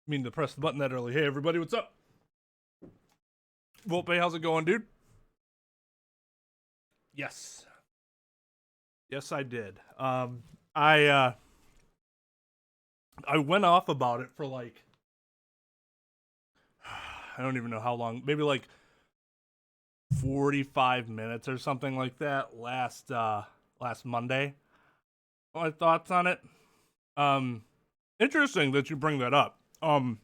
Mean to press the button that early. Hey everybody, what's up? Volpe, how's it going, dude? Yes. Yes, I did. I went off about it for like I don't even know how long, maybe like 45 minutes or something like that last Monday. My thoughts on it. Interesting that you bring that up. Aaron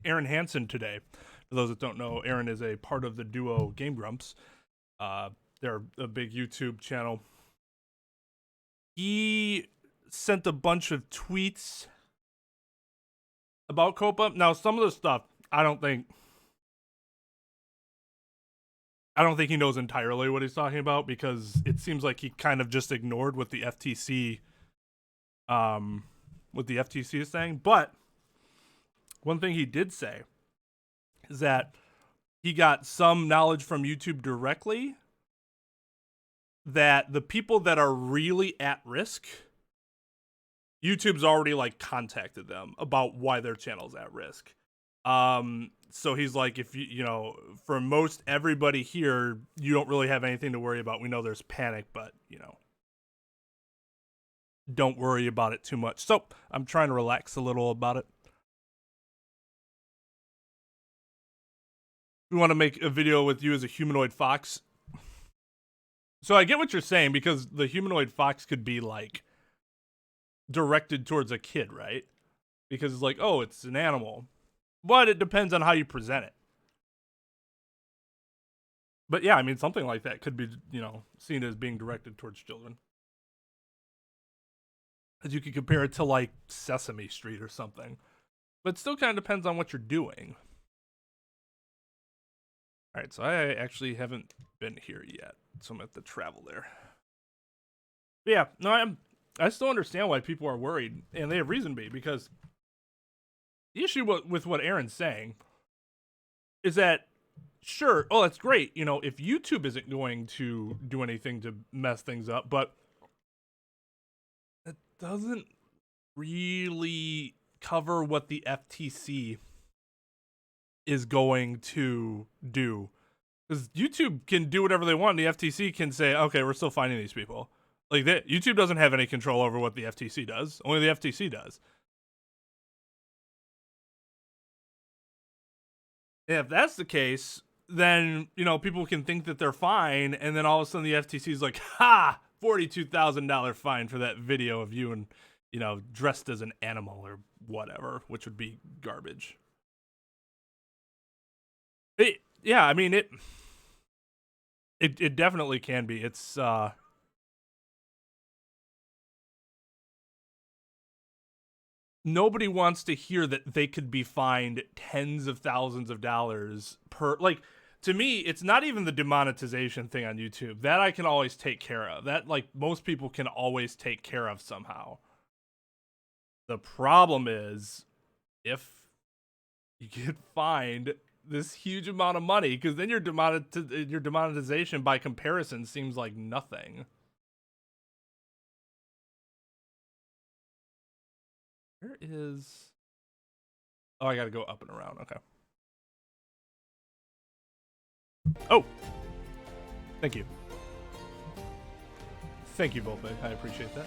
Hansen today. For those that don't know, Aaron is a part of the duo Game Grumps. They're a big YouTube channel. He sent a bunch of tweets about Copa. Now, some of the stuff I don't think he knows entirely what he's talking about, because it seems like he kind of just ignored what the FTC is saying. But one thing he did say is that he got some knowledge from YouTube directly that the people that are really at risk, YouTube's already like contacted them about why their channel's at risk. So he's like, if you know, for most everybody here, you don't really have anything to worry about. We know there's panic, but you know, don't worry about it too much. So I'm trying to relax a little about it. We want to make a video with you as a humanoid fox. So I get what you're saying, because the humanoid fox could be like directed towards a kid, right? Because it's like, oh, it's an animal. But it depends on how you present it. But yeah, I mean, something like that could be, you know, seen as being directed towards children. As you could compare it to like Sesame Street or something. But it still kind of depends on what you're doing. All right, so I actually haven't been here yet, so I'm going to have to travel there. But yeah, no, I still understand why people are worried, and they have reason to be, because the issue with what Aaron's saying is that, sure, oh, that's great, you know, if YouTube isn't going to do anything to mess things up, but it doesn't really cover what the FTC is going to do. Because YouTube can do whatever they want, and the FTC can say, okay, we're still finding these people. Like, YouTube doesn't have any control over what the FTC does. Only the FTC does. And if that's the case, then, you know, people can think that they're fine, and then all of a sudden the FTC is like, ha! $42,000 fine for that video of you and, you know, dressed as an animal or whatever, which would be garbage. Yeah, I mean, it definitely can be. It's nobody wants to hear that they could be fined tens of thousands of dollars per, like, to me, it's not even the demonetization thing on YouTube. That I can always take care of. That, like, most people can always take care of somehow. The problem is if you get fined this huge amount of money, because then your demonetization by comparison seems like nothing. Where is... Oh, I gotta go up and around. Okay. Oh! Thank you. Thank you, Volpe. I appreciate that.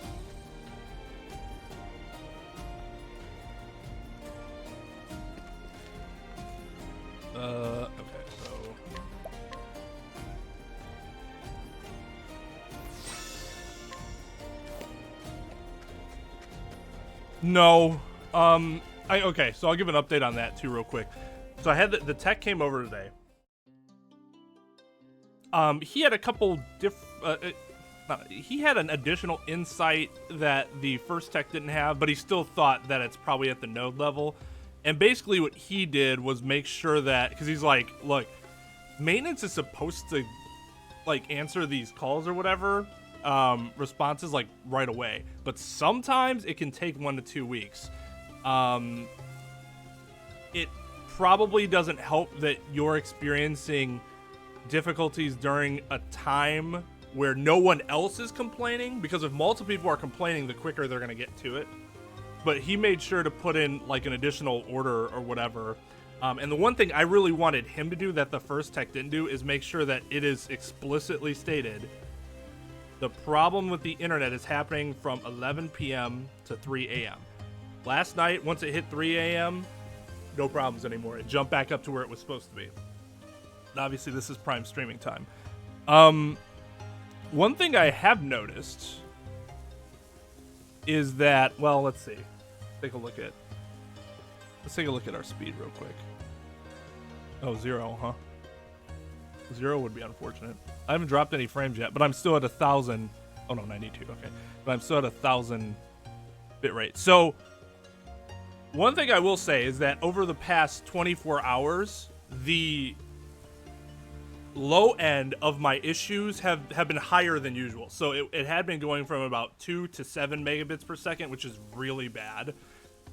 Okay, so... No. Okay, so I'll give an update on that too real quick. So I had the tech came over today. He had a couple he had an additional insight that the first tech didn't have, but he still thought that it's probably at the node level. And basically what he did was make sure that, because he's like, look, maintenance is supposed to like answer these calls or whatever, responses like right away, but sometimes it can take 1 to 2 weeks. It probably doesn't help that you're experiencing difficulties during a time where no one else is complaining, because if multiple people are complaining, the quicker they're going to get to it. but he made sure to put in like an additional order or whatever. And the one thing I really wanted him to do that the first tech didn't do is make sure that it is explicitly stated the problem with the internet is happening from 11 p.m. to 3 a.m. Last night, once it hit 3 a.m., no problems anymore. It jumped back up to where it was supposed to be. And obviously, this is prime streaming time. One thing I have noticed is that, well, let's see. Let's take a look at our speed real quick. Oh, 0, huh? 0 would be unfortunate. I haven't dropped any frames yet, but I'm still at 1,000. Oh no, 92. Okay, but I'm still at 1,000 bitrate. So one thing I will say is that over the past 24 hours, the low end of my issues have been higher than usual. So it had been going from about 2 to 7 megabits per second, which is really bad.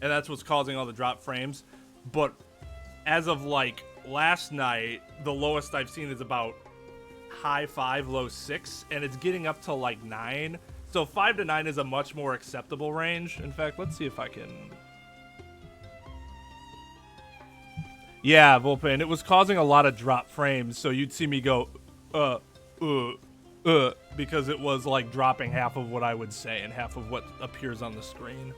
And that's what's causing all the drop frames. But as of like last night, the lowest I've seen is about high 5, low 6, and it's getting up to like 9. So 5 to 9 is a much more acceptable range. In fact, let's see if I can. Yeah, Volpain, it was causing a lot of drop frames, so you'd see me go, because it was like dropping half of what I would say and half of what appears on the screen.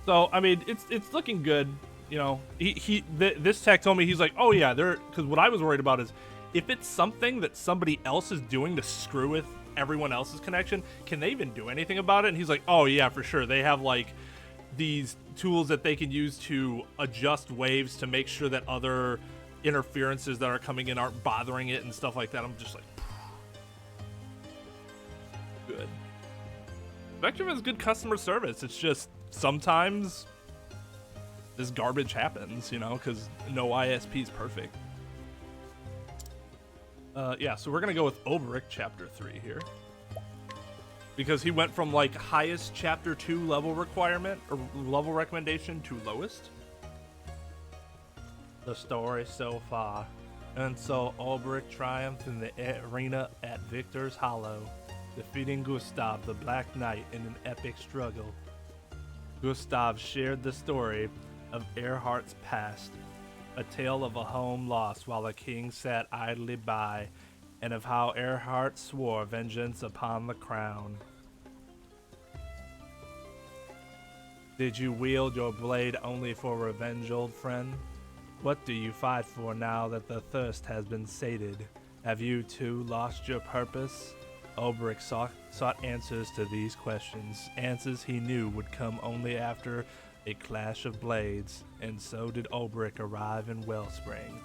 So, I mean, it's looking good, you know. This tech told me, he's like, oh yeah, because what I was worried about is if it's something that somebody else is doing to screw with everyone else's connection, can they even do anything about it? And he's like, oh yeah, for sure. They have like these tools that they can use to adjust waves to make sure that other interferences that are coming in aren't bothering it and stuff like that. I'm just like, good. Vectrum has good customer service. It's just sometimes this garbage happens, you know, because no ISP is perfect. Yeah, so we're gonna go with OLBERIC Chapter 3 here, because he went from like highest Chapter 2 level requirement or level recommendation to lowest. The story so far, and so OLBERIC triumphed in the arena at Victor's Hollow, defeating Gustav the Black Knight in an epic struggle. Gustav shared the story of Earhart's past, a tale of a home lost while the king sat idly by, and of how Earhart swore vengeance upon the crown. Did you wield your blade only for revenge, old friend? What do you fight for now that the thirst has been sated? Have you too lost your purpose? OLBERIC sought answers to these questions, answers he knew would come only after a clash of blades, and so did OLBERIC arrive in Wellspring.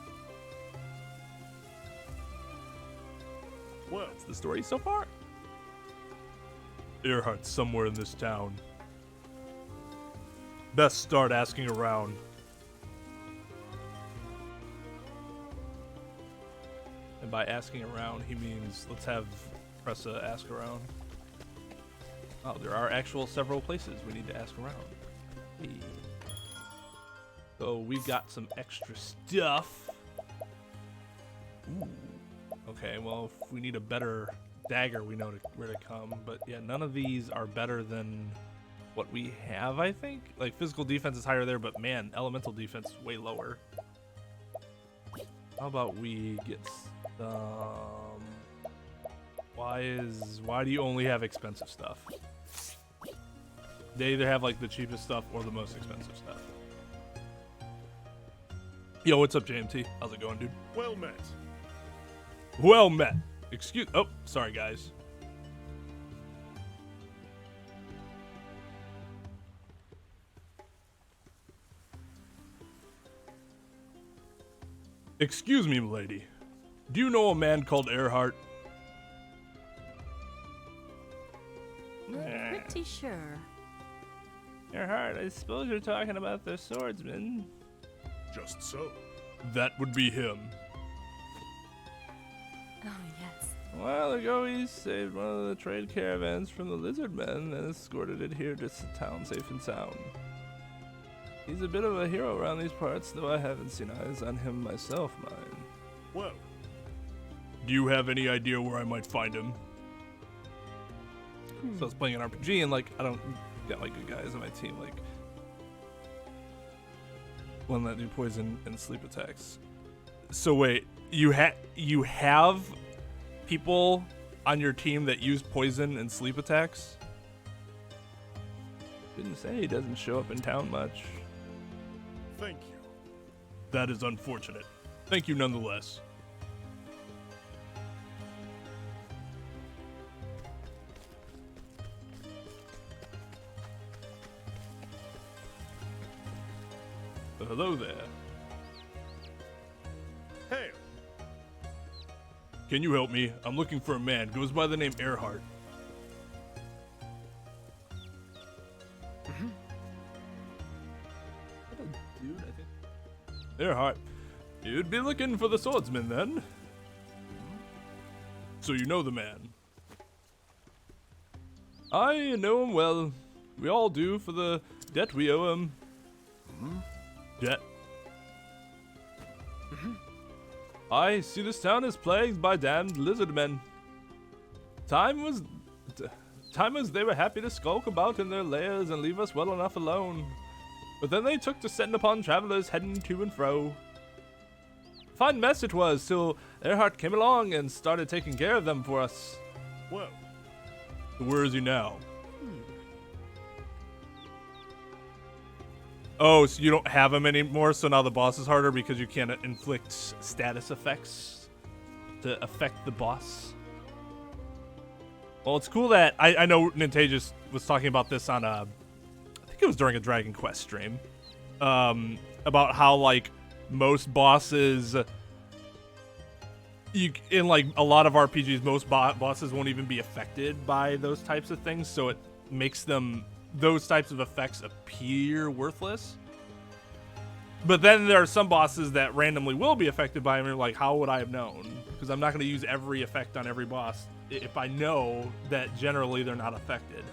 Well, that's the story so far. Earhart's somewhere in this town. Best start asking around. And by asking around, he means let's have TRESSA ask around. Oh, there are actual several places we need to ask around. Hey. So we've got some extra stuff. Ooh. Okay, well, if we need a better dagger, we know where to come. But yeah, none of these are better than what we have, I think. Like, physical defense is higher there, but man, elemental defense is way lower. How about we get some... Why do you only have expensive stuff? They either have like the cheapest stuff or the most expensive stuff. Yo, what's up, JMT? How's it going, dude? Well met. Well met. Oh, sorry, guys. Excuse me, milady. Do you know a man called Earhart? Pretty sure. Earhart, I suppose you're talking about the swordsman. Just so. That would be him. Oh, yes. A while ago, he saved one of the trade caravans from the lizard men and escorted it here to the town safe and sound. He's a bit of a hero around these parts, though I haven't seen eyes on him myself, mine. Well. Do you have any idea where I might find him? So I was playing an RPG and like, I don't got like good guys on my team, like one that do poison and sleep attacks. So wait, you have people on your team that use poison and sleep attacks? Didn't say he doesn't show up in town much. Thank you. That is unfortunate. Thank you nonetheless. Hello there. Hey, Can you help me? I'm looking for a man. Goes by the name Earhart. What a dude, I think. Earhart. You'd be looking for the swordsman then. So you know the man. I know him well. We all do for the debt we owe him. Debt. I see this town is plagued by damned lizard men. Time was they were happy to skulk about in their lairs and leave us well enough alone. But then they took to setting upon travelers heading to and fro. Fine mess it was till Earhart came along and started taking care of them for us. whoa. Where is he now? Oh, so you don't have him anymore, so now the boss is harder because you can't inflict status effects to affect the boss. Well, it's cool that I know Nintegus was talking about this on I think it was during a Dragon Quest stream, about how like most bosses, in like a lot of RPGs, most bosses won't even be affected by those types of things, so it makes those types of effects appear worthless. But then there are some bosses that randomly will be affected by them, and you're like, how would I have known? Because I'm not going to use every effect on every boss if I know that generally they're not affected.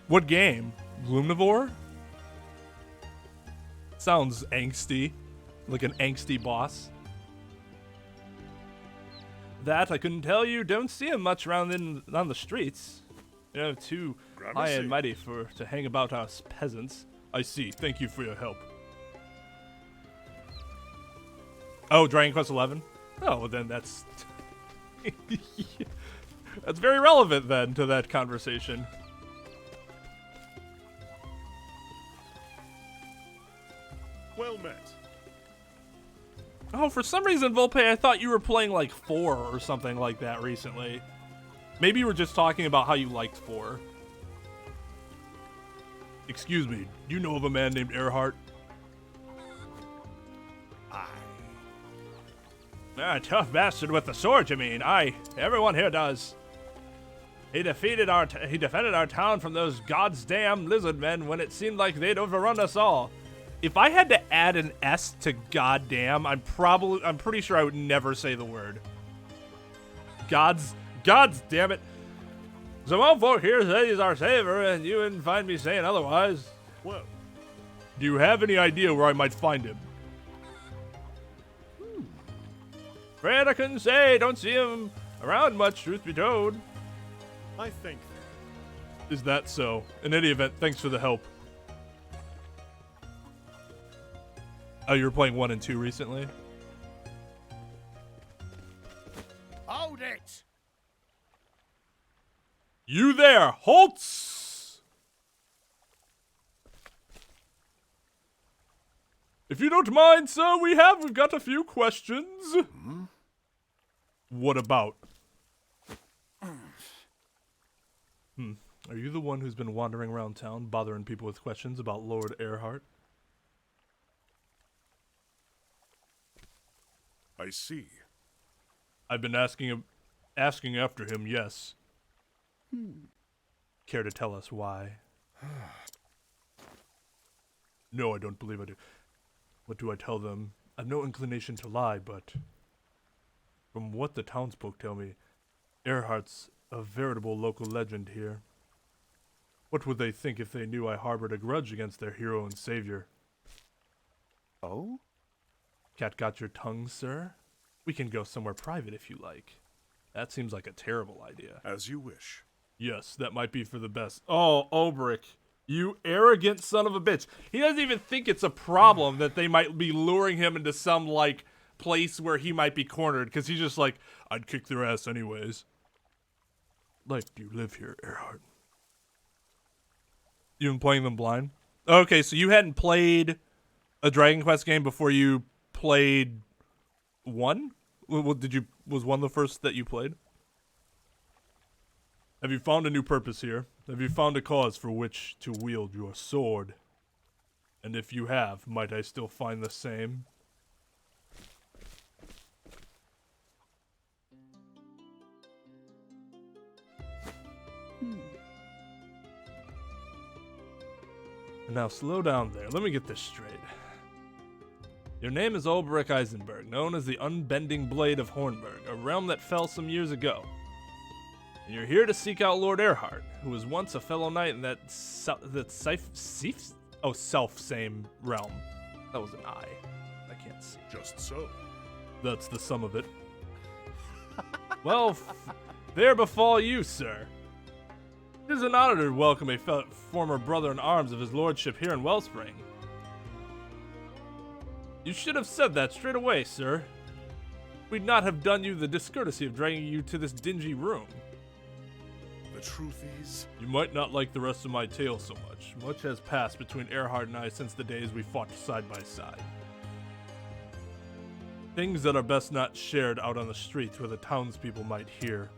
What game? Gloomnivore? Sounds angsty. Like an angsty boss. That I couldn't tell you. Don't see him much around on the streets. You know, too high and mighty to hang about us peasants. I see. Thank you for your help. Oh, Dragon Quest 11? Oh, well then that's that's very relevant then to that conversation. Well met. Oh, for some reason, Volpe, I thought you were playing like 4 or something like that recently. Maybe you were just talking about how you liked 4. Excuse me, do you know of a man named Earhart? Ah, tough bastard with the sword, you mean? Aye, everyone here does. He defended our town from those goddamn lizard men when it seemed like they'd overrun us all. If I had to add an S to goddamn, I'm pretty sure I would never say the word. Gods damn it. Some old folk here say he's our savior, and you wouldn't find me saying otherwise. Whoa. Do you have any idea where I might find him? Afraid I couldn't say. Don't see him around much, truth be told. I think. Is that so? In any event, thanks for the help. Oh, you were playing 1 and 2 recently? Hold it! You there, Holtz! If you don't mind, sir, we've got a few questions. What about? Are you the one who's been wandering around town, bothering people with questions about Lord Earhart? I see. I've been asking after him, yes. Care to tell us why? No, I don't believe I do. What do I tell them? I've no inclination to lie, but from what the townsfolk tell me, Earhart's a veritable local legend here. What would they think if they knew I harbored a grudge against their hero and savior? Oh? Cat got your tongue, sir? We can go somewhere private if you like. That seems like a terrible idea. As you wish. Yes, that might be for the best. Oh, OLBERIC, you arrogant son of a bitch. He doesn't even think it's a problem that they might be luring him into some, like, place where he might be cornered, because he's just like, I'd kick their ass anyways. Like, do you live here, Earhart? You been playing them blind? Okay, so you hadn't played a Dragon Quest game before you played 1? Was 1 the first that you played? Have you found a new purpose here? Have you found a cause for which to wield your sword? And if you have, might I still find the same? Now slow down there. Let me get this straight. Your name is OLBERIC Eisenberg, known as the Unbending Blade of Hornburg, a realm that fell some years ago. And you're here to seek out Lord Earhart, who was once a fellow knight in that self-same realm. That was an I. I can't see. Just so. That's the sum of it. Well, there befall you, sir. It is an honor to welcome a former brother in arms of his lordship here in Wellspring. You should have said that straight away, sir. We'd not have done you the discourtesy of dragging you to this dingy room. The truth is... You might not like the rest of my tale so much. Much has passed between Earhart and I since the days we fought side by side. Things that are best not shared out on the streets where the townspeople might hear.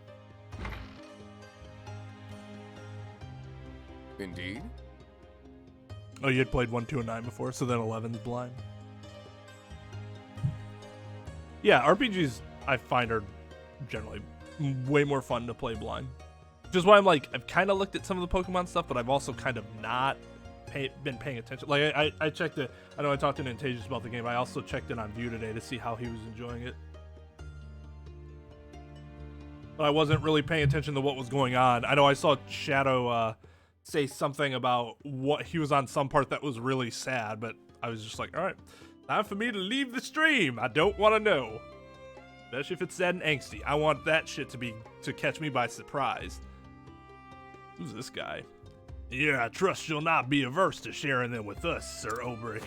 Indeed. Oh, you had played 1, 2, and 9 before, so then 11's blind. Yeah, RPGs I find are generally way more fun to play blind. Which is why I'm like, I've kind of looked at some of the Pokemon stuff, but I've also kind of not been paying attention. Like, I checked it. I know I talked to Nintagious about the game. I also checked it on View today to see how he was enjoying it. But I wasn't really paying attention to what was going on. I know I saw Shadow say something about what he was on some part that was really sad, but I was just like, all right, time for me to leave the stream. I don't want to know. Especially if it's sad and angsty. I want that shit to catch me by surprise. Who's this guy? Yeah, I trust you'll not be averse to sharing them with us, Sir OLBERIC.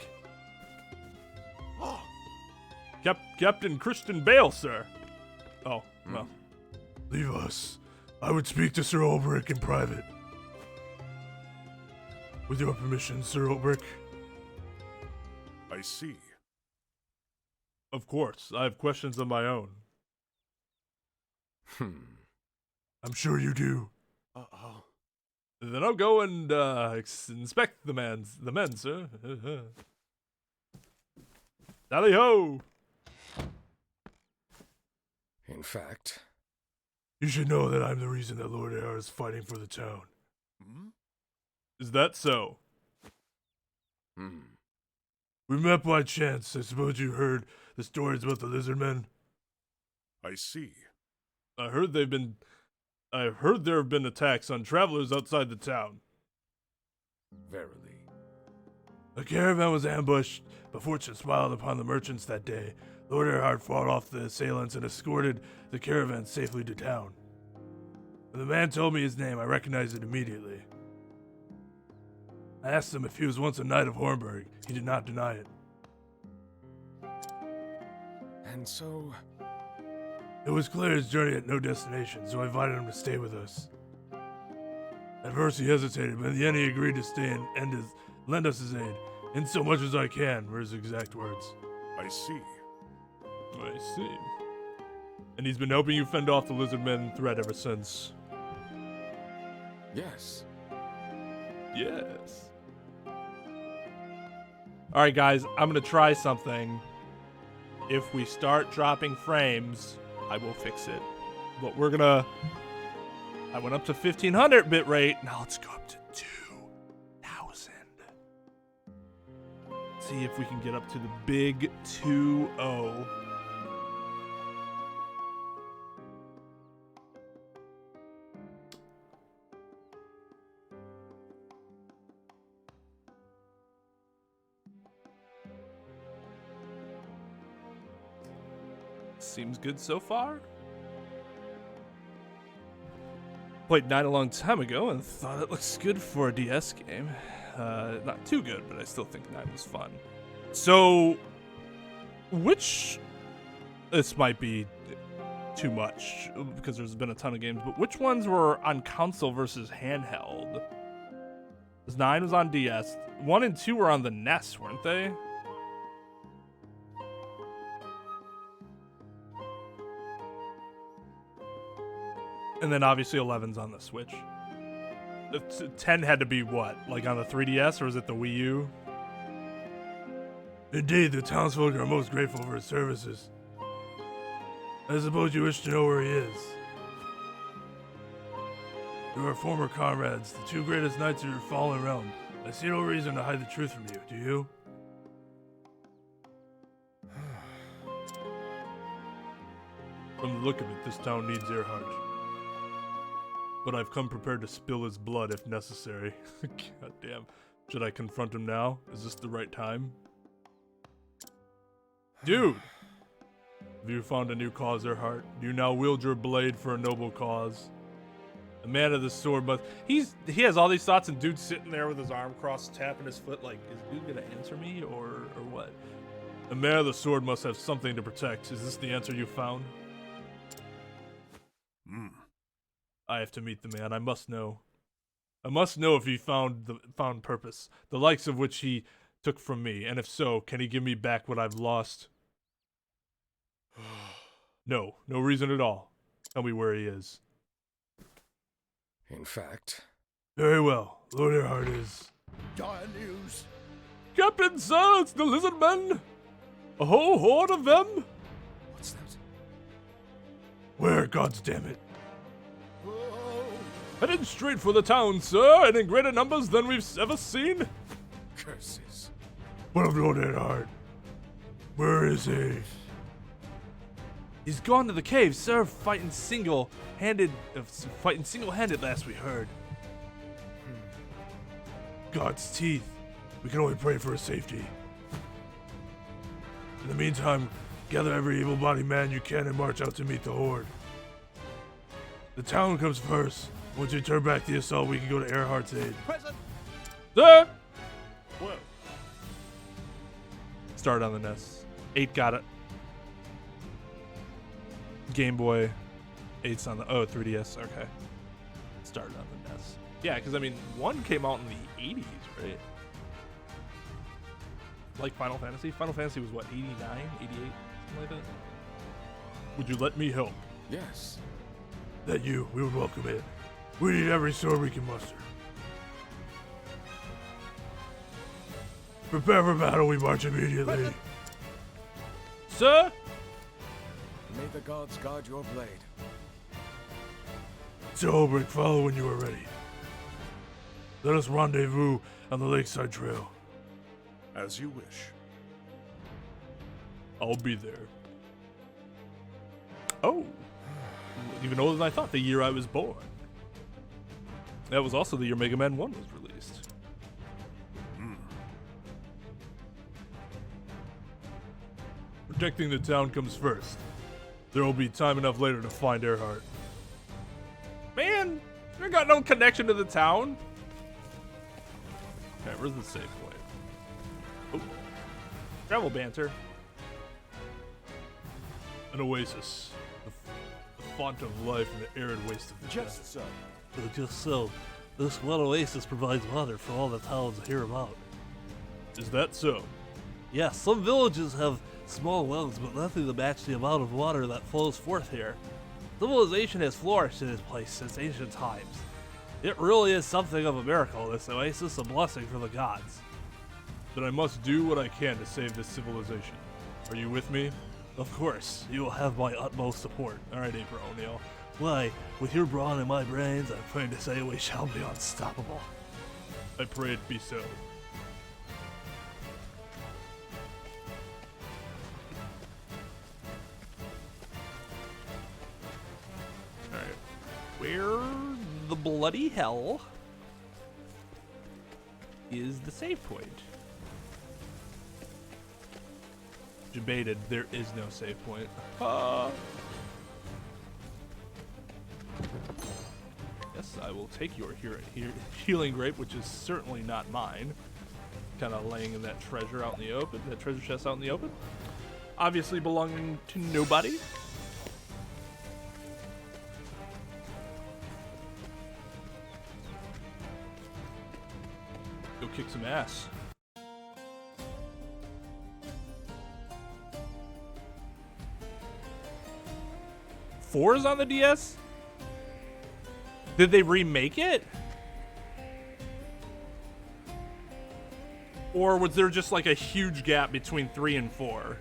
Captain Christian Bale, sir. Oh, well. Leave us. I would speak to Sir OLBERIC in private. With your permission, Sir OLBERIC. I see. Of course, I have questions of my own. I'm sure you do. Uh-oh. Then I'll go and inspect the men, sir. Tally ho! In fact, You should know that I'm the reason that Lord Earhart is fighting for the town. Hmm? Is that so? We met by chance. I suppose you heard the stories about the lizard men. I see. I've heard there have been attacks on travelers outside the town. verily. The caravan was ambushed, but fortune smiled upon the merchants that day. Lord Earhart fought off the assailants and escorted the caravan safely to town. When the man told me his name, I recognized it immediately. I asked him if he was once a knight of Hornburg. He did not deny it. And so, It was clear his journey had no destination, so I invited him to stay with us. At first he hesitated, but in the end he agreed to stay and lend us his aid. In so much as I can, were his exact words. I see. I see. And he's been helping you fend off the lizard men threat ever since. yes. Yes. Alright guys, I'm gonna try something. If we start dropping frames, I will fix it. But I went up to 1500 bitrate. Now let's go up to 2000. See if we can get up to the big 2-0. Seems good so far. Played 9 a long time ago and thought it looks good for a DS game. Not too good, but I still think 9 was fun. So, this might be too much because there's been a ton of games, but which ones were on console versus handheld? 'Cause 9 was on DS. 1 and 2 were on the NES, weren't they? And then obviously 11's on the Switch. 10 had to be what? Like on the 3DS, or was it the Wii U? Indeed, the townsfolk are most grateful for his services. I suppose you wish to know where he is. You are former comrades, the 2 greatest knights of your fallen realm. I see no reason to hide the truth from you, do you? From the look of it, this town needs Earhart. But I've come prepared to spill his blood if necessary. God damn. Should I confront him now? Is this the right time? Dude! Have you found a new cause, Earhart? Do you now wield your blade for a noble cause? The man of the sword, but he has all these thoughts, and dude's sitting there with his arm crossed, tapping his foot like, is dude gonna answer me, or what? The man of the sword must have something to protect. Is this the answer you found? I have to meet the man. I must know. I must know if he found purpose, the likes of which he took from me, and if so, can he give me back what I've lost? No reason at all. Tell me where he is. in fact, Very well. Lord Earhart is... Dire news. Captain, sir, it's the lizard men. A whole horde of them. what's that? Where, goddammit? Headed straight for the town, sir, and in greater numbers than we've ever seen. Curses. What of Lord Earhart? Where is he? He's gone to the cave, sir, fighting single-handed last we heard. God's teeth. We can only pray for his safety. In the meantime, gather every able-bodied man you can and march out to meet the horde. The town comes first. Once you turn back the assault, we can go to Earhart's aid. Present. Sir! Well, Start on the NES. 8 got it. Game Boy. 8's on the 3DS. Okay. Started on the NES. Yeah, because I mean, 1 came out in the 80s, right? Like Final Fantasy? Final Fantasy was what, 89, 88? Something like that? Would you let me help? Yes. That we would welcome it. We need every sword we can muster. Prepare for battle, we march immediately. Sir? May the gods guard your blade. Sir OLBERIC, follow when you are ready. Let us rendezvous on the lakeside trail. as you wish. I'll be there. Oh. Even older than I thought, the year I was born. That was also the year Mega Man 1 was released. Protecting the town comes first. There will be time enough later to find Earhart. Man, you got no connection to the town. Okay, where's the safe point? Oh. Travel banter. An oasis. The font of life in the arid waste of the Just so. Just so, this one oasis provides water for all the towns hereabout. Is that so? Yes, some villages have small wells, but nothing to match the amount of water that flows forth here. Civilization has flourished in this place since ancient times. It really is something of a miracle, this oasis, a blessing from the gods. Then I must do what I can to save this civilization. Are you with me? Of course, you will have my utmost support. Alright, April O'Neil. Why, with your brawn and my brains, I'm afraid to say we shall be unstoppable. I pray it be so. Alright. Where the bloody hell is the save point? Debated, there is no save point. Yes, I will take your healing grape, which is certainly not mine. Kind of laying in that treasure out in the open, that treasure chest out in the open. Obviously belonging to nobody. Go kick some ass. Four is on the DS? Did they remake it? Or was there just like a huge gap between 3 and 4?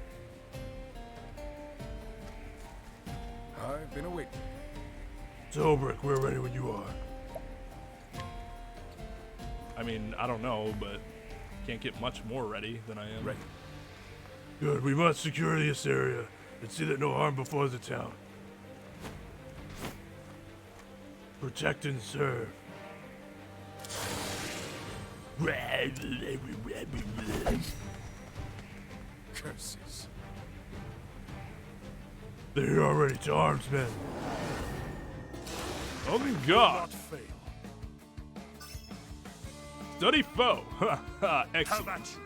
I've been awake. OLBERIC, we're ready when you are. I mean, I don't know, but can't get much more ready than I am. Ready. Good, we must secure this area and see that no harm befalls the town. Protect and serve. Curses. They're here already to arms, men. Oh my god! Not fail. Study foe! Excellent. Have at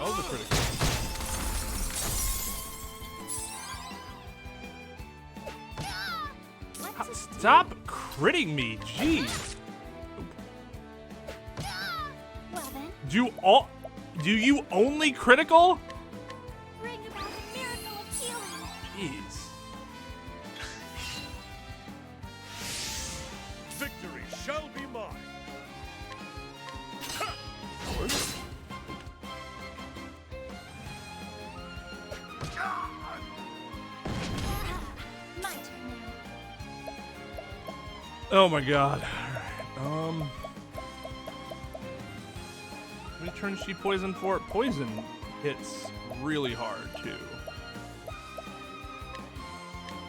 Oh, the critical. Stop critting me, jeez. Well then, Do you only critical? bring about a miracle of healing. Jeez. victory shall be mine. My turn now. Oh my god. How many turns she poisoned for? Poison hits really hard too.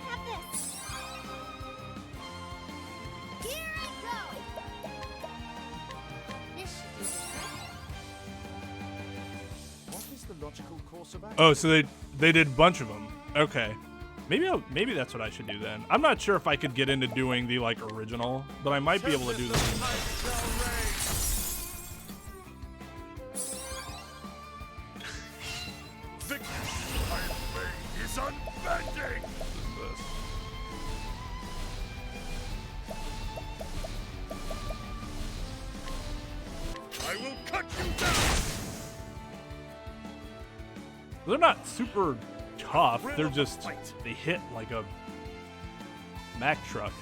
Have this. Here I go. This should do it. What is the logical course of action? Oh, so they did a bunch of them. Okay. Maybe that's what I should do then. I'm not sure if I could get into doing the like original, but I might be able to do the remake. Victory I made is unbending. I will cut you down. They're not super tough. They're just they hit like a Mack truck.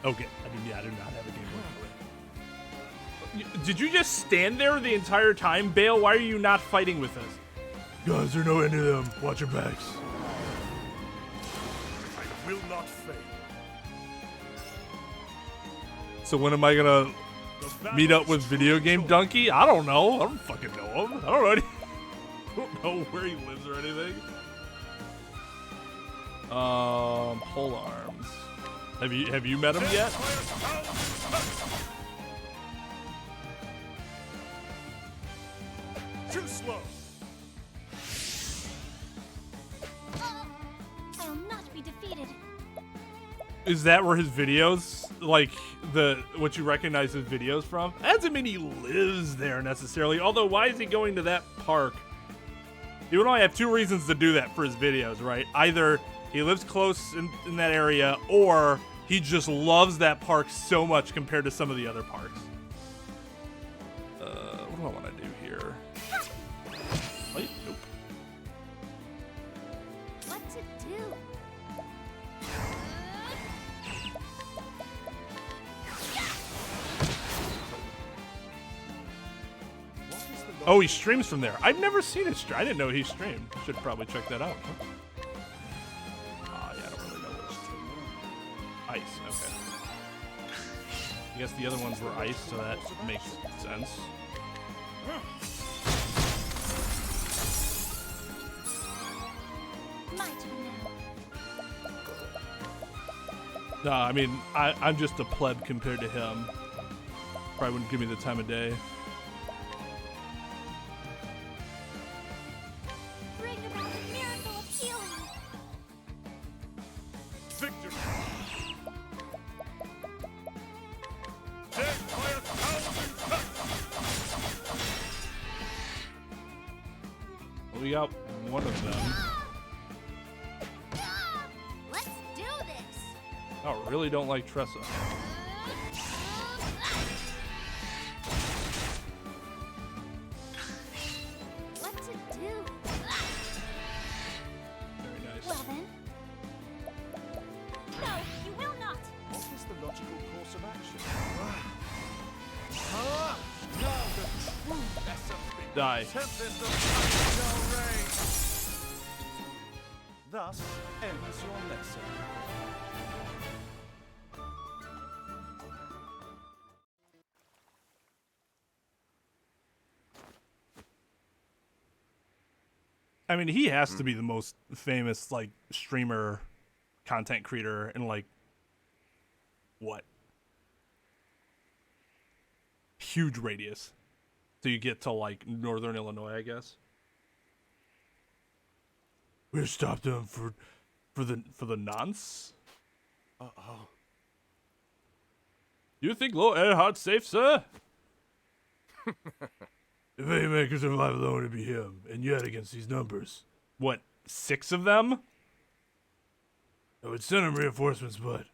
Okay, I do not have a game for it. Did you just stand there the entire time, Bale? Why are you not fighting with us? Guys, there are no end to them. Watch your backs. I will not fail. So when am I gonna meet up with Video Game Donkey? I don't know. I don't fucking know him. I don't know. I don't know where he lives or anything. Pole arms. Have you met him yet? Too slow. I will not be defeated. Is that where his videos, like what you recognize his videos from? That doesn't mean he lives there necessarily. Although, why is he going to that park? He would only have two reasons to do that for his videos, right? Either he lives close in that area, or he just loves that park so much compared to some of the other parks. What do I want to do here? Wait, nope. What to do? Oh, he streams from there. I've never seen it stream. I didn't know he streamed. Should probably check that out. Huh? Yeah, I don't really know which two. Ice, okay. I guess the other ones were ice, so that makes sense. No, I mean, I'm just a pleb compared to him. Probably wouldn't give me the time of day. Bring about a miracle of healing. Victory! Death by 1,000 cuts! We got one of them. Let's do this. Oh, really don't like Tressa. What to do? Very nice. Well then. No, you will not. What is the logical course of action? Now the true lesson begins. Die. Tempest of Fire shall reign. Thus ends your lesson. I mean, he has to be the most famous, like, streamer, content creator in, like, what? Huge radius. So you get to, like, northern Illinois, I guess. We stopped them for For the nonce? Uh-oh. You think low Earhart's safe, sir? If any man can survive alone, it'd be him, and yet against these numbers. What, 6 of them? I would send him reinforcements, but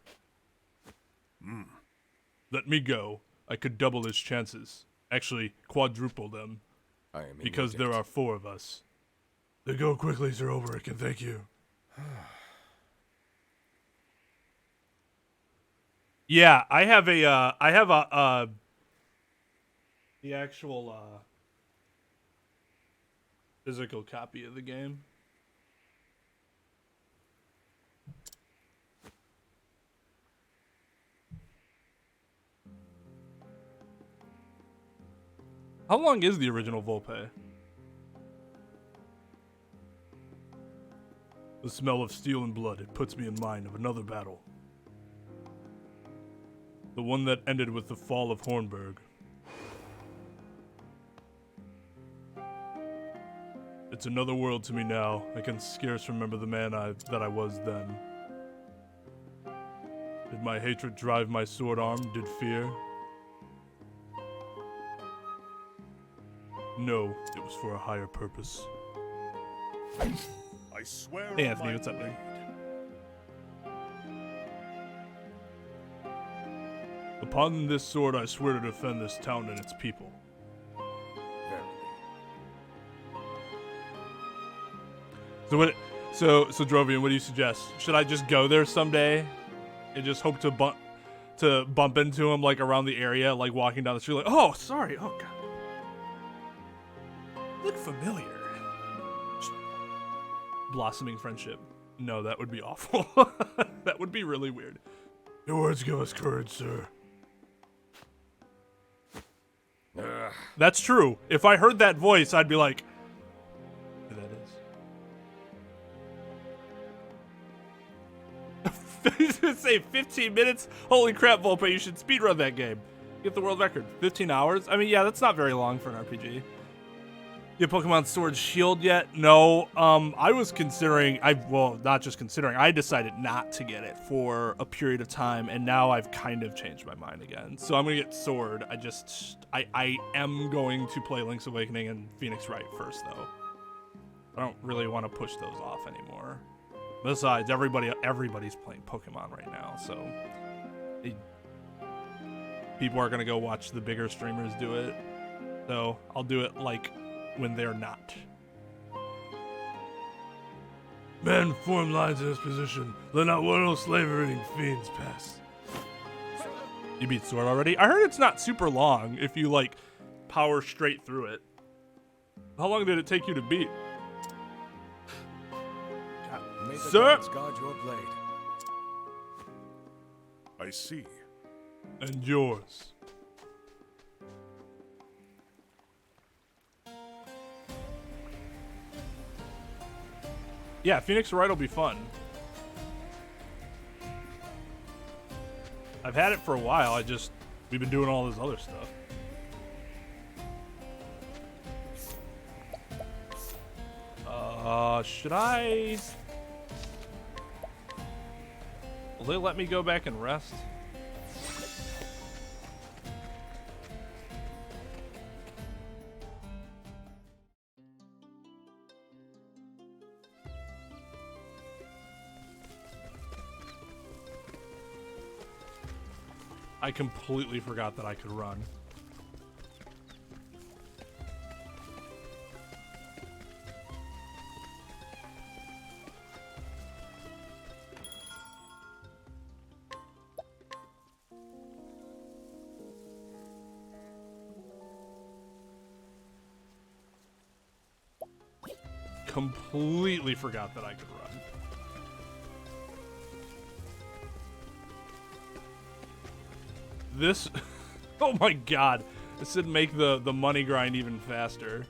Let me go. I could double his chances. Actually, quadruple them. I am Because there are 4 of us. Then go quickly, Sir OLBERIC, and thank you. Yeah, I have the actual, physical copy of the game. How long is the original Volpe? The smell of steel and blood, it puts me in mind of another battle. The one that ended with the fall of Hornburg. It's another world to me now. I can scarce remember the man that I was then. Did my hatred drive my sword arm? Did fear? No, it was for a higher purpose. I swear Hey, on Anthony, my what's up, man? Upon this sword, I swear to defend this town and its people. Verily. So what? So Drovian, what do you suggest? Should I just go there someday, and just hope to bump into him like around the area, like walking down the street, like, oh, sorry, oh god, look familiar. Blossoming friendship. No, that would be awful. That would be really weird. Your words give us courage, sir. That's true. If I heard that voice, I'd be like, who that is. He's gonna say 15 minutes? Holy crap, Volpe, you should speedrun that game. Get the world record. 15 hours? I mean, yeah, that's not very long for an RPG. Get Pokemon Sword Shield yet? No. I was considering, well, not just considering, I decided not to get it for a period of time, and now I've kind of changed my mind again. So I'm gonna get Sword. I am going to play Link's Awakening and Phoenix Wright first, though. I don't really want to push those off anymore. Besides, everybody's playing Pokemon right now, so people are gonna go watch the bigger streamers do it. So I'll do it like when they're not. Men, form lines in this position. Let not one of those slavering fiends pass. You beat Sword already? I heard it's not super long if you like power straight through it. How long did it take you to beat? May the Sir! gods guard your blade. I see. And yours. Yeah, Phoenix Wright will be fun. I've had it for a while. We've been doing all this other stuff. Should I? Will they let me go back and rest? I completely forgot that I could run. Completely forgot that I could run. This, oh my god, this would make the money grind even faster.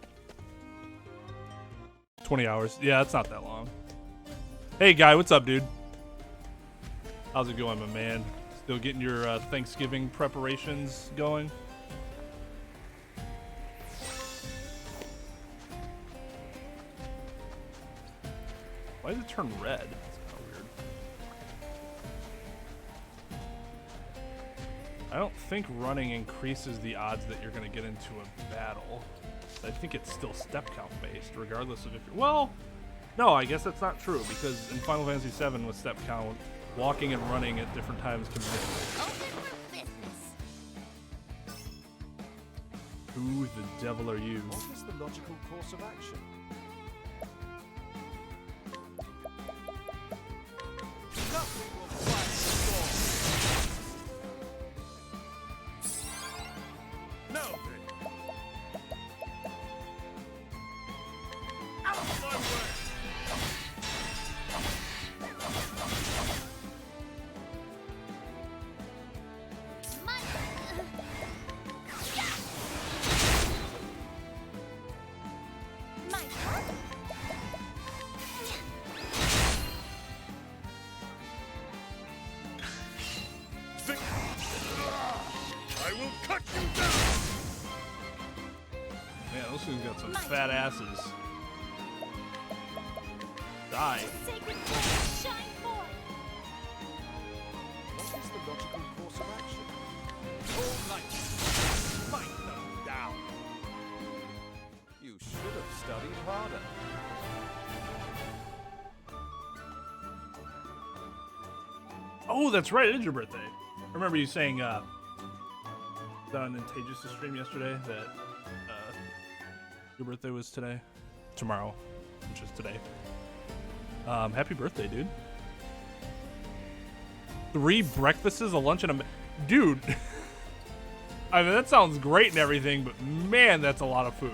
20 hours, yeah, that's not that long. Hey guy, what's up, dude? How's it going, my man? Still getting your Thanksgiving preparations going? Why does it turn red? That's kind of weird. I don't think running increases the odds that you're going to get into a battle. I think it's still step count based, regardless of if you're... Well, no, I guess that's not true, because in Final Fantasy VII with step count, walking and running at different times can be different. Open for business. Who the devil are you? What is the logical course of action? Nothing will quiet the storm. Now then. Out of my way! My my I will cut you down! Man, those things got some fat asses. Die. sacred flame shine forth. What is the logical course of action? All night! Fight them down! You should have studied harder. Oh, that's right, it is your birthday. I remember you saying on Contagious' stream yesterday that your birthday was today. Tomorrow, which is today. Happy birthday, dude. 3 breakfasts, a lunch, and a... Dude! I mean, that sounds great and everything, but man, that's a lot of food.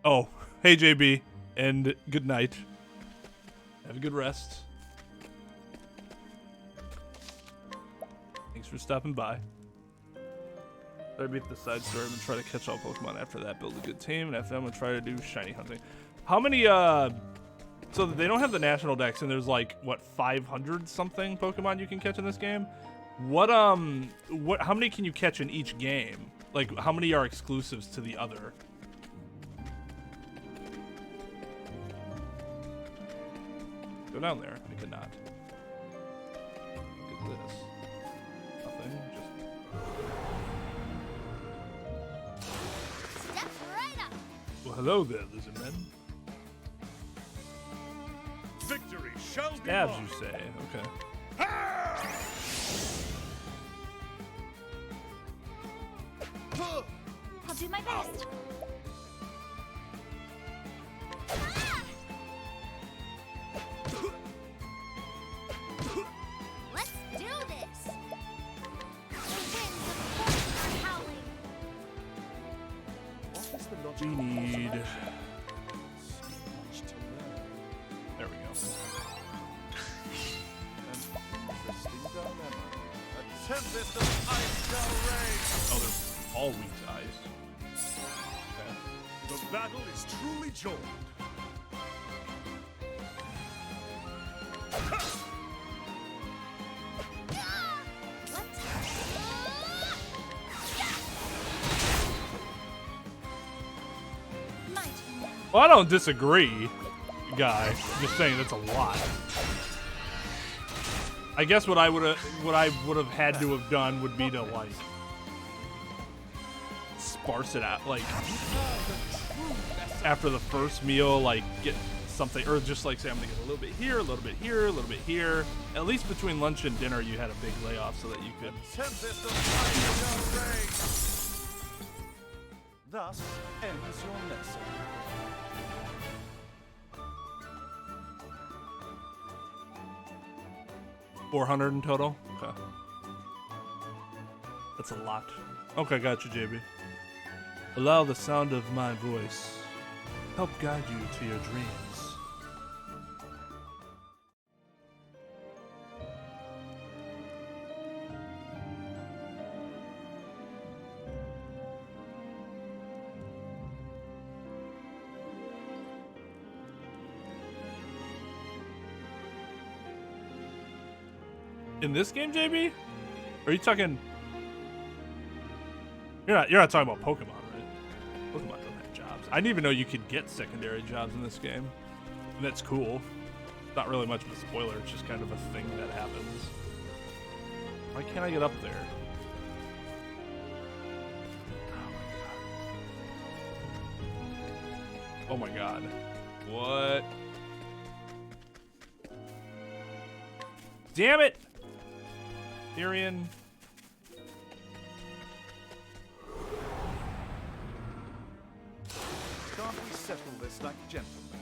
Oh, hey JB, and good night. Have a good rest. Thanks for stopping by. I beat the side story and try to catch all Pokemon after that, build a good team, and after that I'm gonna try to do shiny hunting. How many so they don't have the national dex and there's like what 500 something Pokemon you can catch in this game? What how many can you catch in each game? Like how many are exclusives to the other? Go down there. I cannot. Look at this. Nothing. Just. Step right up. Well, hello there, lizard men. Victory shall be Stabs, mine! you say? Okay. I'll do my best. Ah! Let's do this. The winds of fortune are howling. What is the We logical course need. of action? So much to learn. There we go. An interesting dilemma. A tempest of ice shall rage. Oh, they're all weak to ice. Okay. The battle is truly joined. Well, I don't disagree, guy. Just saying that's a lot. I guess what I would have had to have done would be to like sparse it out, like after the first meal, like get something, or just like say I'm gonna get a little bit here, a little bit here, a little bit here. At least between lunch and dinner, you had a big layoff so that you could. Tempest of ice shall reign. Thus ends your lesson. 400 in total. Okay, that's a lot. Okay, got you, JB. Allow the sound of my voice help guide you to your dreams. In this game, JB? Are you talking? You're not talking about Pokemon, right? Pokemon don't have jobs. I didn't even know you could get secondary jobs in this game. And that's cool. Not really much of a spoiler, it's just kind of a thing that happens. Why can't I get up there? Oh my god. What? Damn it! Tyrion. Can't we settle this like gentlemen?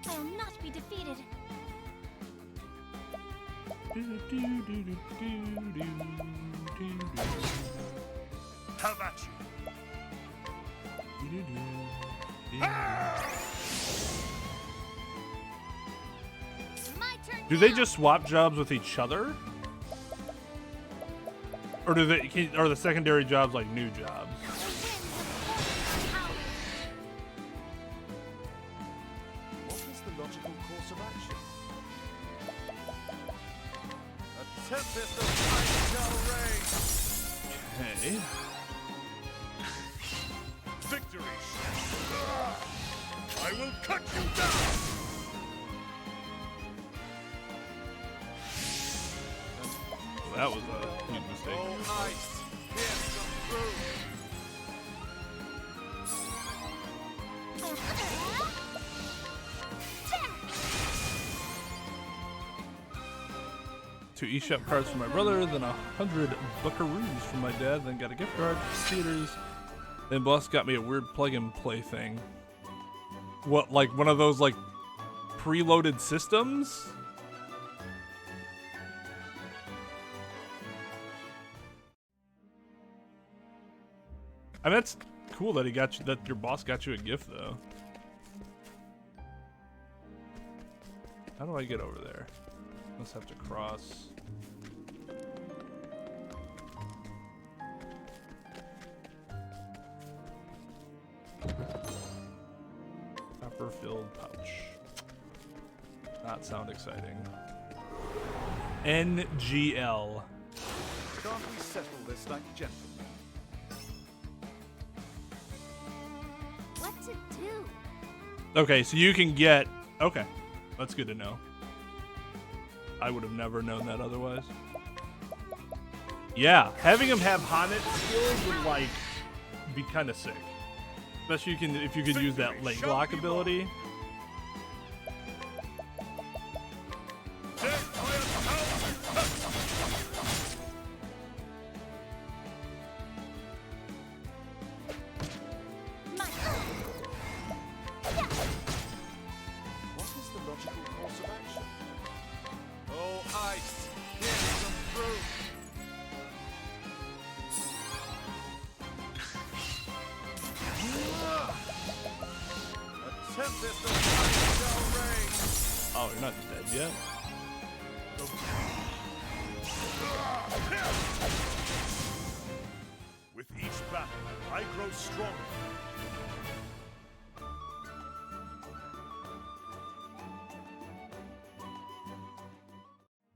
I will not be defeated. How about you? My turn. Do they now. just swap jobs with each other? Or do they? Are the secondary jobs like new jobs? The winds of fortune are howling. What is the logical course of action? A tempest of ice shall reign. Okay. Victory! I will cut you down! That was a huge mistake. Oh, ice, pierce them through. Two eShop cards for my brother, then 100 buckaroos from my dad, then got a gift card for theaters. Then boss got me a weird plug and play thing. What, like one of those like preloaded systems? I mean, that's cool that he got you, that your boss got you a gift though. How do I get over there? Must have to cross. Copper-filled pouch. Not sound exciting. NGL. Can't we settle this like gentlemen? What to do? Okay, so you can get. Okay, that's good to know. I would have never known that otherwise. Yeah, having him have Hanet skills would like be kind of sick. Especially if you could use that late block ability. My What is the logical course of action? Oh, ice, pierce them through. A tempest of ice shall reign. Oh, you're not dead yet. With each battle, I grow stronger.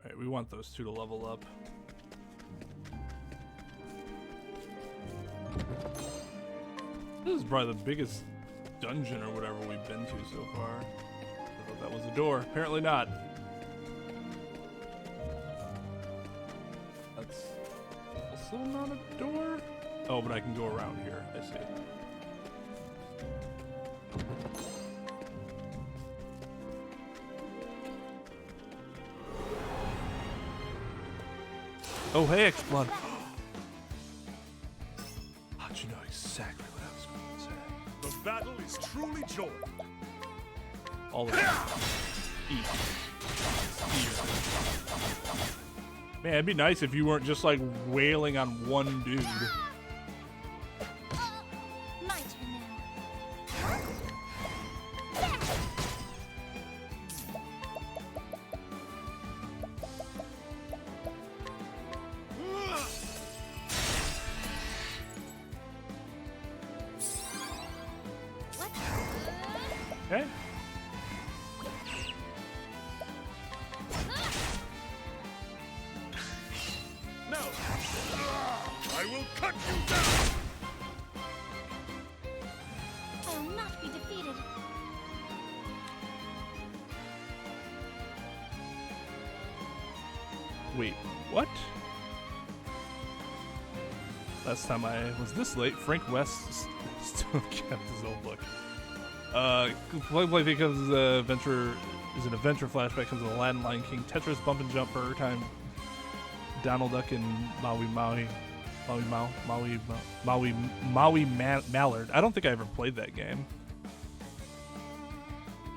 Alright, we want those two to level up. is probably the biggest dungeon or whatever we've been to so far. I thought that was a door. Apparently not. That's also not a door. Oh, but I can go around here. I see. Oh, hey, X-Blood. How'd you know exactly what I was going to say? The battle is truly joined. All of it. Eat. Man, it'd be nice if you weren't just like wailing on one dude. My turn now. What? Okay. No! I will cut you down! I will not be defeated. Wait, what? Last time I was this late, Frank West still kept his old look. Play becomes an adventure flashback comes with Aladdin, Lion King, Tetris, Bump and Jump, Burger Time, Donald Duck, and Maui Mallard. I don't think I ever played that game.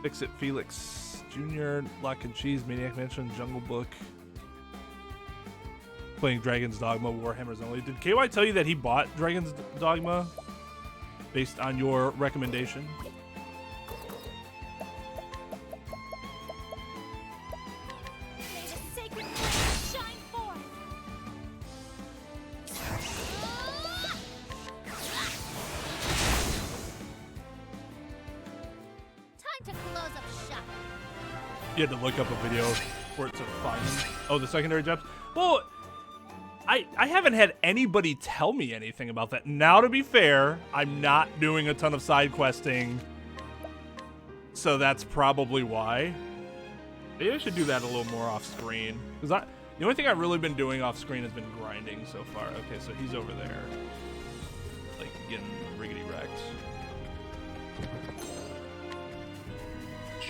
Fix It Felix Jr., Lock and Cheese, Maniac Mansion, Jungle Book. Playing Dragon's Dogma, Warhammer's Only. Did KY tell you that he bought Dragon's Dogma based on your recommendation? May the sacred flame shine forth. Time to close up shop. You had to look up a video for it to find him. Oh, the secondary jobs? Well, I haven't had anybody tell me anything about that. Now, to be fair, I'm not doing a ton of side questing, so that's probably why. Maybe I should do that a little more off screen, because the only thing I've really been doing off screen has been grinding so far. Okay, so he's over there, like getting riggedy wrecked.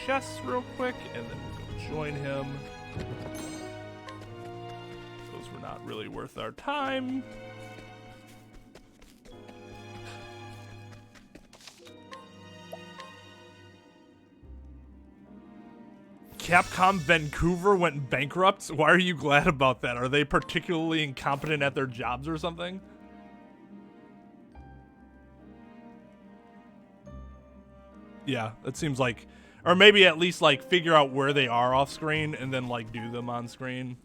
Chess real quick, and then we'll go join him. Those were not really worth our time. Capcom Vancouver went bankrupt? Why are you glad about that? Are they particularly incompetent at their jobs or something? Yeah, it seems like, or maybe at least like figure out where they are off screen and then like do them on screen.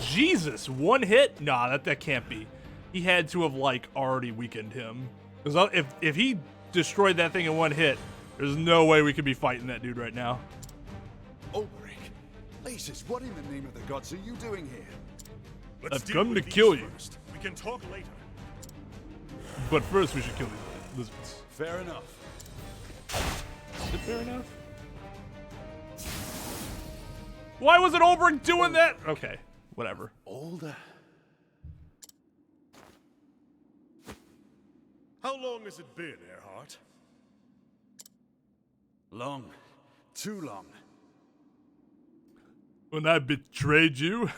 Jesus, one hit? Nah, that can't be. He had to have like already weakened him. Because if he destroyed that thing in one hit, there's no way we could be fighting that dude right now. OLBERIC. Aces, what in the name of the gods are you doing here? Let's I've deal come with to these kill you. first. We can talk later. But first we should kill these lizards. Fair enough. Is it fair enough? Why was it OLBERIC doing that? Okay, whatever. Older. How long has it been, Earhart? Long. Too long. When I betrayed you?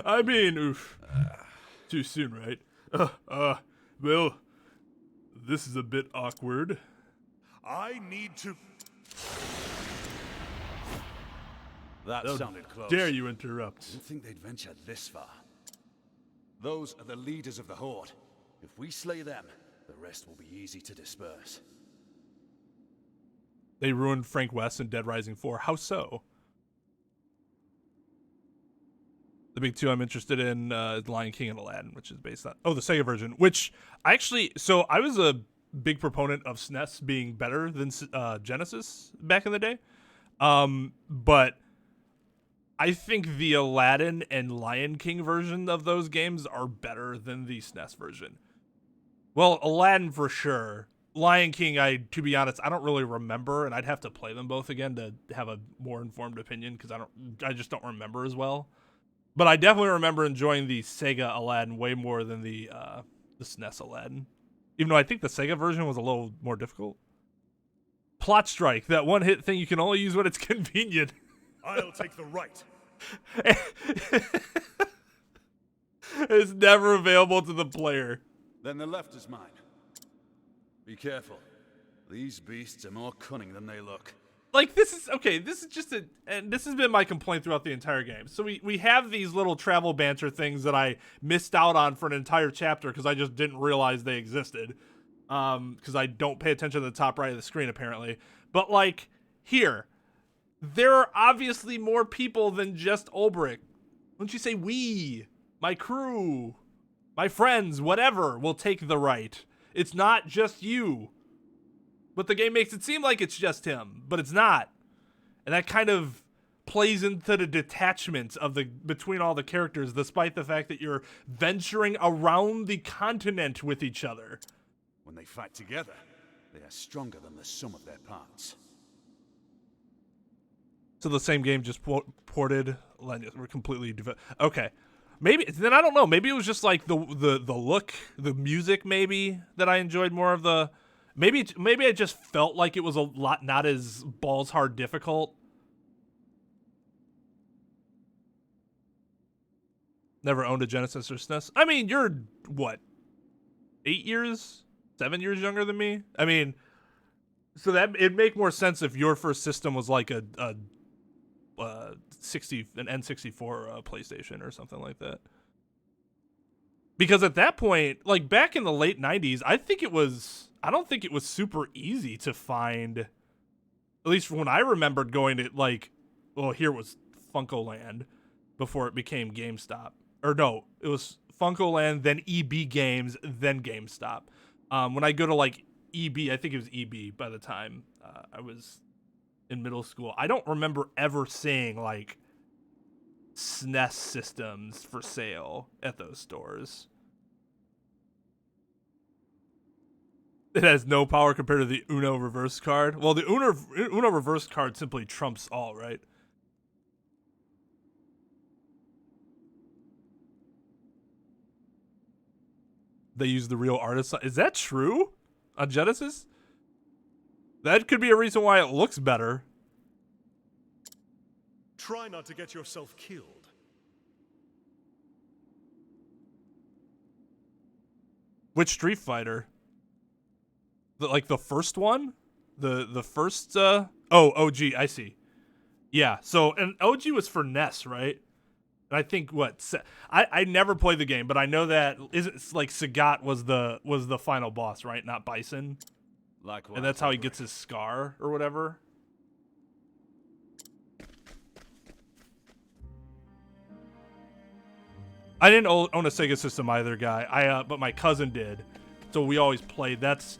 I mean, oof. Too soon, right? Well, this is a bit awkward. I need to... That How sounded close. dare you interrupt? Didn't think they'd venture this far. Those are the leaders of the Horde. If we slay them, the rest will be easy to disperse. They ruined Frank West and Dead Rising 4. How so? The big two I'm interested in is Lion King and Aladdin, which is based on... Oh, the Sega version, which I actually... So I was a big proponent of SNES being better than Genesis back in the day. But I think the Aladdin and Lion King version of those games are better than the SNES version. Well, Aladdin for sure. Lion King, to be honest, I don't really remember, and I'd have to play them both again to have a more informed opinion because I just don't remember as well. But I definitely remember enjoying the Sega Aladdin way more than the SNES Aladdin, even though I think the Sega version was a little more difficult. Plot strike, that one-hit thing you can only use when it's convenient. I'll take the right. It's never available to the player. Then the left is mine. Be careful. These beasts are more cunning than they look. Like, this is just and this has been my complaint throughout the entire game. So we have these little travel banter things that I missed out on for an entire chapter because I just didn't realize they existed. Because I don't pay attention to the top right of the screen, apparently. But, like, here, there are obviously more people than just OLBERIC. Wouldn't you say we, my crew, my friends, whatever, will take the right? It's not just you. But the game makes it seem like it's just him, but it's not. And that kind of plays into the detachment of between all the characters, despite the fact that you're venturing around the continent with each other. When they fight together, they are stronger than the sum of their parts. So the same game just ported. We're completely okay. Maybe then I don't know. Maybe it was just like the look, the music, maybe that I enjoyed more of the. Maybe I just felt like it was a lot not as balls hard difficult. Never owned a Genesis or SNES. I mean, you're what? 8 years, 7 years younger than me. I mean, so that it'd make more sense if your first system was like an N64 PlayStation or something like that. Because at that point, like back in the late 90s, I don't think it was super easy to find, at least when I remembered going to like, well, here was Funkoland before it became GameStop. Or no, it was Funkoland, then EB Games, then GameStop. When I go to like EB, I think it was EB by the time I was in middle school. I don't remember ever seeing like SNES systems for sale at those stores. It has no power compared to the Uno reverse card. Well, the Uno reverse card simply trumps all, right? They use the real artist. Is that true on Genesis? That could be a reason why it looks better. Try not to get yourself killed. Which Street Fighter? Like the first one? The first OG, I see. Yeah, so and OG was for NES, right? And I think I never played the game, but I know that it's like Sagat was the final boss, right? Not Bison. Likewise, And that's how he gets his scar or whatever. I didn't own a Sega system either, guy. But my cousin did, so we always played. That's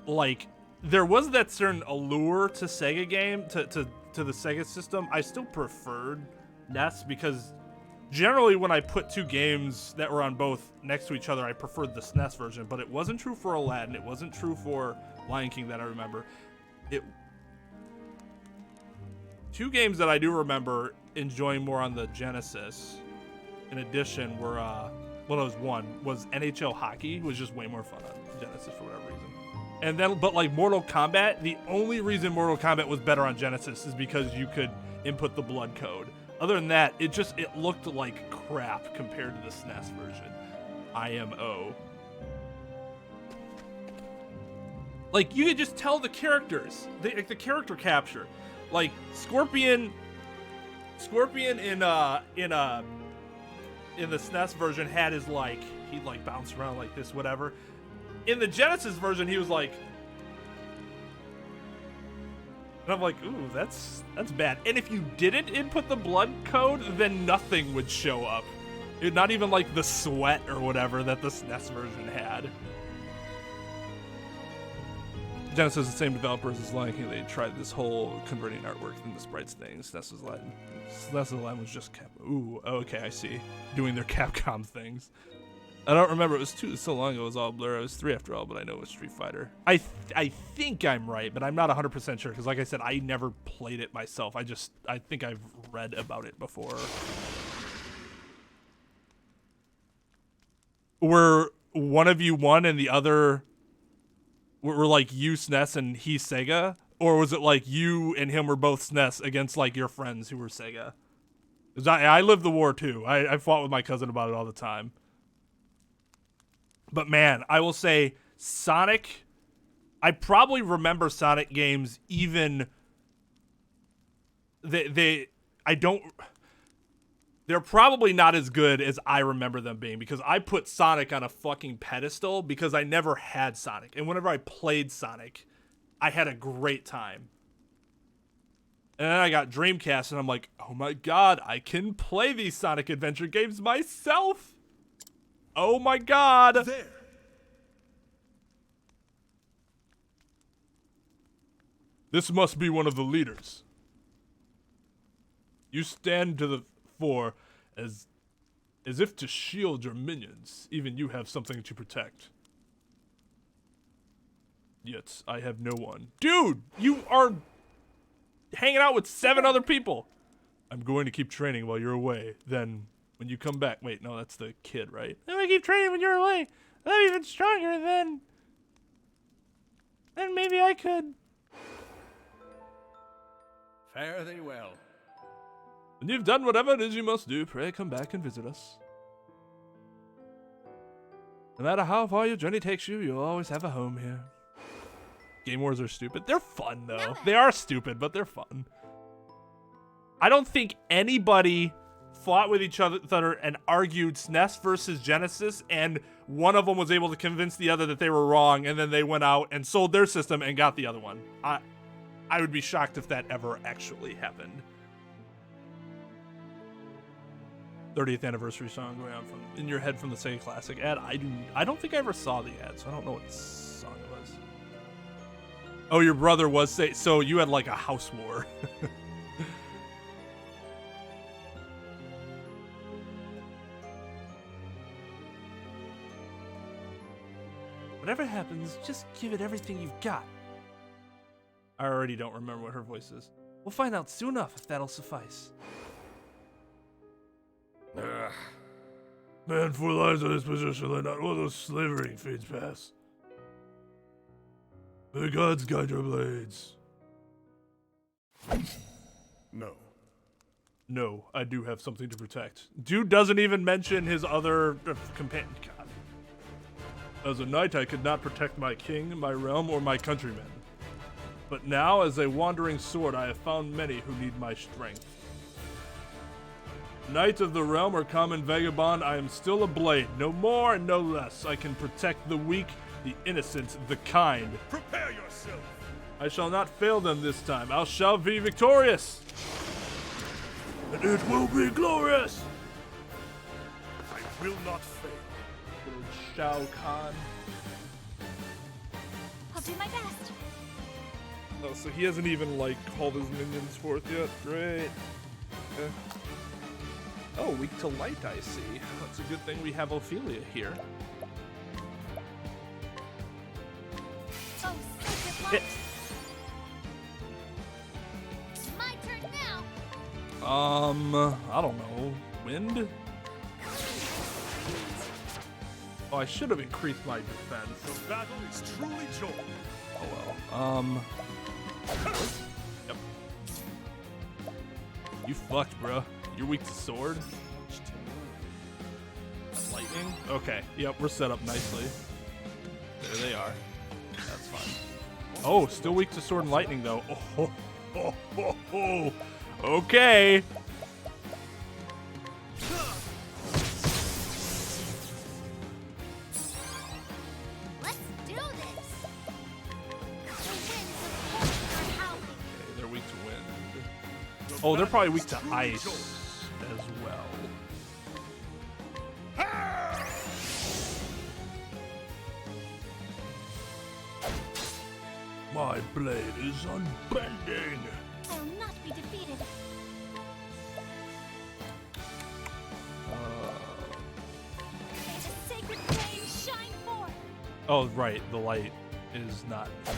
like there was that certain allure to Sega game to the Sega system. I still preferred NES because generally when I put two games that were on both next to each other, I preferred the SNES version. But it wasn't true for Aladdin. It wasn't true for Lion King that I remember. Two games that I do remember enjoying more on the Genesis. In addition, were one was NHL Hockey, was just way more fun on Genesis for whatever reason. And then, but like Mortal Kombat, the only reason Mortal Kombat was better on Genesis is because you could input the blood code. Other than that, it looked like crap compared to the SNES version. IMO. Like you could just tell the characters, the character capture, like Scorpion in the SNES version had his like he'd like bounce around like this, whatever. In the Genesis version, he was like, and I'm like, ooh, that's bad. And if you didn't input the blood code, then nothing would show up. Not even like the sweat or whatever that the SNES version had. Genesis is the same developers as Lion King. They tried this whole converting artwork into sprites thing. SNES's line was just Ooh, okay, I see. Doing their Capcom things. I don't remember. It was so long ago. It was all blur. It was 3 after all, but I know it was Street Fighter. I think I'm right, but I'm not 100% sure because, like I said, I never played it myself. I think I've read about it before. Were one of you won and the other were like you SNES and he Sega, or was it like you and him were both SNES against like your friends who were Sega? 'Cause I lived the war too. I fought with my cousin about it all the time. But man, I will say Sonic, I probably remember Sonic games even they're probably not as good as I remember them being because I put Sonic on a fucking pedestal because I never had Sonic. And whenever I played Sonic, I had a great time. And then I got Dreamcast and I'm like, oh my god, I can play these Sonic Adventure games myself. Oh my god! There. This must be one of the leaders. You stand to the fore as if to shield your minions. Even you have something to protect. Yet I have no one. Dude, you are hanging out with 7 other people. I'm going to keep training while you're away. Then when you come back, wait, no, that's the kid, right? I'm gonna keep training when you're away. I'm even stronger then maybe I could. Fare thee well. When you've done whatever it is you must do, pray come back and visit us. No matter how far your journey takes you, you'll always have a home here. Game Wars are stupid. They're fun though. They are stupid, but they're fun. I don't think anybody fought with each other and argued SNES versus Genesis, and one of them was able to convince the other that they were wrong, and then they went out and sold their system and got the other one. I would be shocked if that ever actually happened. 30th anniversary song going on from in your head from the Sega Classic ad. I don't think I ever saw the ad, so I don't know what song it was. Oh, your brother was so you had like a house war. Whatever happens, just give it everything you've got. I already don't remember what her voice is. We'll find out soon enough if that'll suffice. Man, 4 lives on this position, let not one of those slavering fiends pass. May the gods guide your blades. No. No, I do have something to protect. Dude doesn't even mention his other companion. God. As a knight, I could not protect my king, my realm, or my countrymen. But now, as a wandering sword, I have found many who need my strength. Knight of the realm or common vagabond, I am still a blade, no more and no less. I can protect the weak, the innocent, the kind. Prepare yourself. I shall not fail them this time. I shall be victorious. And it will be glorious! I will not fail. Shao Kahn. I'll do my best. Oh, so he hasn't even, like, called his minions forth yet? Great. Okay. Oh, weak to light, I see. That's a good thing we have Ophelia here. Oh, such a It. My turn now. I don't know. Wind? Oh, I should have increased my defense. The battle is truly joined. Oh well. Yep. You fucked, bro. You're weak to sword. Lightning? Okay. Yep, we're set up nicely. There they are. That's fine. Oh, still weak to sword and lightning though. Oh. Okay. Let's do this. The winds of fortune are howling. Okay, they're weak to wind. Oh, they're probably weak to ice as well. blade is unbending. I will not be defeated. May the sacred flame shine forth. Oh, right. The light is not now.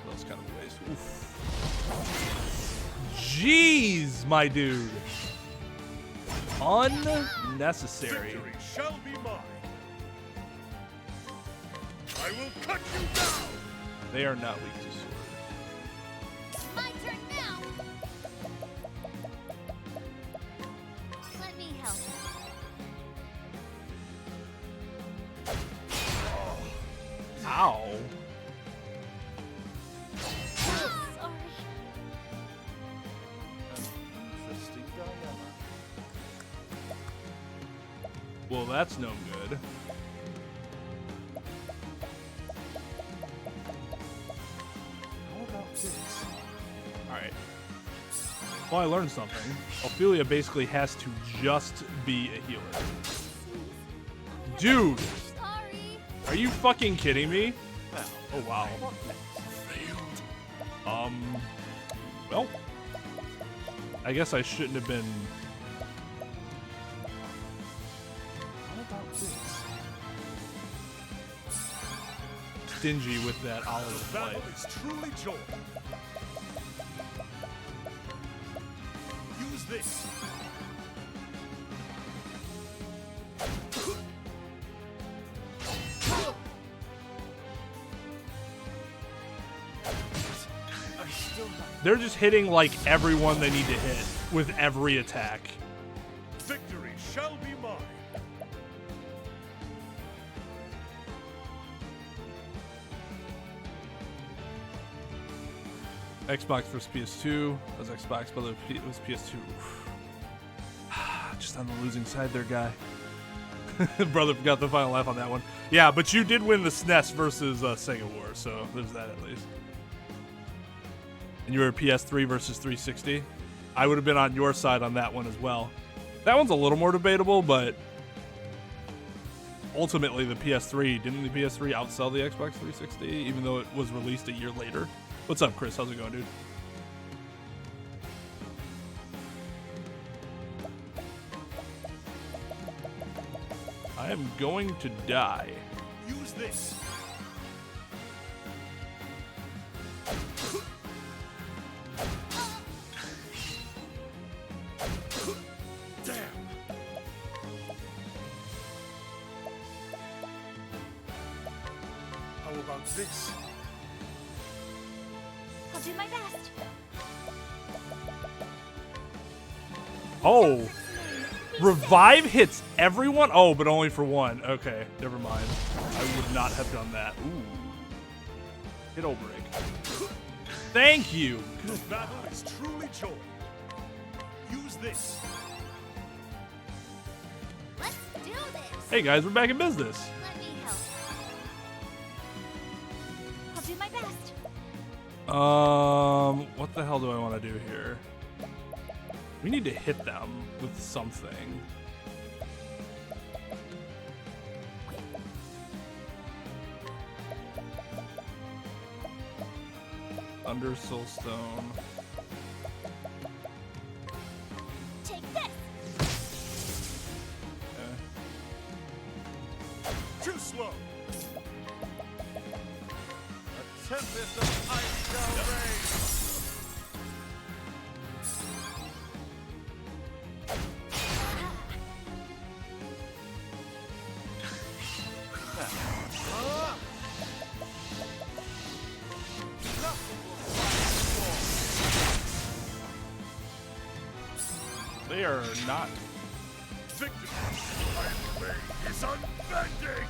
That's kind of a waste. Oof. Jeez, my dude. Unnecessary. Victory shall be mine. I will cut you down. They are not weak to sword. My turn now. Let me help. Ow. Sorry. Interesting dilemma. Well, that's no good. How about this? Alright. Well, I learned something. Ophelia basically has to just be a healer. Dude! Sorry. Are you fucking kidding me? Oh, wow. Well, I guess I shouldn't have been. How about this? Stingy with that olive Battle light. is truly joy. Use this. I still have They're just hitting like everyone they need to hit with every attack. Victory shall be mine. Xbox versus PS2. That was Xbox, but it was PS2. Oof. Just on the losing side there, guy. Brother got the final laugh on that one. Yeah, but you did win the SNES versus Sega War, so there's that at least. And you were PS3 versus 360. I would have been on your side on that one as well. That one's a little more debatable, but ultimately the PS3, didn't the PS3 outsell the Xbox 360, even though it was released a year later? What's up, Chris? How's it going, dude? I am going to die. Use this. Damn. How about this? I'll do my best. Oh, revive hits everyone? Oh, but only for one. Okay, never mind. I would not have done that. Ooh. Hit OLBERIC. Thank you. This battle is truly joy. Use this. Let's do this. Hey guys, we're back in business. Let me help. I'll do my best. What the hell do I want to do here? We need to hit them with something. Under Soulstone. Take this. Okay. Too slow. A tempest of ice shall reign. They are not. Victory. My blade is unbending.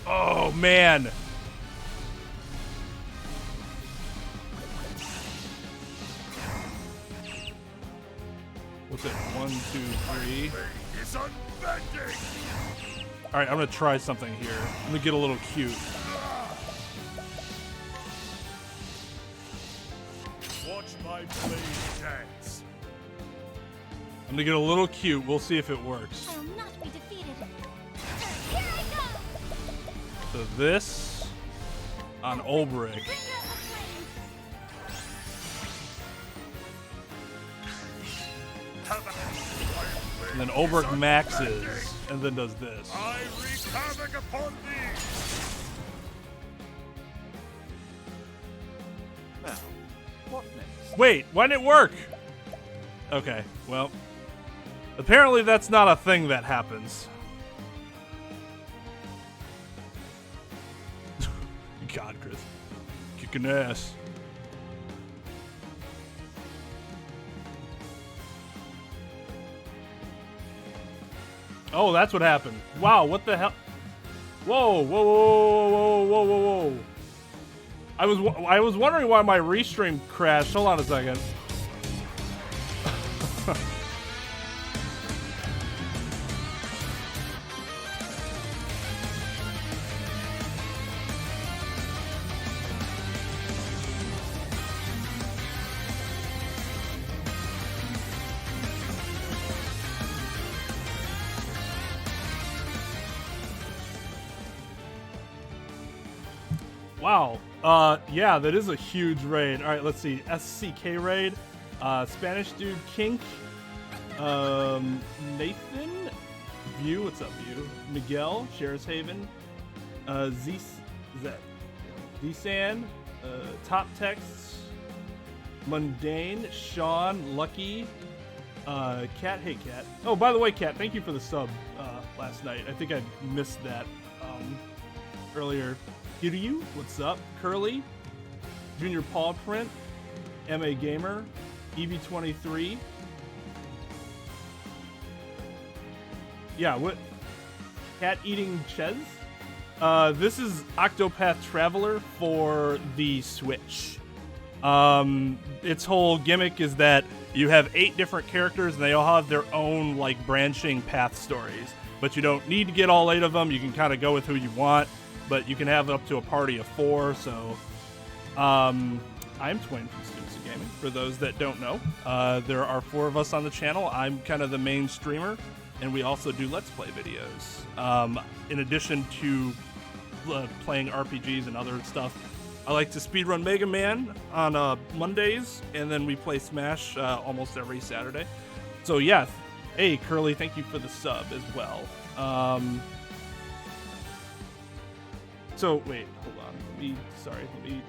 Oh man. What's it? 1, 2, 3. Blade is unbending. All right, I'm gonna try something here. I'm gonna get a little cute. Watch my blade dance. I'm gonna get a little cute. We'll see if it works. I will not be defeated. Here I go. So this on OLBERIC. Bringer of flame. And then OLBERIC maxes, and then does this. I wreak havoc upon thee! Now, what next? Wait, why didn't it work? Okay, well, apparently that's not a thing that happens. God, Chris, kicking ass. Oh, that's what happened. Wow, what the hell? Whoa, whoa, whoa, whoa, whoa, whoa, whoa. I was wondering why my restream crashed. Hold on a second. Wow. Yeah, that is a huge raid. All right, let's see. SCK raid. Spanish dude Kink. Nathan. View. What's up, View? Miguel. Sheriff's Haven. Z-San. Top Texts. Mundane. Sean. Lucky. Cat. Hey, Cat. Oh, by the way, Cat, thank you for the sub last night. I think I missed that earlier. Kiryu, what's up? Curly, Junior Paw Print, MA Gamer, EV23. Yeah, what? Cat Eating Ches? This is Octopath Traveler for the Switch. Its whole gimmick is that you have 8 different characters and they all have their own like branching path stories. But you don't need to get all 8 of them. You can kind of go with who you want. But you can have up to a party of 4, so I'm Twain from Students of Gaming, for those that don't know. There are 4 of us on the channel. I'm kind of the main streamer, and we also do Let's Play videos. In addition to playing RPGs and other stuff, I like to speedrun Mega Man on Mondays, and then we play Smash almost every Saturday. So yeah, hey Curly, thank you for the sub as well. So wait, hold on. Let me.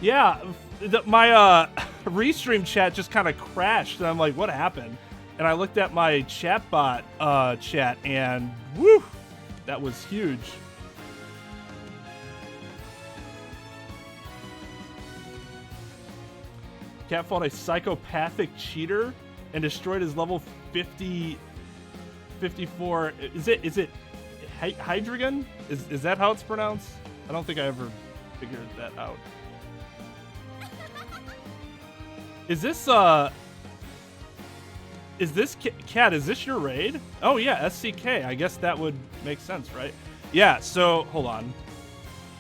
Yeah, my restream chat just kind of crashed, and I'm like, what happened? And I looked at my chatbot chat, and woo, that was huge. Cat fought a psychopathic cheater and destroyed his level 54. Is it Hydreigon? Is that how it's pronounced? I don't think I ever figured that out. Is this Cat, is this your raid? Oh yeah, SCK. I guess that would make sense, right? Yeah, so hold on.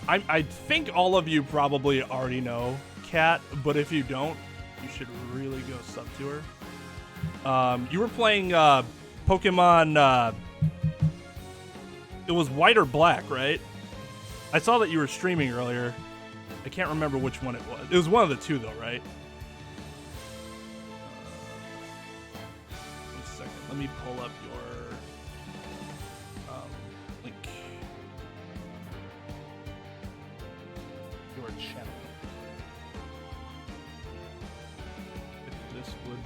I think all of you probably already know Cat, but if you don't, you should really go sub to her. You were playing Pokemon, it was white or black, right? I saw that you were streaming earlier. I can't remember which one it was. It was one of the 2 though, right? One second, let me pull up your link. Your channel. If this would work.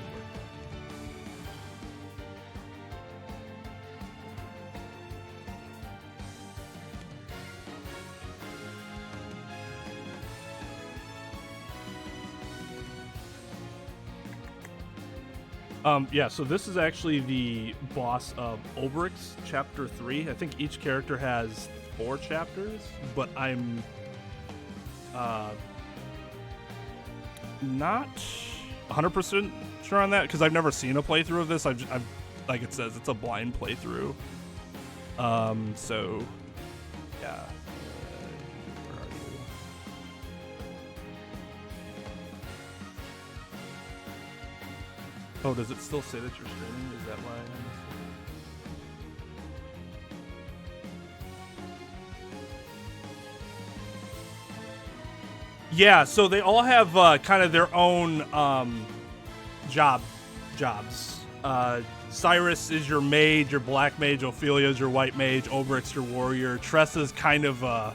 Yeah, so this is actually the boss of OLBERIC's Chapter 3. I think each character has 4 chapters, but I'm not 100% sure on that because I've never seen a playthrough of this. I've like it says, it's a blind playthrough. So yeah. Where are you? Oh, does it still say that you're streaming? Is that why I missed it? Yeah, so they all have kind of their own jobs. Cyrus is your mage, your black mage. Ophelia is your white mage. OLBERIC's your warrior. Tressa's kind of I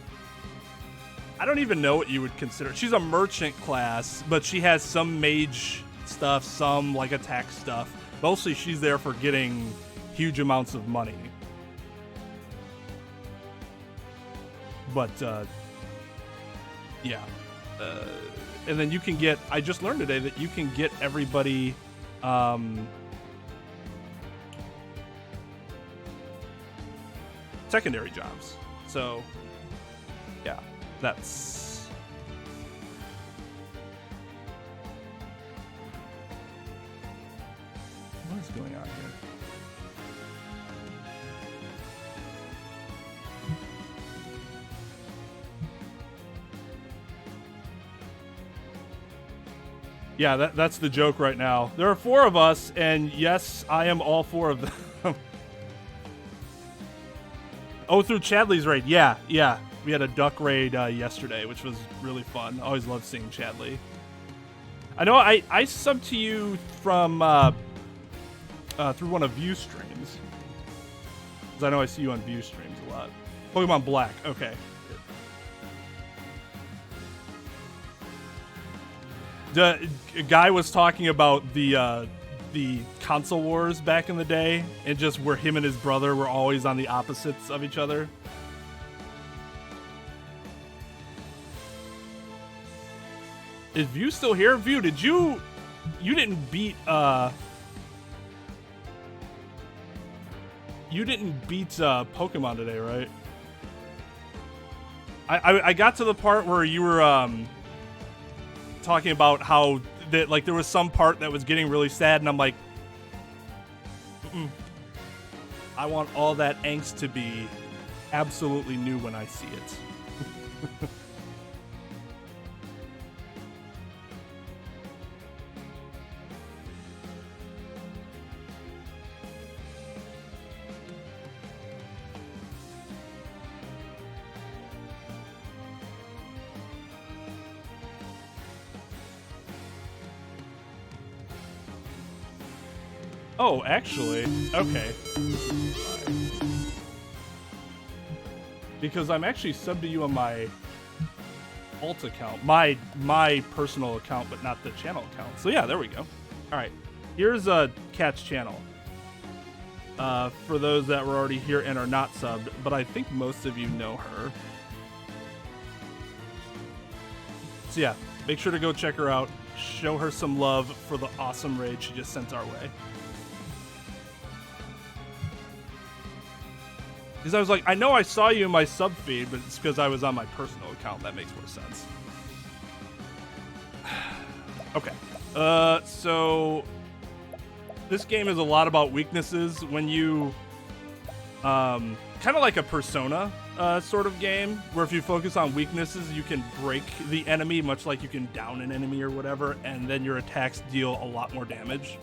don't even know what you would consider. She's a merchant class, but she has some mage stuff, some like attack stuff. Mostly she's there for getting huge amounts of money. But yeah. And then you can get, I just learned today that you can get everybody secondary jobs. So yeah, that's what is going on here? Yeah, that's the joke right now. There are 4 of us, and yes, I am all 4 of them. Oh, through Chadley's raid. Yeah. We had a duck raid yesterday, which was really fun. Always love seeing Chadley. I know I subbed to you from through one of View streams. Because I know I see you on View streams a lot. Pokemon Black. Okay. The guy was talking about the console wars back in the day, and just where him and his brother were always on the opposites of each other. Is View still here? View, did you didn't beat Pokemon today, right? I got to the part where you were talking about how that like there was some part that was getting really sad, and I'm like, I want all that angst to be absolutely new when I see it. Oh, actually, okay. Because I'm actually subbed to you on my alt account, my personal account, but not the channel account. So yeah, there we go. All right, here's Kat's channel. For those that were already here and are not subbed, but I think most of you know her. So yeah, make sure to go check her out. Show her some love for the awesome raid she just sent our way. Because I was like, I know I saw you in my sub feed, but it's because I was on my personal account. That makes more sense. Okay. So this game is a lot about weaknesses. When you, kind of like a Persona sort of game, where if you focus on weaknesses, you can break the enemy, much like you can down an enemy or whatever, and then your attacks deal a lot more damage.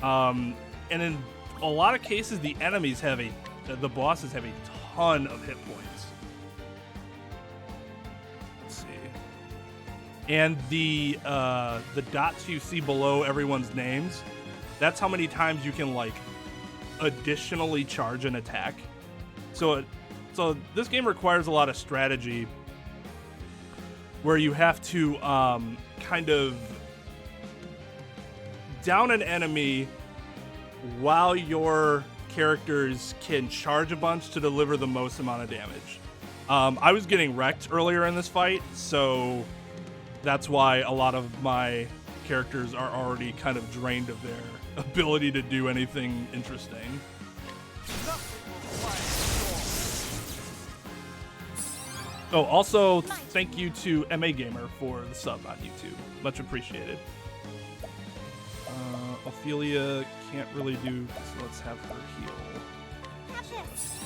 And in a lot of cases, the enemies have the bosses have a ton of hit points. Let's see. And the dots you see below everyone's names, that's how many times you can like additionally charge an attack. So this game requires a lot of strategy, where you have to kind of down an enemy while your characters can charge a bunch to deliver the most amount of damage. I was getting wrecked earlier in this fight, so that's why a lot of my characters are already kind of drained of their ability to do anything interesting. Oh, also, thank you to MA Gamer for the sub on YouTube. Much appreciated. Ophelia can't really do, so let's have her heal. Have this.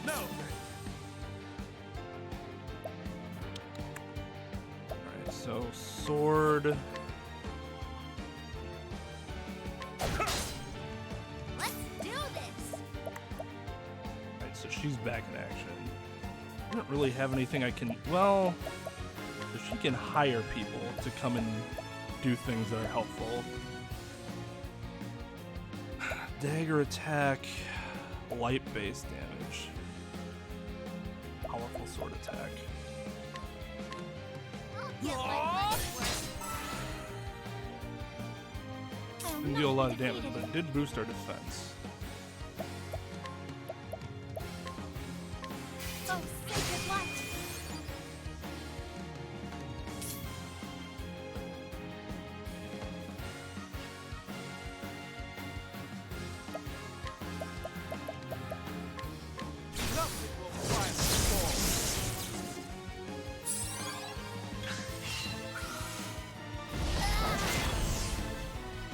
No. Alright, so sword. Let's do this. Alright, so she's back in action. I don't really have anything I can, well, So she can hire people to come and do things that are helpful. Dagger attack, light base damage, powerful sword attack. Didn't deal a lot of damage, but it did boost our defense. Oh, sacred light.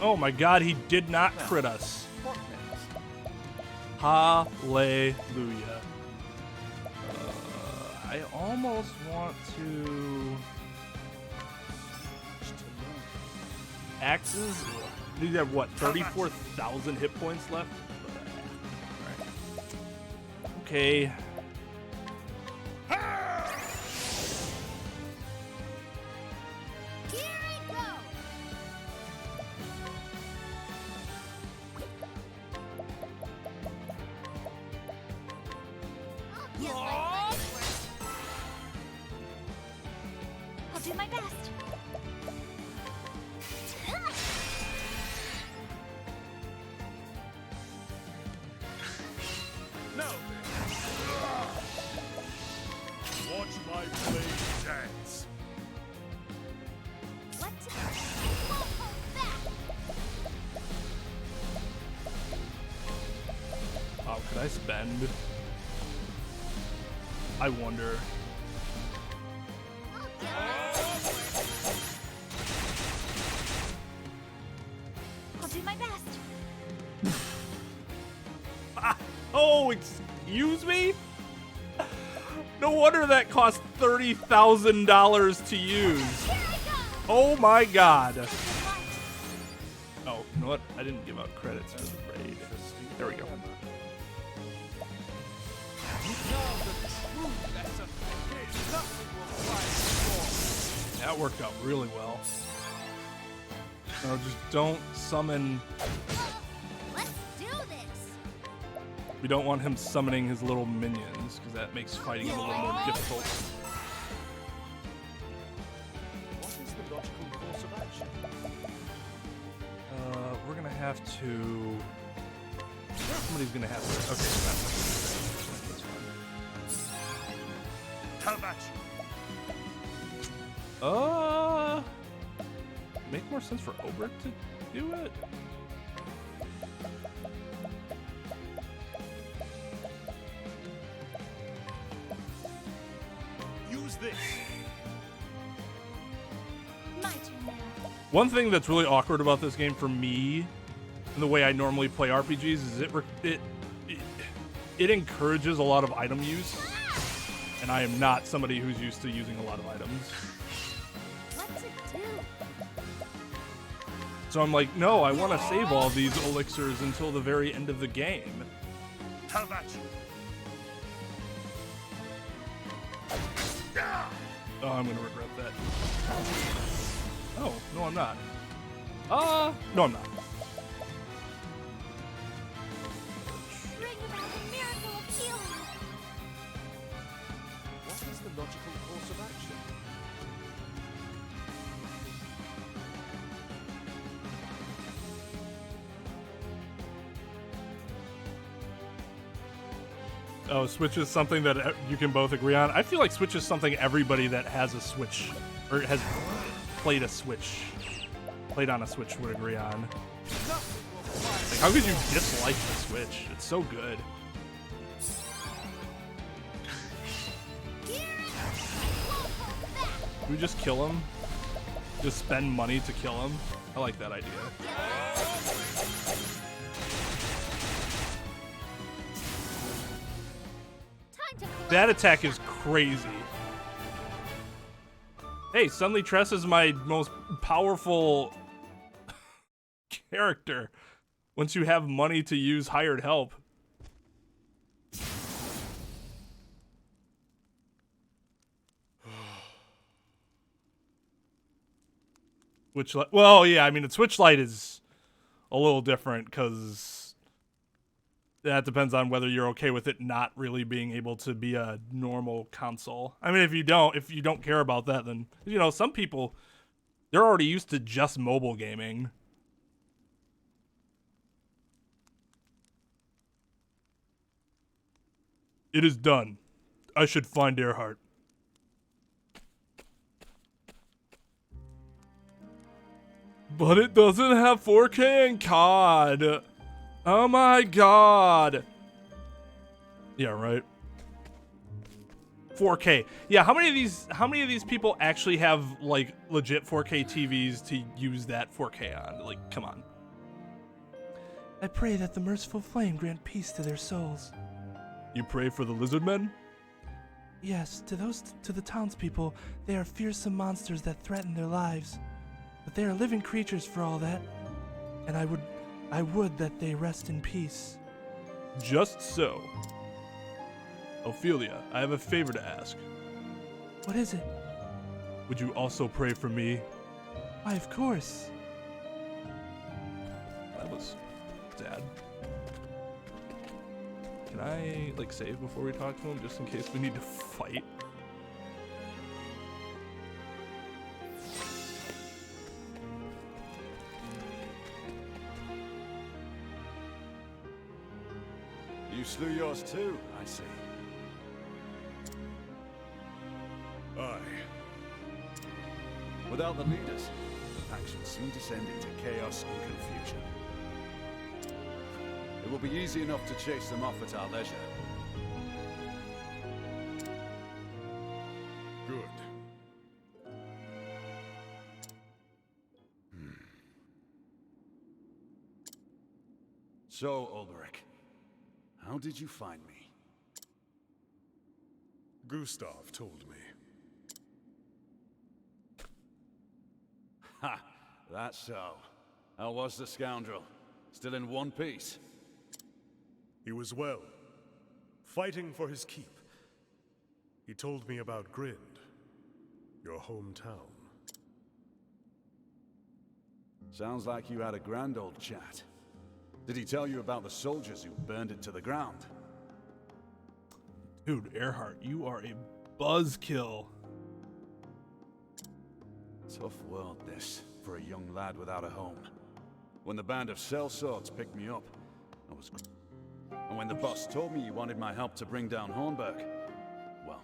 Oh my god, he did not crit us. Hallelujah. I almost want to... Axes? You have what, 34,000 hit points left? Alright. Okay. Here I go. Yes, my friend. I'll do my best. Now then. Watch my blade dance. What? Won't hold back. Oh, could I spend? I wonder. I'll do my best. Oh, excuse me? No wonder that cost $30,000 to use. Here I go. Oh my god. Sacred light. Oh, you know what? I didn't give out credits for the raid. There we go. That worked out really well. No, just don't summon. Let's do this. We don't want him summoning his little minions, because that makes fighting him a little more difficult. What is the logical course of action? We're gonna have to. Somebody's gonna have to. Okay, that's fine. How about you? Make more sense for OLBERIC to do it. Use this. My turn now. One thing that's really awkward about this game for me, and the way I normally play RPGs, is it encourages a lot of item use, and I am not somebody who's used to using a lot of items. What to do? So I'm like, no, I want to save all these elixirs until the very end of the game. How about you? Oh, I'm gonna regret that. Oh, no, I'm not. No, I'm not. Bring about the miracle of healing. What is the logical course of action? Oh, Switch is something that you can both agree on. I feel like Switch is something everybody that has a Switch, or has played on a Switch would agree on. Like, how could you dislike the Switch? It's so good. Here I won't hold back. Can we just kill him? Just spend money to kill him? I like that idea. Time to collect. That attack is crazy. Hey, suddenly TRESSA is my most powerful character once you have money to use hired help. Switch Lite. Well, yeah, I mean the Switch Lite is a little different because that depends on whether you're okay with it not really being able to be a normal console. I mean, if you don't care about that, then some people they're already used to just mobile gaming. It is done. I should find Earhart. But it doesn't have 4K and COD. Oh my god. Yeah, right. 4K. Yeah, how many of these people actually have like legit 4K TVs to use that 4K on? Like, come on. I pray that the merciful flame grant peace to their souls. You pray for the lizard men? Yes, to the townspeople, they are fearsome monsters that threaten their lives. But they are living creatures for all that, and I would that they rest in peace. Just so. Ophelia, I have a favor to ask. What is it? Would you also pray for me? Why, of course. That was sad. Can I, like, save before we talk to him, just in case we need to fight? You slew yours too, I see. Aye. Without the leaders, the pack should soon descend into chaos and confusion. It will be easy enough to chase them off at our leisure. Good. So, OLBERIC, how did you find me? Gustav told me. Ha! That's so. How was the scoundrel? Still in one piece? He was well, fighting for his keep. He told me about Grind, your hometown. Sounds like you had a grand old chat. Did he tell you about the soldiers who burned it to the ground? Dude, Earhart, you are a buzzkill. Tough world, this, for a young lad without a home. When the band of sellswords picked me up, I was... And when the boss told me he wanted my help to bring down Hornburg, well,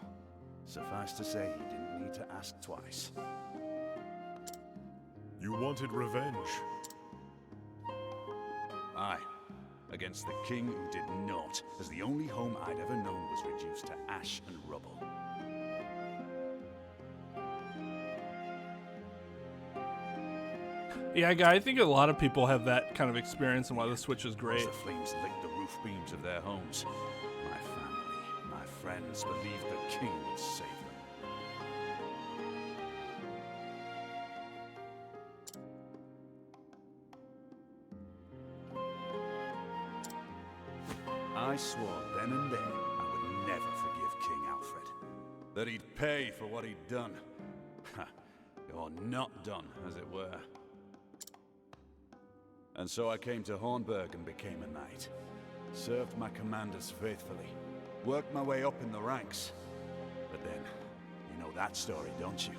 suffice to say, he didn't need to ask twice. You wanted revenge. Aye, against the king who did naught, as the only home I'd ever known was reduced to ash and rubble. Yeah, guy, I think a lot of people have that kind of experience, and why the Switch is As great. the flames licked the roof beams of their homes, my family, my friends believed the king would save them. I swore then and there I would never forgive King Alfred. That he'd pay for what he'd done. Or not done, as it were. And so I came to Hornburg and became a knight. Served my commanders faithfully. Worked my way up in the ranks. But then, you know that story, don't you?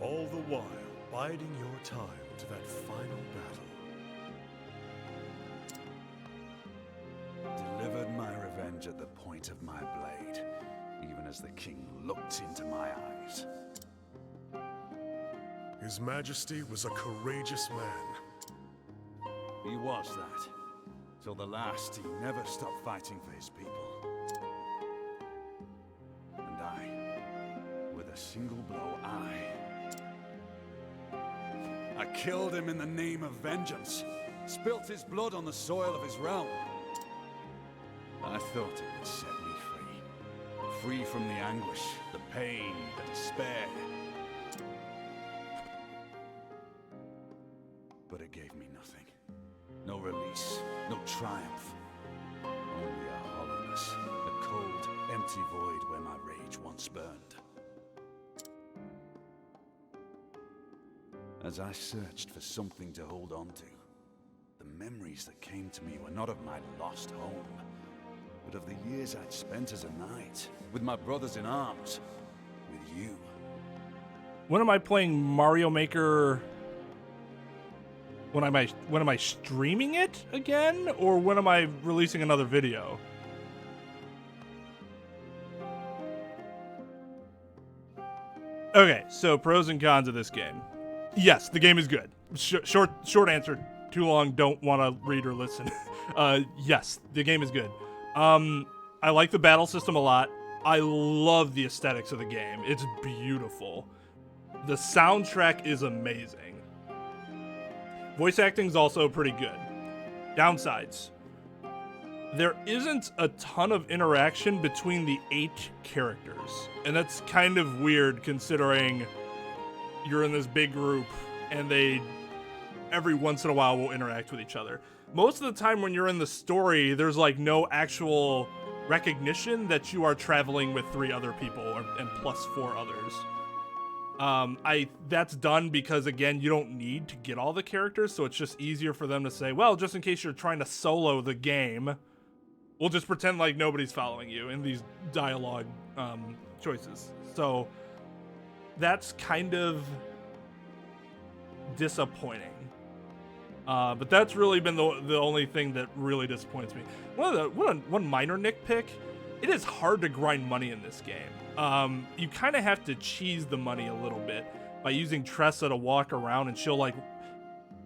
All the while, biding your time to that final battle. Delivered my revenge at the point of my blade, even as the king looked into my eyes. His Majesty was a courageous man. He was that. Till the last, he never stopped fighting for his people. And I, with a single blow, I killed him in the name of vengeance. Spilt his blood on the soil of his realm. I thought it would set me free. Free from the anguish, the pain, the despair. But it gave me nothing. No release, no triumph. Only a hollowness, a cold, empty void where my rage once burned. As I searched for something to hold on to, the memories that came to me were not of my lost home, but of the years I'd spent as a knight, with my brothers in arms, with you. When am I playing Mario Maker? When am I streaming it again, or when am I releasing another video? Okay, so pros and cons of this game. Yes, the game is good. Short answer. Too long. Don't want to read or listen. Yes, the game is good. I like the battle system a lot. I love the aesthetics of the game. It's beautiful. The soundtrack is amazing. Voice acting is also pretty good. Downsides. There isn't a ton of interaction between the 8 characters. And that's kind of weird considering you're in this big group and they every once in a while will interact with each other. Most of the time when you're in the story, there's like no actual recognition that you are traveling with 3 other people and plus 4 others. That's done because, again, you don't need to get all the characters, so it's just easier for them to say, well, just in case you're trying to solo the game, we'll just pretend like nobody's following you in these dialogue choices. So that's kind of disappointing. But that's really been the only thing that really disappoints me. One minor nitpick, it is hard to grind money in this game. You kind of have to cheese the money a little bit by using TRESSA to walk around, and she'll, like,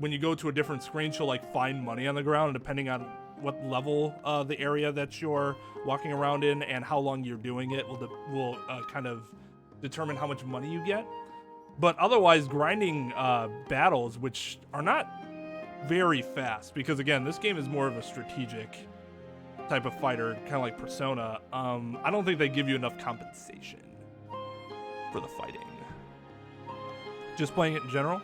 when you go to a different screen, she'll, like, find money on the ground, and depending on what level the area that you're walking around in and how long you're doing it will kind of determine how much money you get. But otherwise, grinding battles, which are not very fast, because, again, this game is more of a strategic type of fighter, kind of like Persona. I don't think they give you enough compensation for the fighting. Just playing it in general.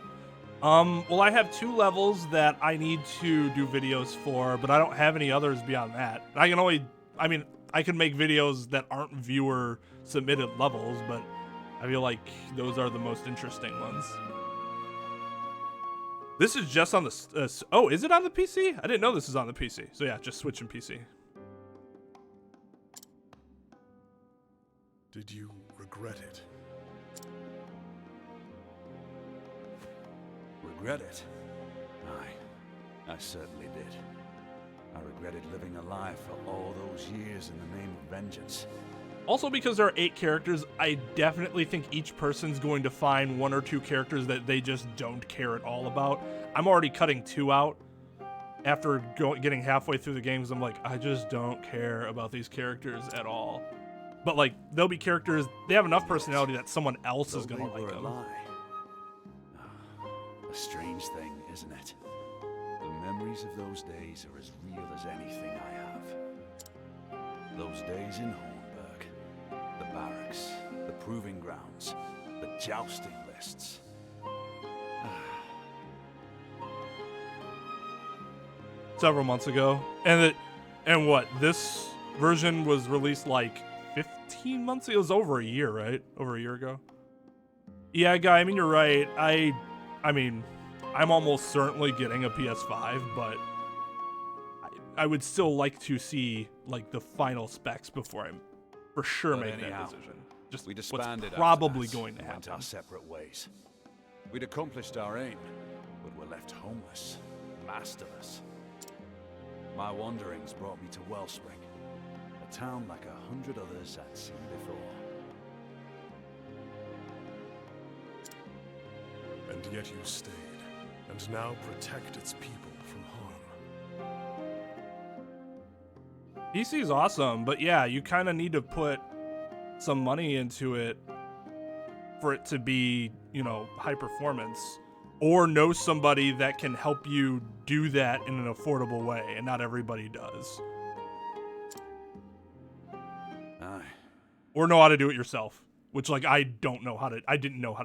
Well, I have 2 levels that I need to do videos for, but I don't have any others beyond that. I can make videos that aren't viewer submitted levels, but I feel like those are the most interesting ones. This is just on the, oh, is it on the PC? I didn't know this is on the PC. So yeah, just switching PC. Did you regret it? Regret it? Aye, I certainly did. I regretted living a life for all those years in the name of vengeance. Also, because there are 8 characters, I definitely think each person's going to find 1 or 2 characters that they just don't care at all about. I'm already cutting 2 out after getting halfway through the games. I'm like, I just don't care about these characters at all. But, like, there'll be characters, they have enough personality that someone else is going to like them. A strange thing, isn't it? The memories of those days are as real as anything I have. Those days in Hornburg, the barracks, the proving grounds, the jousting lists. Several months ago. And what, this version was released like 15 months ago? It was over a year, right? Over a year ago? Yeah, Guy, I mean, you're right. I mean, I'm almost certainly getting a PS5, but I would still like to see, like, the final specs before I for sure make that decision. Just we disbanded what's probably after that, going to happen. Went our separate ways. We'd accomplished our aim, but were left homeless, masterless. My wanderings brought me to Wellspring, a town like 100 others I'd seen before. And yet you stayed, and now protect its people from harm. PC's awesome, but yeah, you kind of need to put some money into it for it to be, you know, high performance, or know somebody that can help you do that in an affordable way, and not everybody does. Aye. Or know how to do it yourself, which, like, I didn't know how to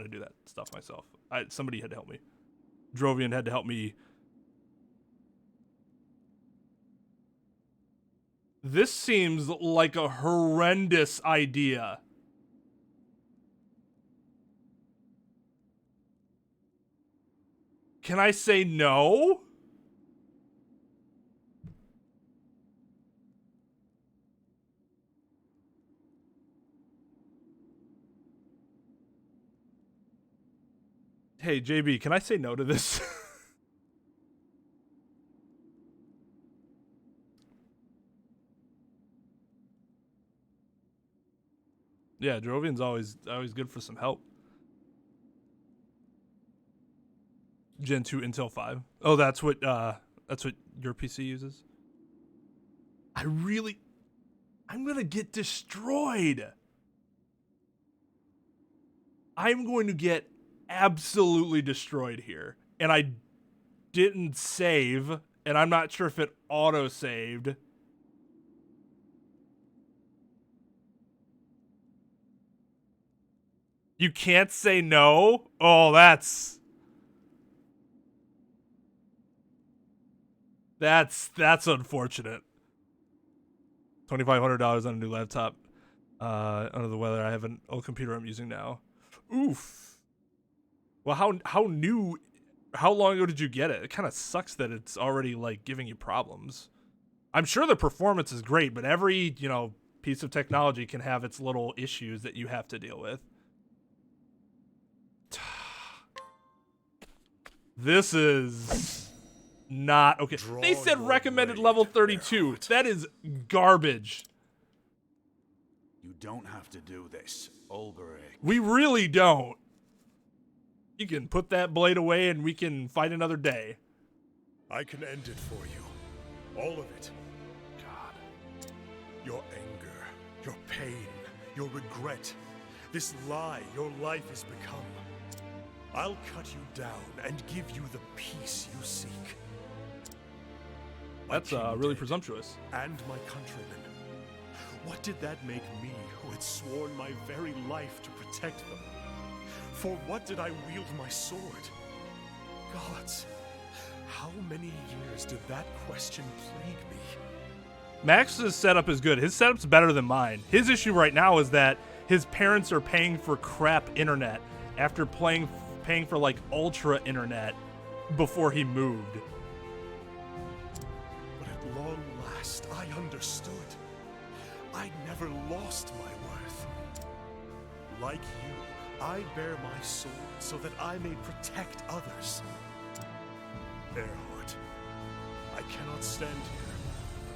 do that stuff myself. Somebody had to help me. Drovian had to help me. This seems like a horrendous idea. Can I say no? Hey, JB, can I say no to this? Yeah, Drovian's always good for some help. Gen 2 Intel 5. Oh, that's what your PC uses? I'm gonna get destroyed. I'm going to get absolutely destroyed here. And I didn't save, and I'm not sure if it auto-saved. You can't say no? Oh, that's unfortunate. $2,500 on a new laptop. Under the weather. I have an old computer I'm using now. Oof. Well, how long ago did you get it? It kind of sucks that it's already like giving you problems. I'm sure the performance is great, but every, piece of technology can have its little issues that you have to deal with. This is not okay. They said recommended level 32. That is garbage. You don't have to do this, OLBERIC. We really don't. You can put that blade away and we can fight another day. I can end it for you. All of it. God. Your anger, your pain, your regret. This lie your life has become. I'll cut you down and give you the peace you seek. That's really presumptuous. And my countrymen. What did that make me, who had sworn my very life to protect them? For what did I wield my sword? Gods, how many years did that question plague me? Max's setup is good. His setup's better than mine. His issue right now is that his parents are paying for crap internet after paying for like ultra internet before he moved. But at long last, I understood. I never lost my worth. Like you, I bear my sword so that I may protect others. Earhart, I cannot stand here and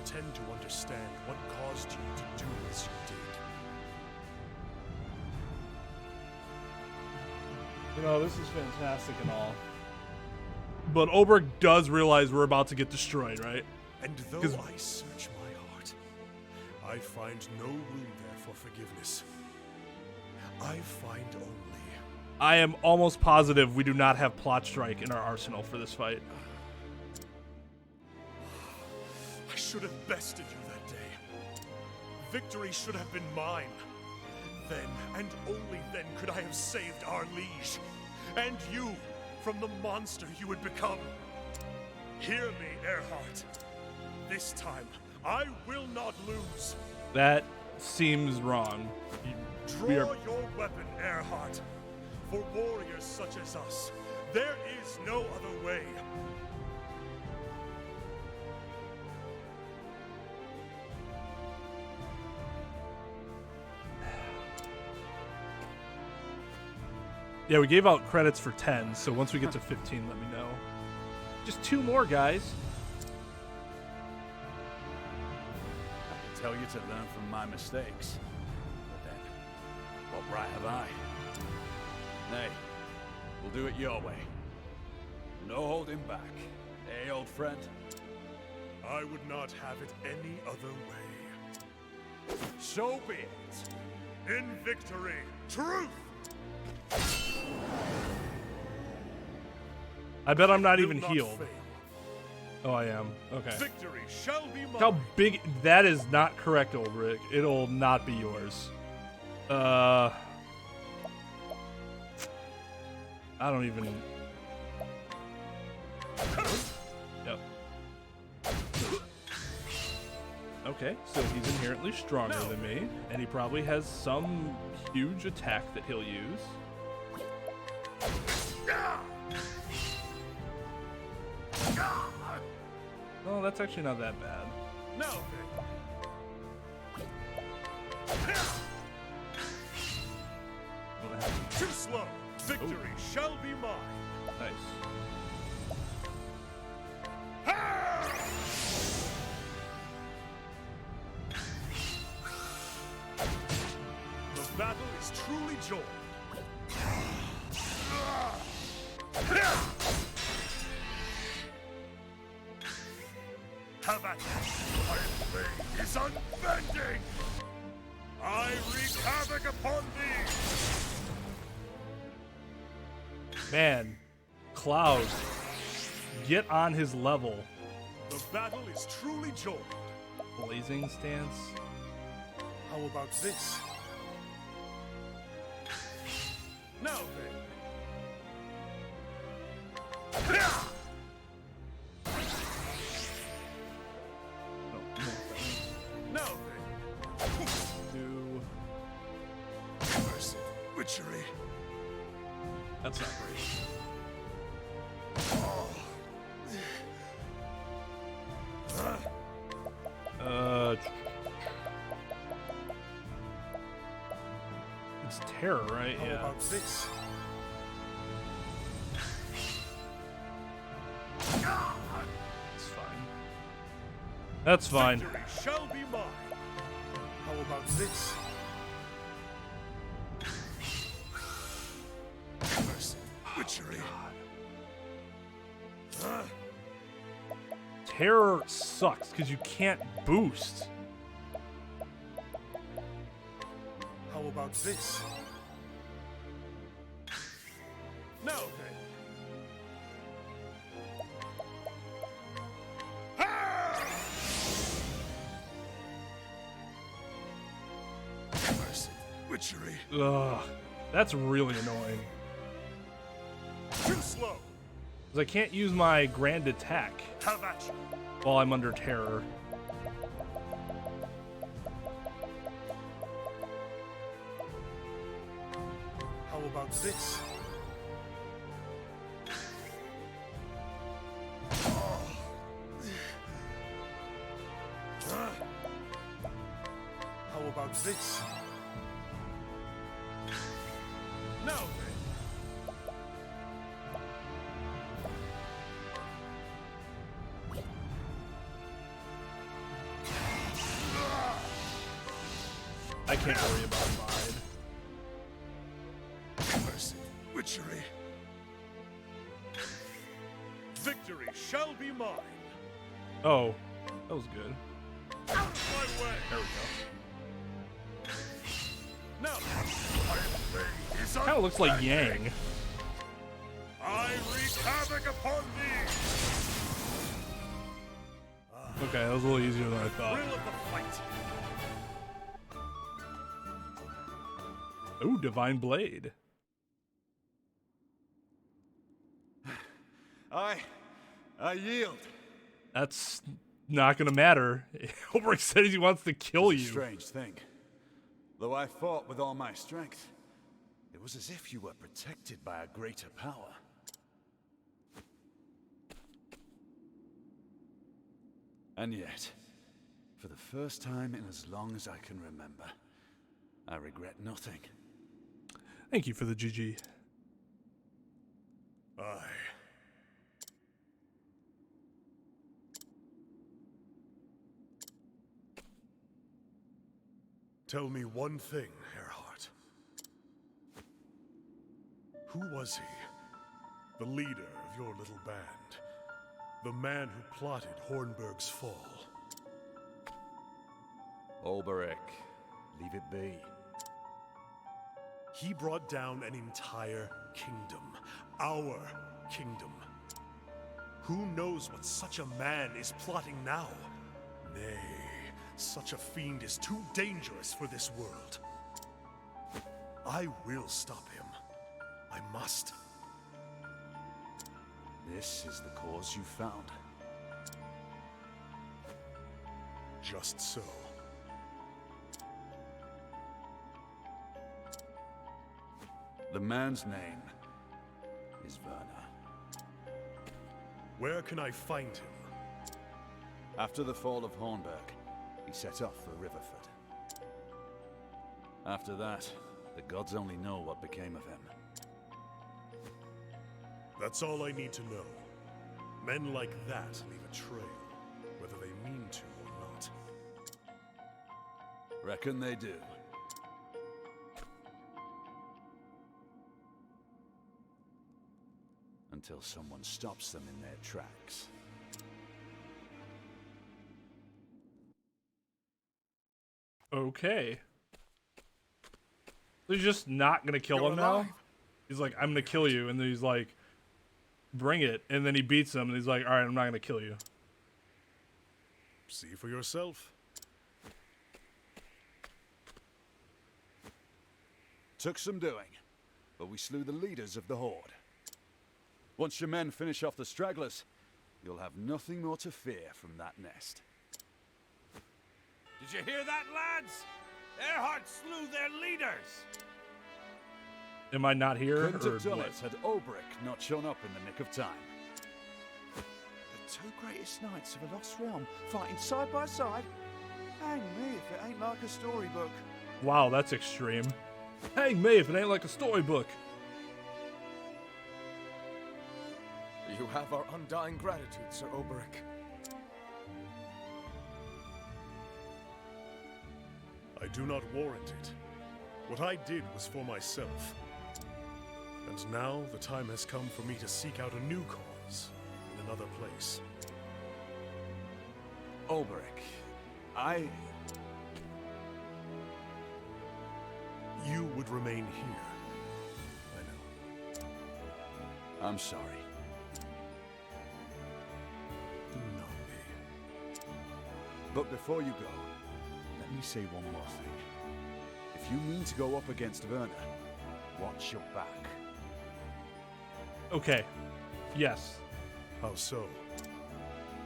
pretend to understand what caused you to do as you did. This is fantastic and all. But Oberg does realize we're about to get destroyed, right? And though I search my heart, I find no room there for forgiveness. I find only... I am almost positive we do not have Plot Strike in our arsenal for this fight. I should have bested you that day. Victory should have been mine. Then, and only then, could I have saved our liege. And you, from the monster you had become. Hear me, Earhart. This time, I will not lose. That seems wrong. Draw your weapon, Earhart. For warriors such as us, there is no other way. Yeah, we gave out credits for 10, so once we get to 15, let me know. Just 2 more, guys. I can tell you to learn from my mistakes. But then, what right have I? Nay, we'll do it your way. No holding back. Eh, old friend? I would not have it any other way. So be it. In victory, truth! I bet I'm not Will even not healed. fail. Oh, I am. Okay. Victory shall be mine. How big? That is not correct, Ulberich. It'll not be yours. I don't even... Yep. Okay, so he's inherently stronger than me, and he probably has some huge attack that he'll use. Oh, that's actually not that bad. Now then. What happened? Too slow. Victory shall be mine. Nice. The battle is truly joined. Have at it. My blade is unbending. I wreak havoc upon thee. Man, Cloud, get on his level. The battle is truly joined. Blazing stance. How about this? Now then. Now then. Do. Mercy. Witchery. That's not great. It's terror, right? How Yeah. about this? It's fine. That's fine. Victory shall be mine. How about this? Mercy. Witchery. Terror sucks because you can't boost. How about this? Now then. Mercy. Witchery. Ugh. That's really annoying. Too slow. Because I can't use my grand attack Have at you. while I'm under terror. How about this? How about this? Now then. I can't worry about mine. Mercy. Witchery. Victory shall be mine. Oh, that was good. Out of my way. There we go. Now, my blade is Kind of looks like unbending. Yang. I wreak havoc upon thee. Okay, that was a little easier than I thought. Thrill of the fight. Ooh, Divine Blade. I yield. That's not gonna matter. Ulberic says he wants to kill It's a you. strange thing. Though I fought with all my strength, it was as if you were protected by a greater power. And yet, for the first time in as long as I can remember, I regret nothing. Thank you for the GG. Aye. Tell me one thing, Earhart. Who was he? The leader of your little band. The man who plotted Hornburg's fall. OLBERIC, leave it be. He brought down an entire kingdom. Our kingdom. Who knows what such a man is plotting now? Nay, such a fiend is too dangerous for this world. I will stop him. I must. This is the cause you found. Just so. The man's name is Werner. Where can I find him? After the fall of Hornburg, he set off for Riverford. After that, the gods only know what became of him. That's all I need to know. Men like that leave a trail, whether they mean to or not. Reckon they do. Until someone stops them in their tracks. Okay. So he's just not gonna kill You're him now? alive. He's like, I'm gonna kill you, and then he's like, bring it, and then he beats him, and he's like, alright, I'm not gonna kill you. See for yourself. Took some doing, but we slew the leaders of the Horde. Once your men finish off the stragglers, you'll have nothing more to fear from that nest. Did you hear that, lads? Earhart slew their leaders! Am I not here, Couldn't or have done what? it had OLBERIC not shown up in the nick of time. The two greatest knights of a lost realm fighting side by side? Hang me if it ain't like a storybook. Wow, that's extreme. Hang me if it ain't like a storybook. You have our undying gratitude, Sir OLBERIC. I do not warrant it. What I did was for myself. And now the time has come for me to seek out a new cause in another place. OLBERIC, You would remain here. I know. I'm sorry. Do not be. But before you go, let me say one more thing. If you mean to go up against Werner, watch your back. Okay. Yes. How so?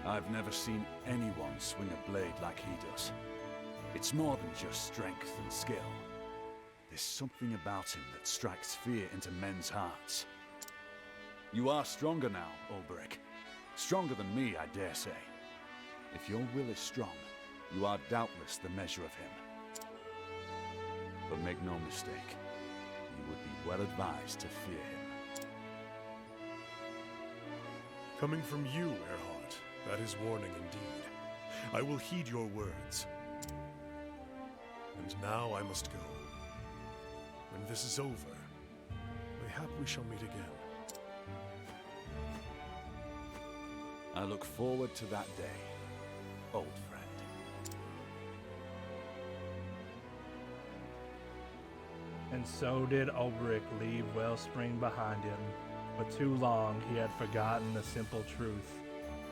I've never seen anyone swing a blade like he does. It's more than just strength and skill. There's something about him that strikes fear into men's hearts. You are stronger now, OLBERIC. Stronger than me, I dare say. If your will is strong, you are doubtless the measure of him. But make no mistake, you would be well advised to fear him. Coming from you, Earhart, that is warning indeed. I will heed your words. And now I must go. When this is over, mayhap we shall meet again. I look forward to that day, old friend. And so did OLBERIC leave Wellspring behind him. For too long he had forgotten the simple truth.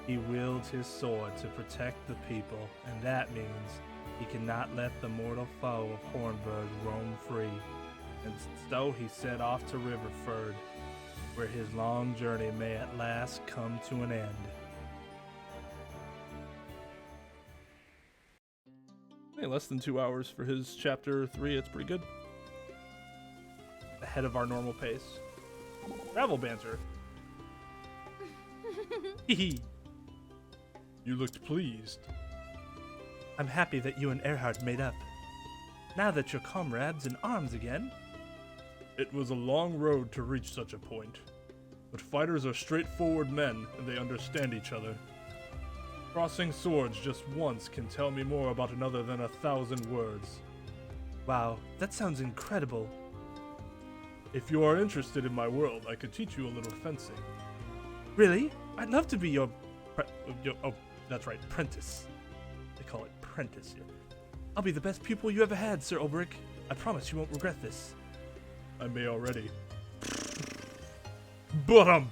He wields his sword to protect the people, and that means he cannot let the mortal foe of Hornburg roam free. And so he set off to Riverford, where his long journey may at last come to an end. Hey, less than 2 hours for his chapter 3, it's pretty good. Ahead of our normal pace. Travel banter. Hehe. You looked pleased. I'm happy that you and Earhart made up. Now that you're comrades in arms again. It was a long road to reach such a point. But fighters are straightforward men, and they understand each other. Crossing swords just once can tell me more about another than 1,000 words. Wow, that sounds incredible. If you are interested in my world, I could teach you a little fencing. Really? I'd love to be your oh, that's right, prentice. They call it prentice here. I'll be the best pupil you ever had, Sir OLBERIC. I promise you won't regret this. I may already. But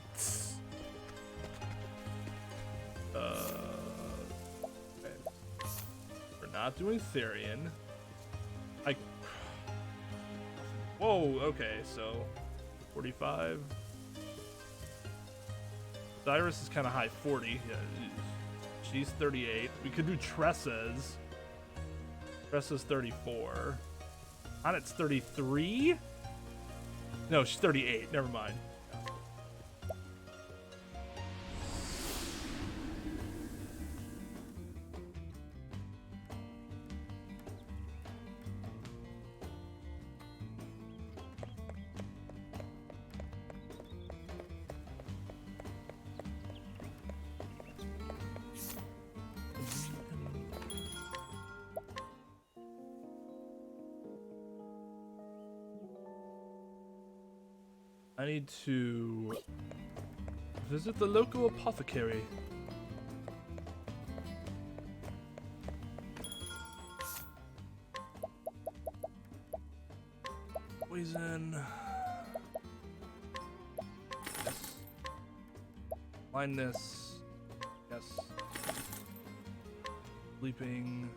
we're not doing Therian. Whoa, okay, so 45. Cyrus is kind of high, 40. Yeah, she's 38. We could do Tressa's. Tressa's 34. Onet's 33? No, she's 38. Never mind. I need to visit the local apothecary. Poison. Yes. Blindness. Yes. Sleeping.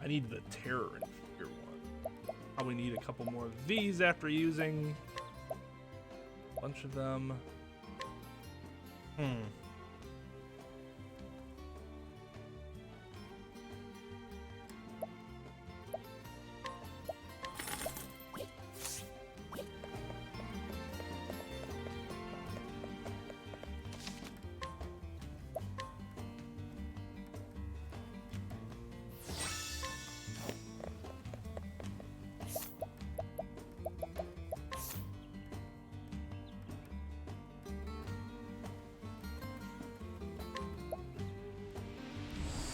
I need the terror in Fear 1. Probably need a couple more of these after using a bunch of them.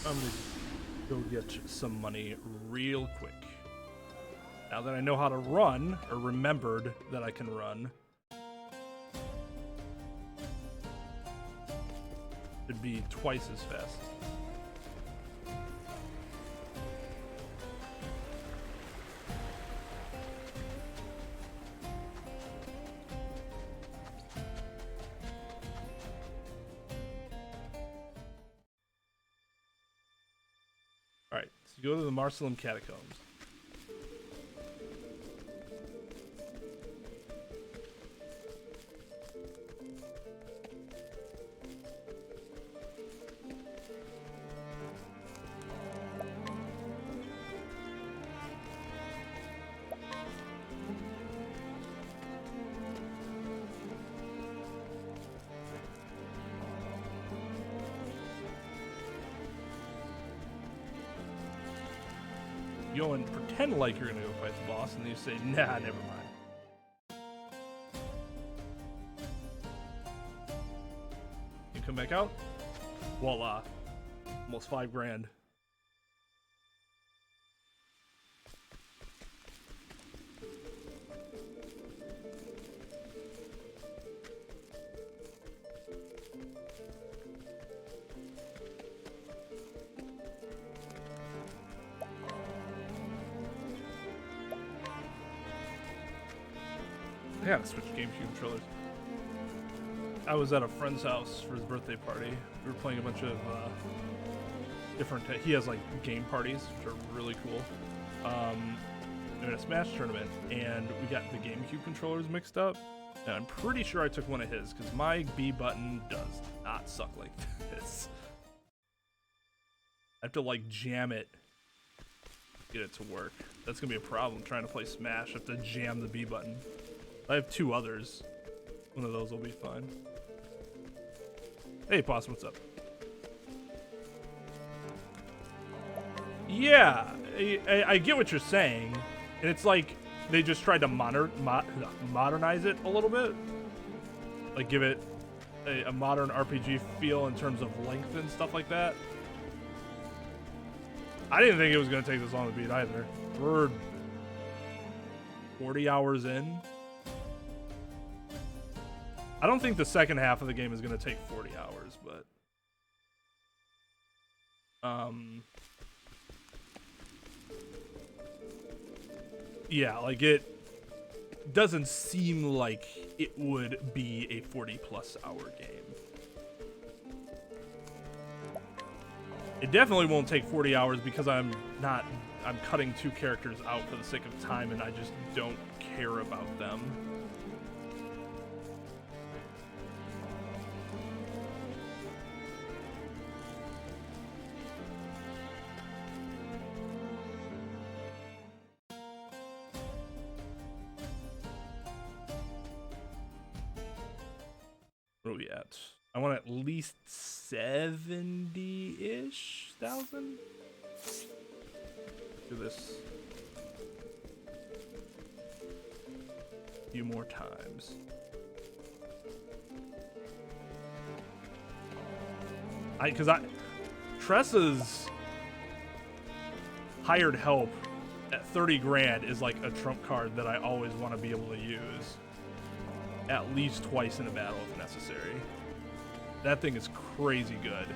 I'm gonna go get some money real quick. Now that I know how to run, or remembered that I can run, it'd be twice as fast. Alright, so you go to the Marcelum Catacombs. Go and pretend like you're gonna go fight the boss, and then you say, nah, never mind. You come back out, voila, almost 5 grand. I gotta switch GameCube controllers. I was at a friend's house for his birthday party. We were playing a bunch of different. He has like game parties, which are really cool. In a Smash tournament, and we got the GameCube controllers mixed up. And I'm pretty sure I took one of his because my B button does not suck like this. I have to like jam it, to get it to work. That's gonna be a problem trying to play Smash. I have to jam the B button. I have 2 others. One of those will be fine. Hey, boss, what's up? Yeah, I get what you're saying. And it's like they just tried to modernize it a little bit. Like give it a modern RPG feel in terms of length and stuff like that. I didn't think it was going to take this long to beat either. We're 40 hours in. I don't think the second half of the game is going to take 40 hours, but yeah, like it doesn't seem like it would be a 40+ hour game. It definitely won't take 40 hours because I'm cutting 2 characters out for the sake of time and I just don't care about them. Where are we at? I want at least 70-ish thousand. Do this a few more times. TRESSA's hired help at 30 grand is like a trump card that I always want to be able to use at least twice in a battle if necessary. That thing is crazy good.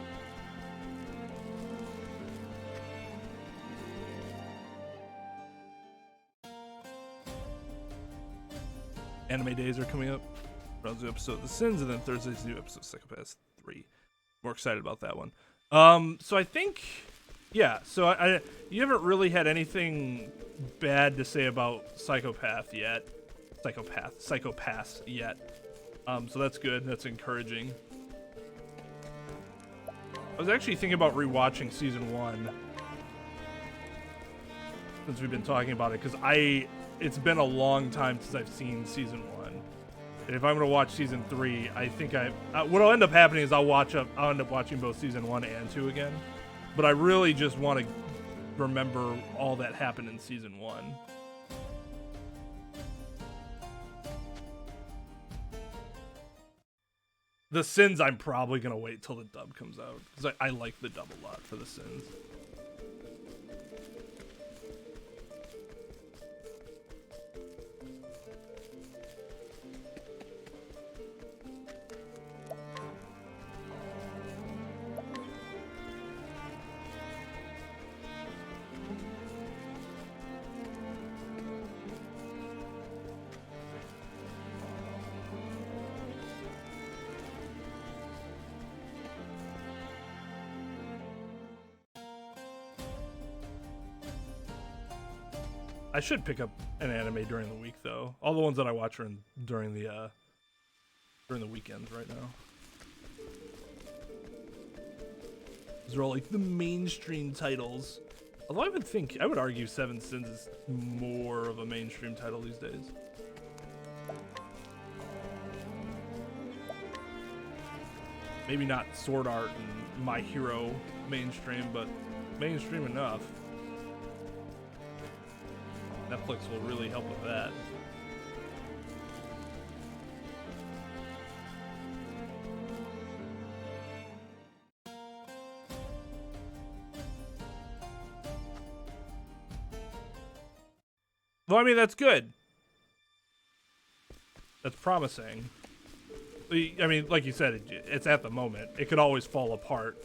Anime days are coming up. Friday's new episode of The Sins, and then Thursday's new episode of Psychopath 3. More excited about that one. So I think, yeah. So I you haven't really had anything bad to say about Psychopath yet. Psychopaths yet. So that's good. That's encouraging. I was actually thinking about rewatching season 1 since we've been talking about it, because it's been a long time since I've seen season 1. And if I'm gonna watch season 3, I think what'll end up happening is I'll end up watching both season 1 and 2 again. But I really just want to remember all that happened in season 1. The Sins, I'm probably gonna wait till the dub comes out, because I like the dub a lot for The Sins. I should pick up an anime during the week, though. All the ones that I watch are during the weekends right now. These are all like the mainstream titles. Although I would argue Seven Sins is more of a mainstream title these days. Maybe not Sword Art and My Hero mainstream, but mainstream enough. Netflix will really help with that. Well, I mean, that's good. That's promising. I mean, like you said, it's at the moment. It could always fall apart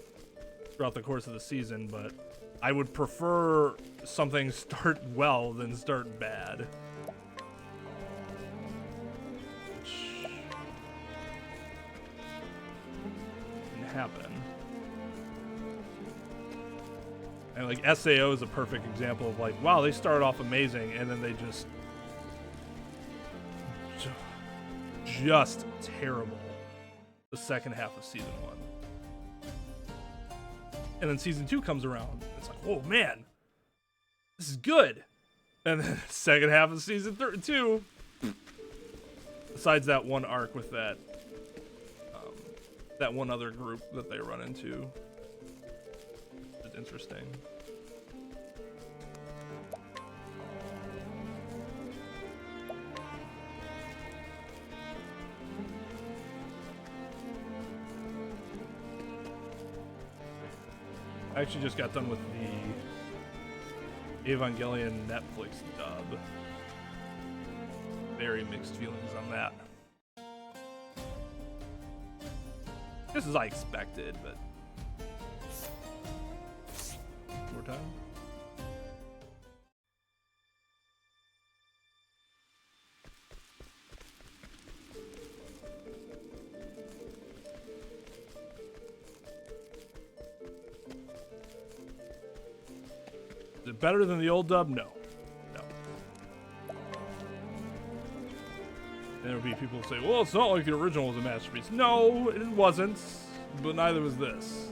throughout the course of the season, but I would prefer something start well than start bad. Which can happen. And like SAO is a perfect example of like, wow, they started off amazing and then they just terrible the second half of season 1. And then season 2 comes around. It's like, oh man, this is good. And then the second half of season 2, besides that one arc with that one other group that they run into, it's interesting. I actually just got done with the Evangelion Netflix dub. Very mixed feelings on that. Just as I expected, but more time. Is it better than the old dub? No. No. And there will be people who say, well, it's not like the original was a masterpiece. No, it wasn't, but neither was this.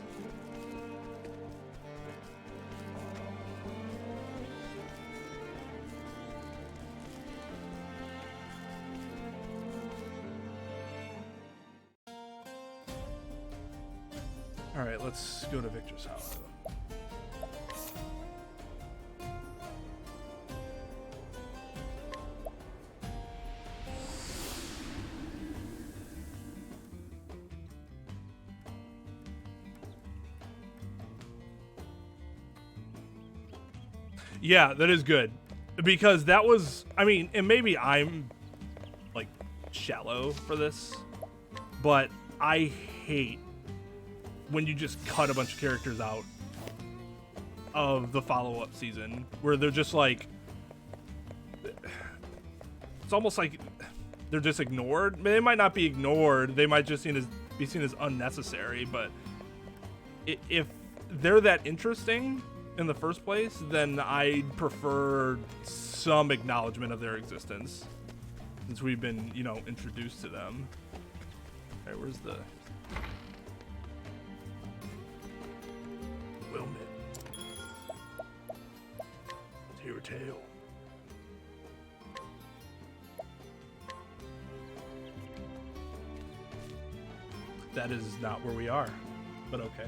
All right, let's go to Victor's house. Yeah, that is good. Because that was, I mean, and maybe I'm like shallow for this, but I hate when you just cut a bunch of characters out of the follow-up season where they're just like, it's almost like they're just ignored. They might not be ignored, they might just be seen as unnecessary, but if they're that interesting in the first place, then I'd prefer some acknowledgement of their existence since we've been, you know, introduced to them. All right, where's the Wilmot? Let's hear a tale. That is not where we are, but okay.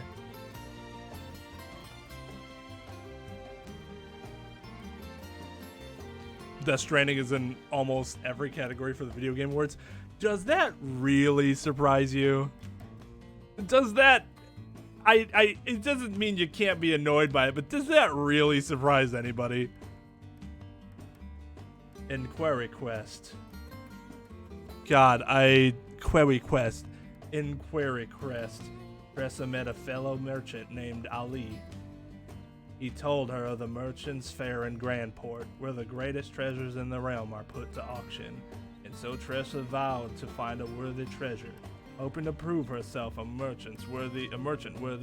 Death Stranding is in almost every category for the Video Game Awards. Does that really surprise you? Does that... it doesn't mean you can't be annoyed by it, but does that really surprise anybody? Inquiry Quest. God, Query Quest. Inquiry Quest. Tressa met a fellow merchant named Ali. He told her of the merchant's fair in Grandport, where the greatest treasures in the realm are put to auction, and so Tressa vowed to find a worthy treasure, hoping to prove herself a merchant worthy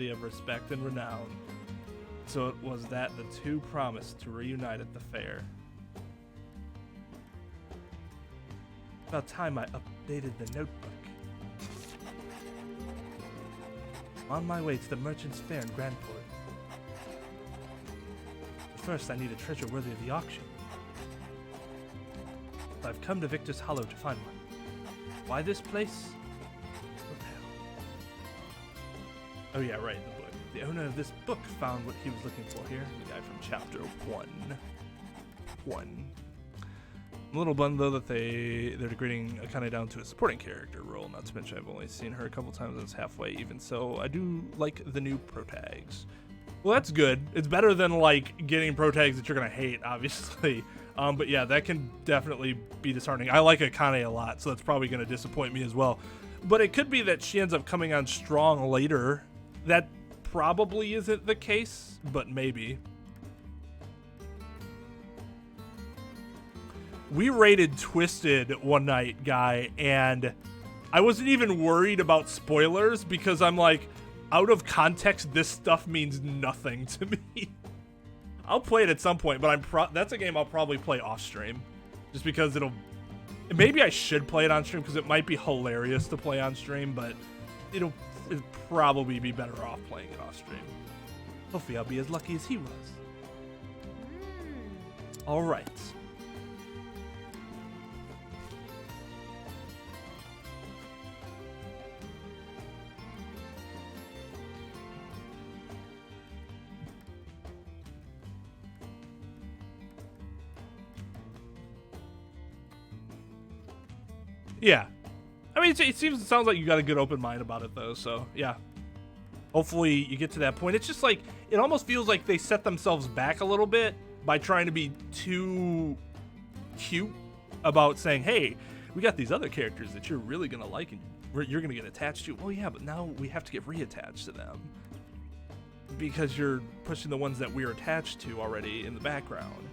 of respect and renown. So it was that the two promised to reunite at the fair. About time I updated the notebook. On my way to the merchant's fair in Grandport. First, I need a treasure worthy of the auction. I've come to Victor's Hollow to find one. Why this place? What the hell? Oh yeah, right, the book. The owner of this book found what he was looking for here. The guy from chapter 1. I'm a little bummed though that they're degrading Akane down to a supporting character role, not to mention I've only seen her a couple times and it's halfway. Even so, I do like the new protags. Well, that's good. It's better than like getting pro tags that you're gonna hate, obviously. But yeah, that can definitely be disheartening. I like Akane a lot, so that's probably gonna disappoint me as well. But it could be that she ends up coming on strong later. That probably isn't the case, but maybe. We rated Twisted one night, guy, and I wasn't even worried about spoilers because I'm like, out of context, this stuff means nothing to me. I'll play it at some point, but that's a game I'll probably play off stream, just because maybe I should play it on stream because it might be hilarious to play on stream, but it'll probably be better off playing it off stream. Hopefully I'll be as lucky as he was. All right. Yeah. I mean, it sounds like you got a good open mind about it, though, so, yeah. Hopefully you get to that point. It's just like, it almost feels like they set themselves back a little bit by trying to be too cute about saying, hey, we got these other characters that you're really going to like and you're going to get attached to. Well, yeah, but now we have to get reattached to them because you're pushing the ones that we're attached to already in the background.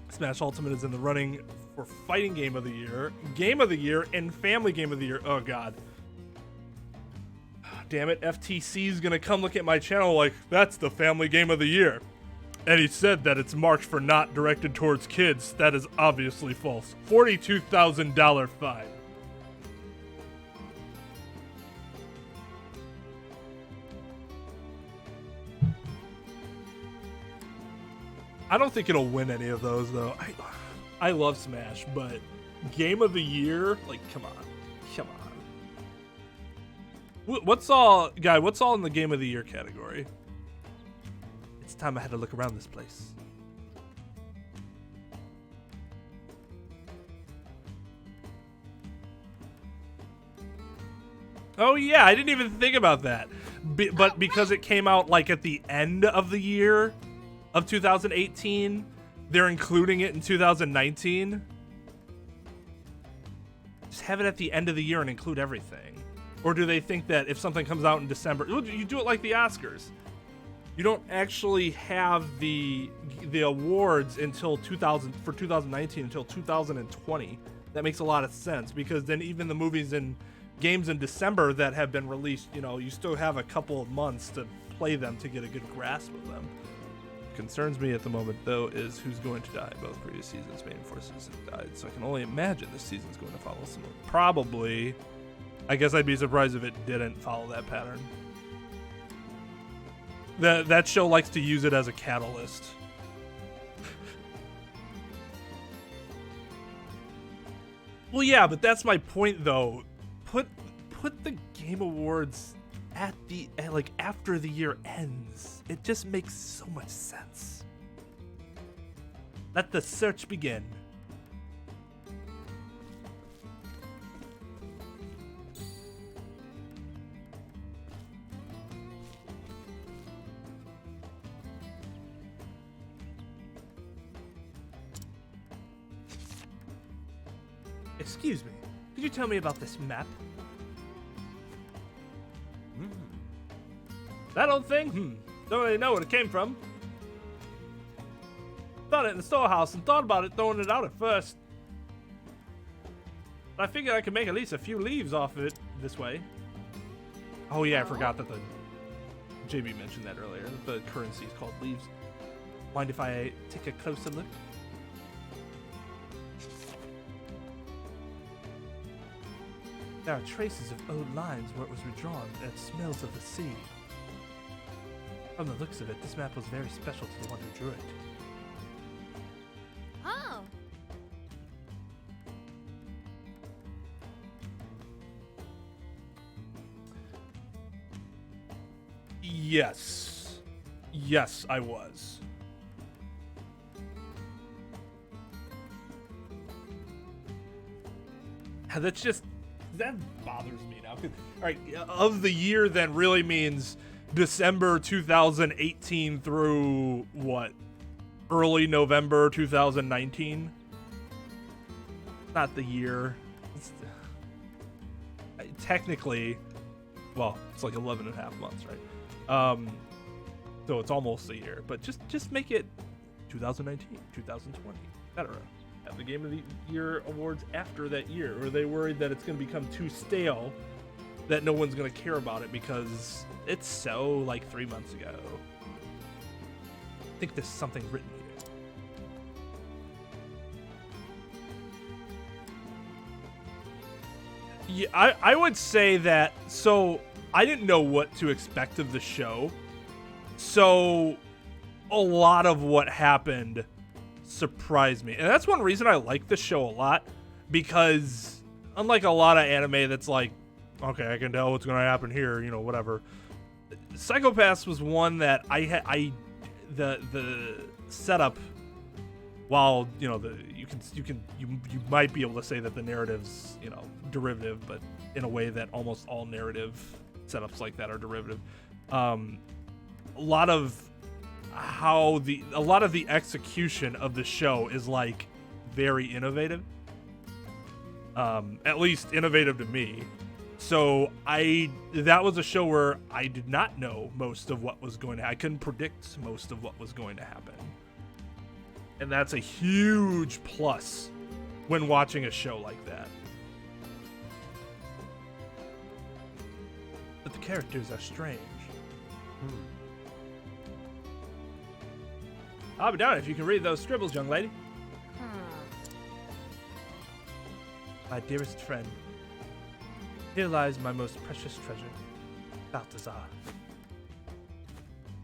Smash Ultimate is in the running for Fighting Game of the Year, and Family Game of the Year. Oh, God. Damn it, FTC's gonna come look at my channel like, that's the Family Game of the Year. And he said that it's marked for not directed towards kids. That is obviously false. $42,000 fine. I don't think it'll win any of those, though. I love Smash, but Game of the Year? Like, come on. What's all in the Game of the Year category? It's time I had to look around this place. Oh yeah, I didn't even think about that. But because it came out like at the end of the year, of 2018, they're including it in 2019. Just have it at the end of the year and include everything. Or do they think that if something comes out in December, you do it like the Oscars. You don't actually have the awards until 2019 until 2020. That makes a lot of sense, because then even the movies and games in December that have been released, you still have a couple of months to play them to get a good grasp of them. What concerns me at the moment, though, is who's going to die. Both previous seasons, main forces have died, so I can only imagine this season's going to follow similar. Probably. I guess I'd be surprised if it didn't follow that pattern. That show likes to use it as a catalyst. Well, yeah, but that's my point, though. Put the Game Awards after the year ends. It just makes so much sense. Let the search begin. Excuse me, could you tell me about this map? That old thing? Don't really know where it came from. Found it in the storehouse and thought about it throwing it out at first. But I figured I could make at least a few leaves off of it this way. Oh yeah, I forgot that JB mentioned that earlier. The currency is called leaves. Mind if I take a closer look? There are traces of old lines where it was redrawn, and it smells of the sea. From the looks of it, this map was very special to the one who drew it. Oh. Yes. Yes, I was. That bothers me now. All right, of the year then really means December 2018 through what? Early November 2019? Not the year. Technically, well, it's like 11 and a half months, right? So it's almost a year, but just make it 2019, 2020, etc. Have the Game of the Year awards after that year, or are they worried that it's going to become too stale, that no one's going to care about it because it's so like 3 months ago? I think there's something written here. Yeah, I would say that, so I didn't know what to expect of the show, so a lot of what happened surprised me. And that's one reason I like the show a lot, because unlike a lot of anime that's like, okay, I can tell what's going to happen here, whatever. Psychopaths was one that the setup, while you might be able to say that the narrative's derivative, but in a way that almost all narrative setups like that are derivative. A lot of the execution of the show is like very innovative. At least innovative to me. So that was a show where I did not know most of what was going to happen. I couldn't predict most of what was going to happen. And that's a huge plus when watching a show like that. But the characters are strange. I'll be darned if you can read those scribbles, young lady. My dearest friend, here lies my most precious treasure, Balthazar.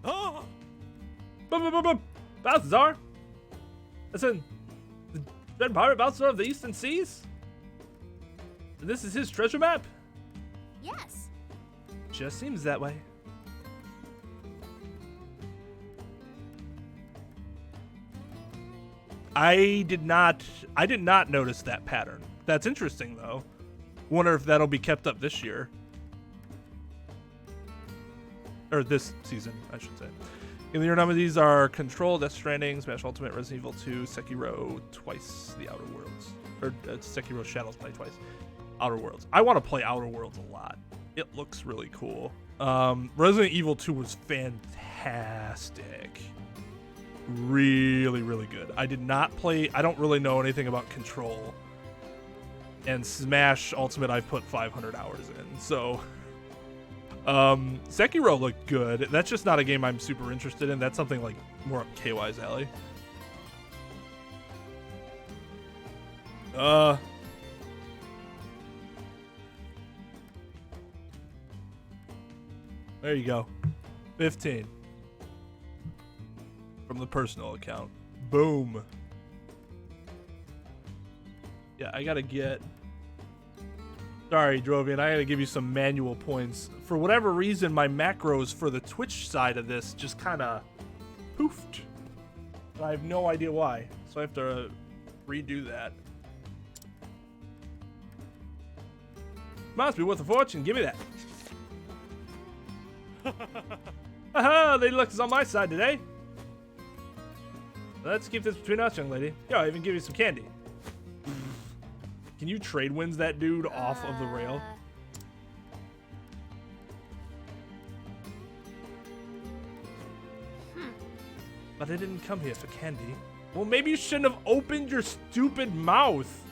Ah! Balthazar? Listen, the Red Pirate Balthazar of the Eastern Seas? This is his treasure map? Yes. Just seems that way. I did not notice that pattern. That's interesting, though. Wonder if that'll be kept up this year. Or this season, I should say. And the none of these are Control, Death Stranding, Smash Ultimate, Resident Evil 2, Sekiro twice, The Outer Worlds. Or Sekiro Shadows play twice. Outer Worlds. I want to play Outer Worlds a lot. It looks really cool. Resident Evil 2 was fantastic. Really, really good. I did not play, I don't really know anything about Control. And Smash Ultimate I've put 500 hours in, so... Sekiro looked good. That's just not a game I'm super interested in. That's something like more up KY's alley. There you go. 15. From the personal account. Boom. Yeah, I gotta get... Sorry, Drovian, I gotta give you some manual points. For whatever reason, my macros for the Twitch side of this just kinda poofed. I have no idea why. So I have to redo that. Must be worth a fortune. Give me that. Haha, the luck is on my side today. Let's keep this between us, young lady. Yeah, I'll even give you some candy. Can you trade wins that dude off of the rail? But I didn't come here for candy. Well, maybe you shouldn't have opened your stupid mouth.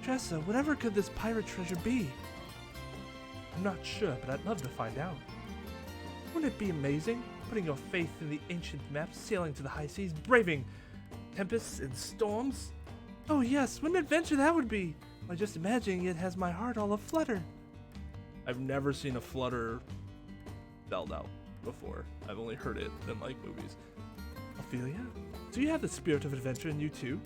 Tressa, whatever could this pirate treasure be? I'm not sure, but I'd love to find out. Wouldn't it be amazing? Putting your faith in the ancient maps, sailing to the high seas, braving tempests and storms? Oh yes, what an adventure that would be! By just imagining it has my heart all aflutter. I've never seen a flutter spelled out before. I've only heard it in like movies. Ophelia, do you have the spirit of adventure in you too?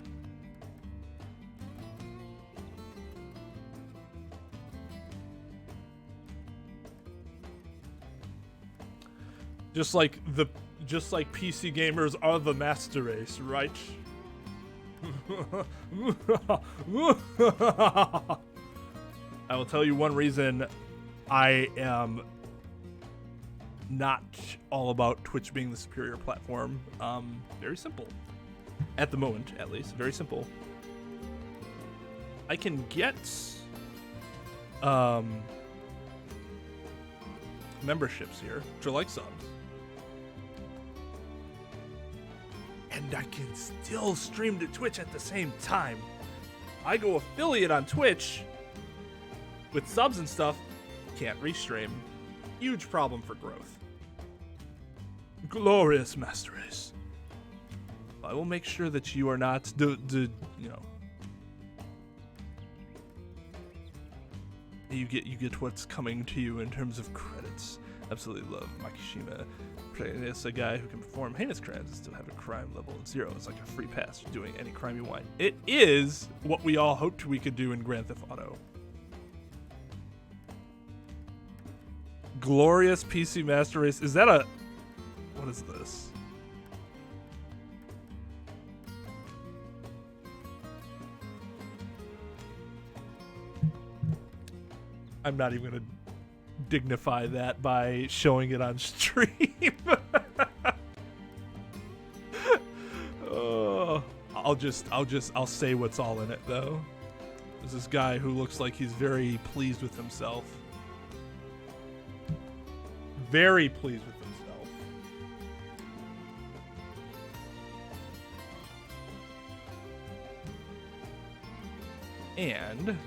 Just like PC gamers are the master race, right? I will tell you one reason I am not all about Twitch being the superior platform. Very simple. At the moment, at least. Very simple. I can get memberships here, which are like subs. And I can still stream to Twitch at the same time. I go affiliate on Twitch with subs and stuff, can't restream. Huge problem for growth. Glorious Master Race. I will make sure that you are not you get what's coming to you in terms of credits. Absolutely love Makishima. It's a guy who can perform heinous crimes and still have a crime level of 0. It's like a free pass for doing any crime you want. It is what we all hoped we could do in Grand Theft Auto. Glorious PC Master Race. Is that a... What is this? I'm not even going to dignify that by showing it on stream. I'll say what's all in it though. There's this guy who looks like he's very pleased with himself. Very pleased with himself. And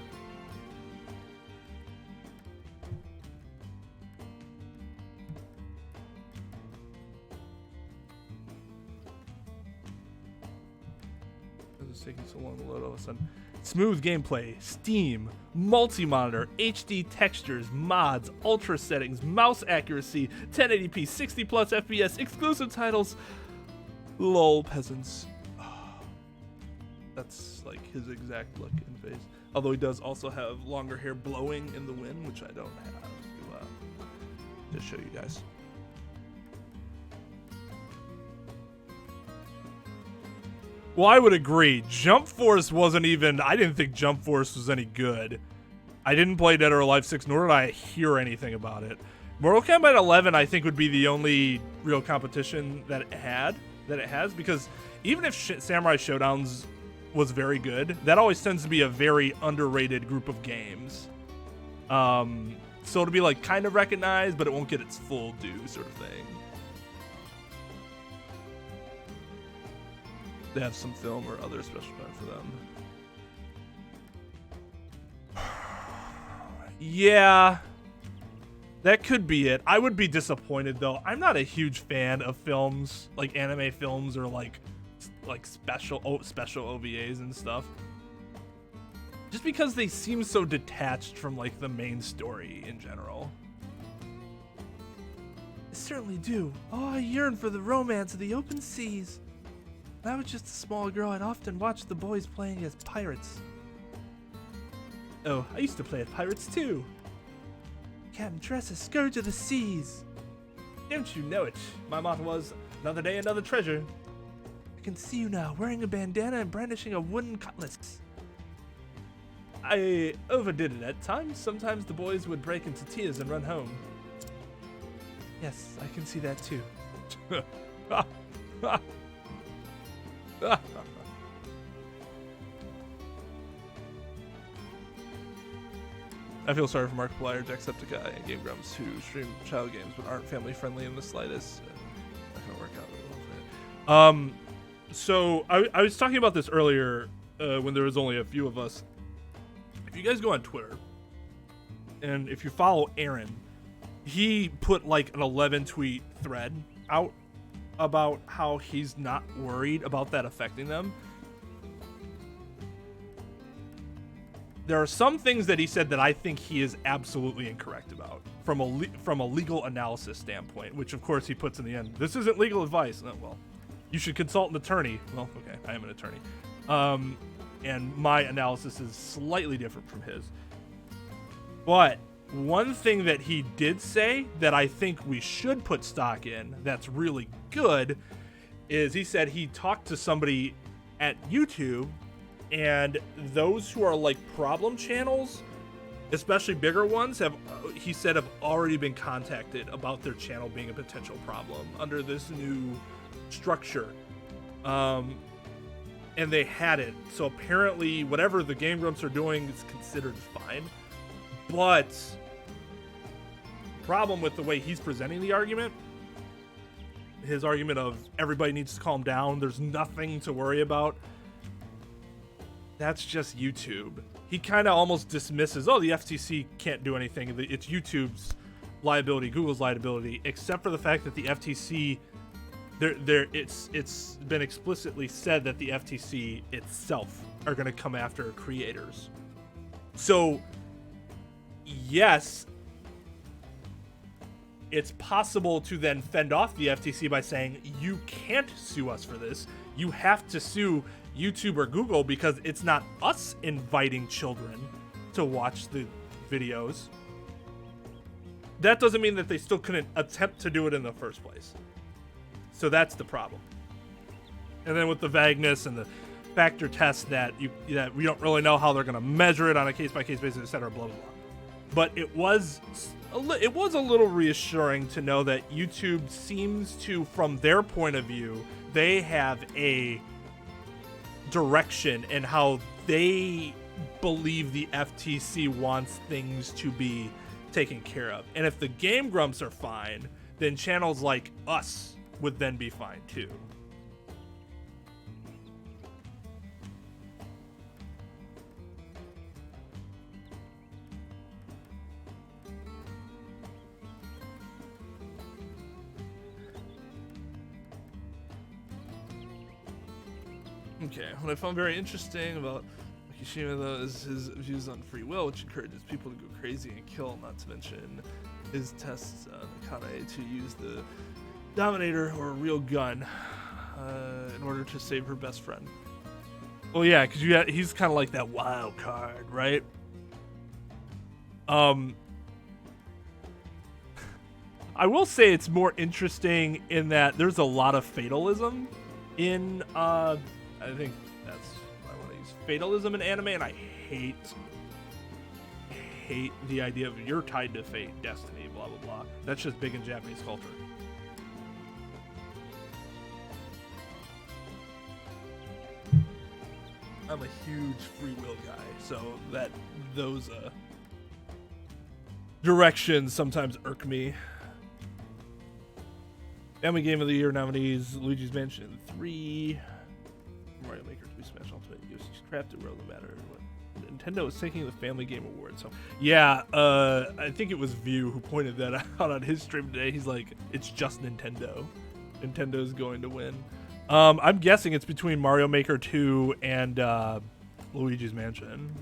it's taking so long to load all of a sudden. Smooth gameplay, Steam, multi-monitor, HD textures, mods, ultra settings, mouse accuracy, 1080p, 60 plus FPS, exclusive titles. Lol, peasants. That's like his exact look and face. Although he does also have longer hair blowing in the wind, which I don't have to show you guys. Well, I would agree. Jump Force wasn't even... I didn't think Jump Force was any good. I didn't play Dead or Alive 6, nor did I hear anything about it. Mortal Kombat 11, I think, would be the only real competition that it has, because even if Samurai Showdowns was very good, that always tends to be a very underrated group of games. So it'll be like kind of recognized, but it won't get its full due, sort of thing. They have some film or other special time for them. Yeah, that could be it. I would be disappointed though. I'm not a huge fan of films, like anime films or like special OVAs and stuff. Just because they seem so detached from like the main story in general. I certainly do. Oh, I yearn for the romance of the open seas. When I was just a small girl, I'd often watch the boys playing as pirates. Oh, I used to play as pirates too. Captain TRESSA, Scourge of the Seas. Don't you know it? My motto was, another day, another treasure. I can see you now, wearing a bandana and brandishing a wooden cutlass. I overdid it at times. Sometimes the boys would break into tears and run home. Yes, I can see that too. I feel sorry for Markiplier, Jacksepticeye, and Game Grumps who stream child games but aren't family friendly in the slightest. Not gonna work out a little bit. So I was talking about this earlier when there was only a few of us. If you guys go on Twitter, and if you follow Aaron, he put like an 11 tweet thread out about how he's not worried about that affecting them. There are some things that he said that I think he is absolutely incorrect about from a legal analysis standpoint, which of course he puts in the end. This isn't legal advice. Oh, well, you should consult an attorney. Well, okay, I am an attorney. And my analysis is slightly different from his. But one thing that he did say that I think we should put stock in that's really good is he said he talked to somebody at YouTube, and those who are like problem channels, especially bigger ones, have already been contacted about their channel being a potential problem under this new structure. And they had it. So apparently whatever the Game Grumps are doing is considered fine. But problem with the way he's presenting the argument, his argument of everybody needs to calm down, there's nothing to worry about, that's just YouTube. He kind of almost dismisses, oh, the FTC can't do anything. It's YouTube's liability, Google's liability, except for the fact that the FTC, it's been explicitly said that the FTC itself are going to come after creators. So, yes, it's possible to then fend off the FTC by saying, you can't sue us for this. You have to sue YouTube or Google because it's not us inviting children to watch the videos. That doesn't mean that they still couldn't attempt to do it in the first place. So that's the problem. And then with the vagueness and the factor test that we don't really know how they're going to measure it on a case-by-case basis, etc., blah, blah, blah. But it was a little reassuring to know that YouTube seems to, from their point of view, they have a direction in how they believe the FTC wants things to be taken care of. And if the Game Grumps are fine, then channels like us would then be fine too. Okay, what I found very interesting about Mikishima, though, is his views on free will, which encourages people to go crazy and kill, not to mention his tests Nakane to use the Dominator or a real gun in order to save her best friend. Well, yeah, because he's kind of like that wild card, right? I will say it's more interesting in that there's a lot of fatalism in I think that's what I want to use. Fatalism in anime, and I hate the idea of you're tied to fate, destiny, blah, blah, blah. That's just big in Japanese culture. I'm a huge free will guy, so those directions sometimes irk me. Family Game of the Year nominees: Luigi's Mansion 3, Mario Maker 2, Smash Ultimate, Yoshi's Crafted World, no matter what. Nintendo is taking the Family Game Award. So yeah, I think it was View who pointed that out on his stream today. He's like, it's just Nintendo. Nintendo's going to win. I'm guessing it's between Mario Maker 2 and Luigi's Mansion.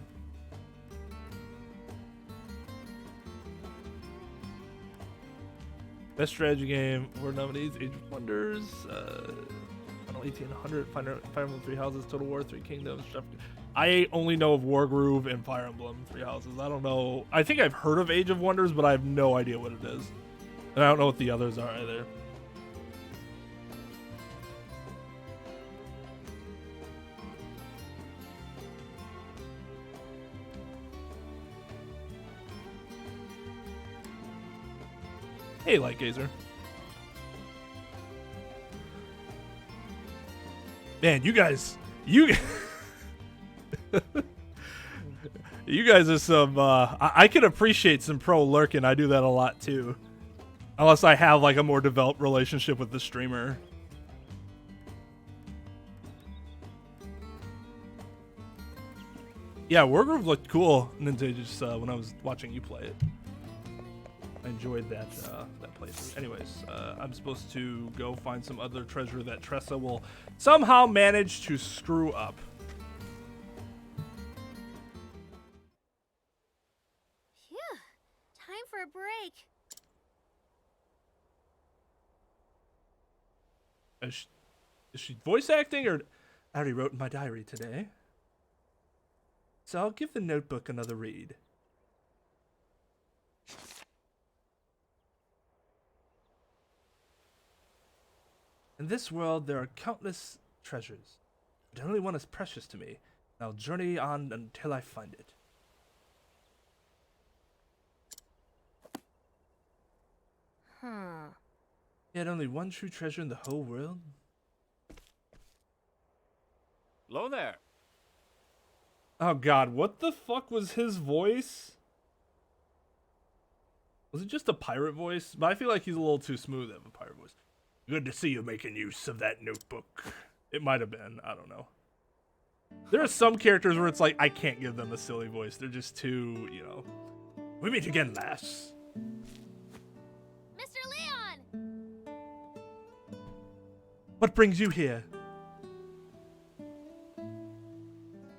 Best strategy game, award nominees: Age of Wonders, Final 1800, Fire Emblem 3 Houses, Total War, 3 Kingdoms. I only know of Wargroove and Fire Emblem 3 Houses. I don't know. I think I've heard of Age of Wonders, but I have no idea what it is. And I don't know what the others are either. Hey, Lightgazer. Man, you guys you guys are some I can appreciate some pro lurking. I do that a lot too. Unless I have like a more developed relationship with the streamer. Yeah, Wargroove looked cool, Ninja, just when I was watching you play it. I enjoyed that playthrough. Anyways, I'm supposed to go find some other treasure that Tressa will somehow manage to screw up. Phew. Time for a break. Is she voice acting, or I already wrote in my diary today? So I'll give the notebook another read. In this world, there are countless treasures, but only one is precious to me. I'll journey on until I find it. Huh. Yet only one true treasure in the whole world? Hello there. Oh god, what the fuck was his voice? Was it just a pirate voice? But I feel like he's a little too smooth of a pirate voice. Good to see you making use of that notebook. It might have been. I don't know. There are some characters where it's like, I can't give them a silly voice. They're just too, you know. We meet again, lass. Mr. Leon! What brings you here?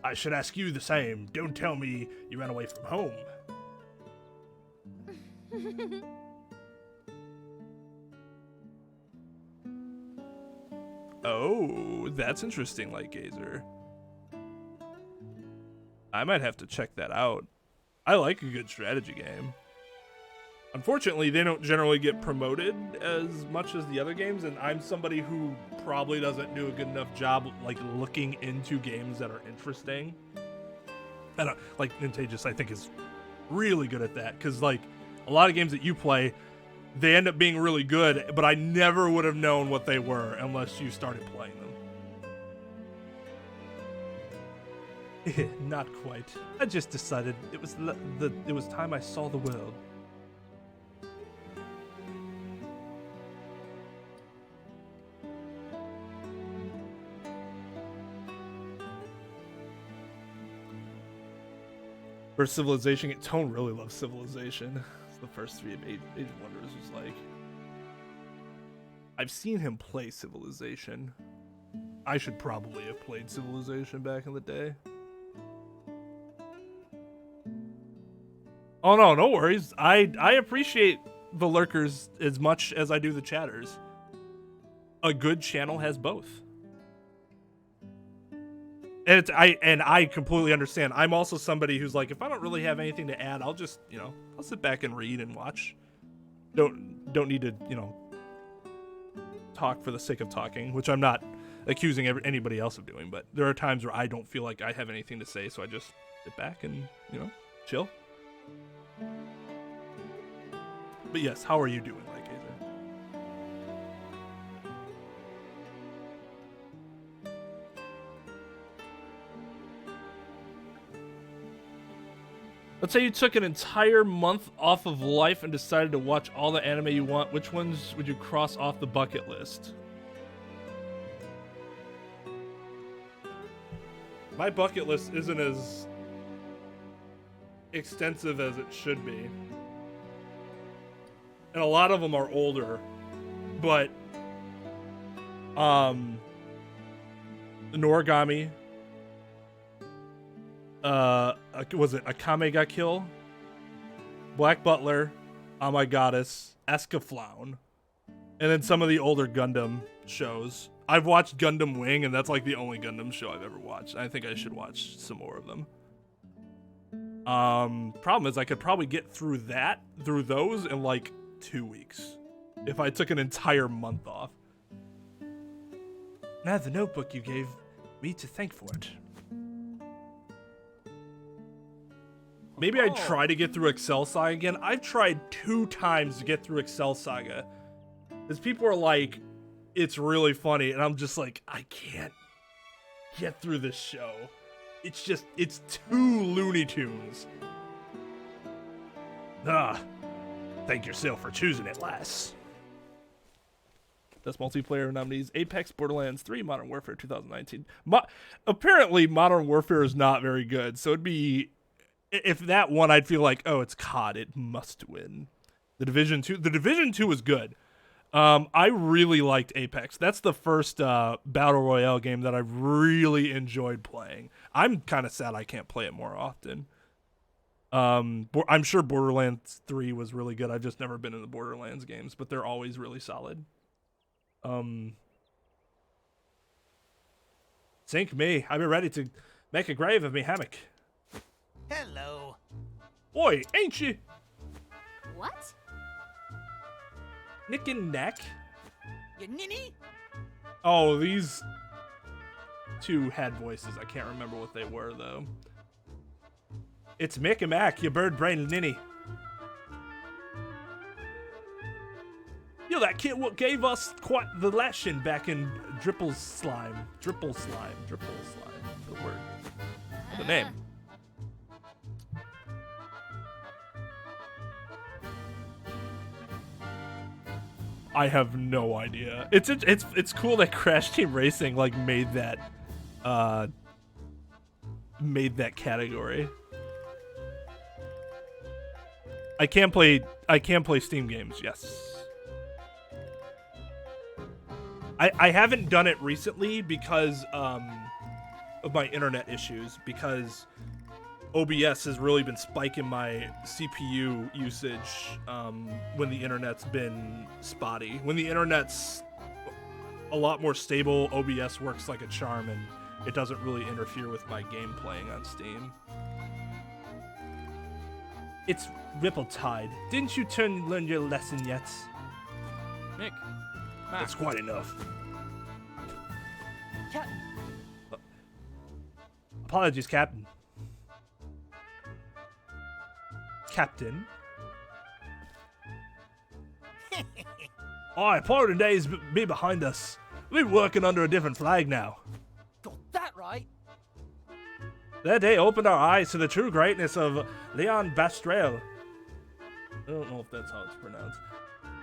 I should ask you the same. Don't tell me you ran away from home. Oh, that's interesting, Lightgazer. I might have to check that out. I like a good strategy game. Unfortunately, they don't generally get promoted as much as the other games, and I'm somebody who probably doesn't do a good enough job like looking into games that are interesting. I don't like Nintagious, I think, is really good at that, because like a lot of games that you play, they end up being really good, but I never would have known what they were unless you started playing them. Not quite. I just decided it was it was time I saw the world. For Civilization, Tone really loves Civilization. It's the first three of Age of Wonders was like. I've seen him play Civilization. I should probably have played Civilization back in the day. Oh no, no worries. I appreciate the lurkers as much as I do the chatters. A good channel has both. And I completely understand. I'm also somebody who's like, if I don't really have anything to add, I'll just, you know, I'll sit back and read and watch. Don't need to, you know, talk for the sake of talking, which I'm not accusing anybody else of doing, but there are times where I don't feel like I have anything to say, so I just sit back and, you know, chill. But yes, how are you doing, Mike Gazer? Let's say you took an entire month off of life and decided to watch all the anime you want. Which ones would you cross off the bucket list? My bucket list isn't as extensive as it should be. And a lot of them are older. But Noragami, was it Akame ga Kill, Black Butler, Oh My Goddess, Escaflown, and then some of the older Gundam shows. I've watched Gundam Wing, and that's like the only Gundam show I've ever watched. I think I should watch some more of them. Problem is I could probably get through those in like 2 weeks if I took an entire month off. Now the notebook you gave me to thank for it. Maybe I'd try to get through Excel Saga again. I've tried 2 times to get through Excel Saga. Because people are like, it's really funny. And I'm just like, I can't get through this show. It's just, it's too Looney Tunes. Thank yourself for choosing it, lass. Best multiplayer nominees: Apex, Borderlands 3, Modern Warfare 2019. Apparently, Modern Warfare is not very good. So it'd be... If that won, I'd feel like, oh, it's COD. It must win. The Division 2. The Division 2 was good. I really liked Apex. That's the first Battle Royale game that I really enjoyed playing. I'm kind of sad I can't play it more often. I'm sure Borderlands 3 was really good. I've just never been in the Borderlands games, but they're always really solid. Sink me. I've been ready to make a grave of me hammock. Hello. Oi, ain't you? What? Nick and neck? You ninny? Oh, these 2 had voices. I can't remember what they were, though. It's Mick and Mac, your bird brain ninny. You're that kid what gave us quite the lashing back in Dripple Slime. The word. The name. I have no idea. It's cool that Crash Team Racing like made that category. I can play Steam games, yes. I haven't done it recently because of my internet issues, because OBS has really been spiking my CPU usage when the internet's been spotty. When the internet's a lot more stable, OBS works like a charm, and it doesn't really interfere with my game playing on Steam. It's Ripple-Tide. Didn't you learn your lesson yet? Nick. That's quite enough. Captain. Apologies, Captain. Captain. Alright, part of the days be behind us. We're working under a different flag now. Got that right. That day opened our eyes to the true greatness of Leon Bastrel. I don't know if that's how it's pronounced.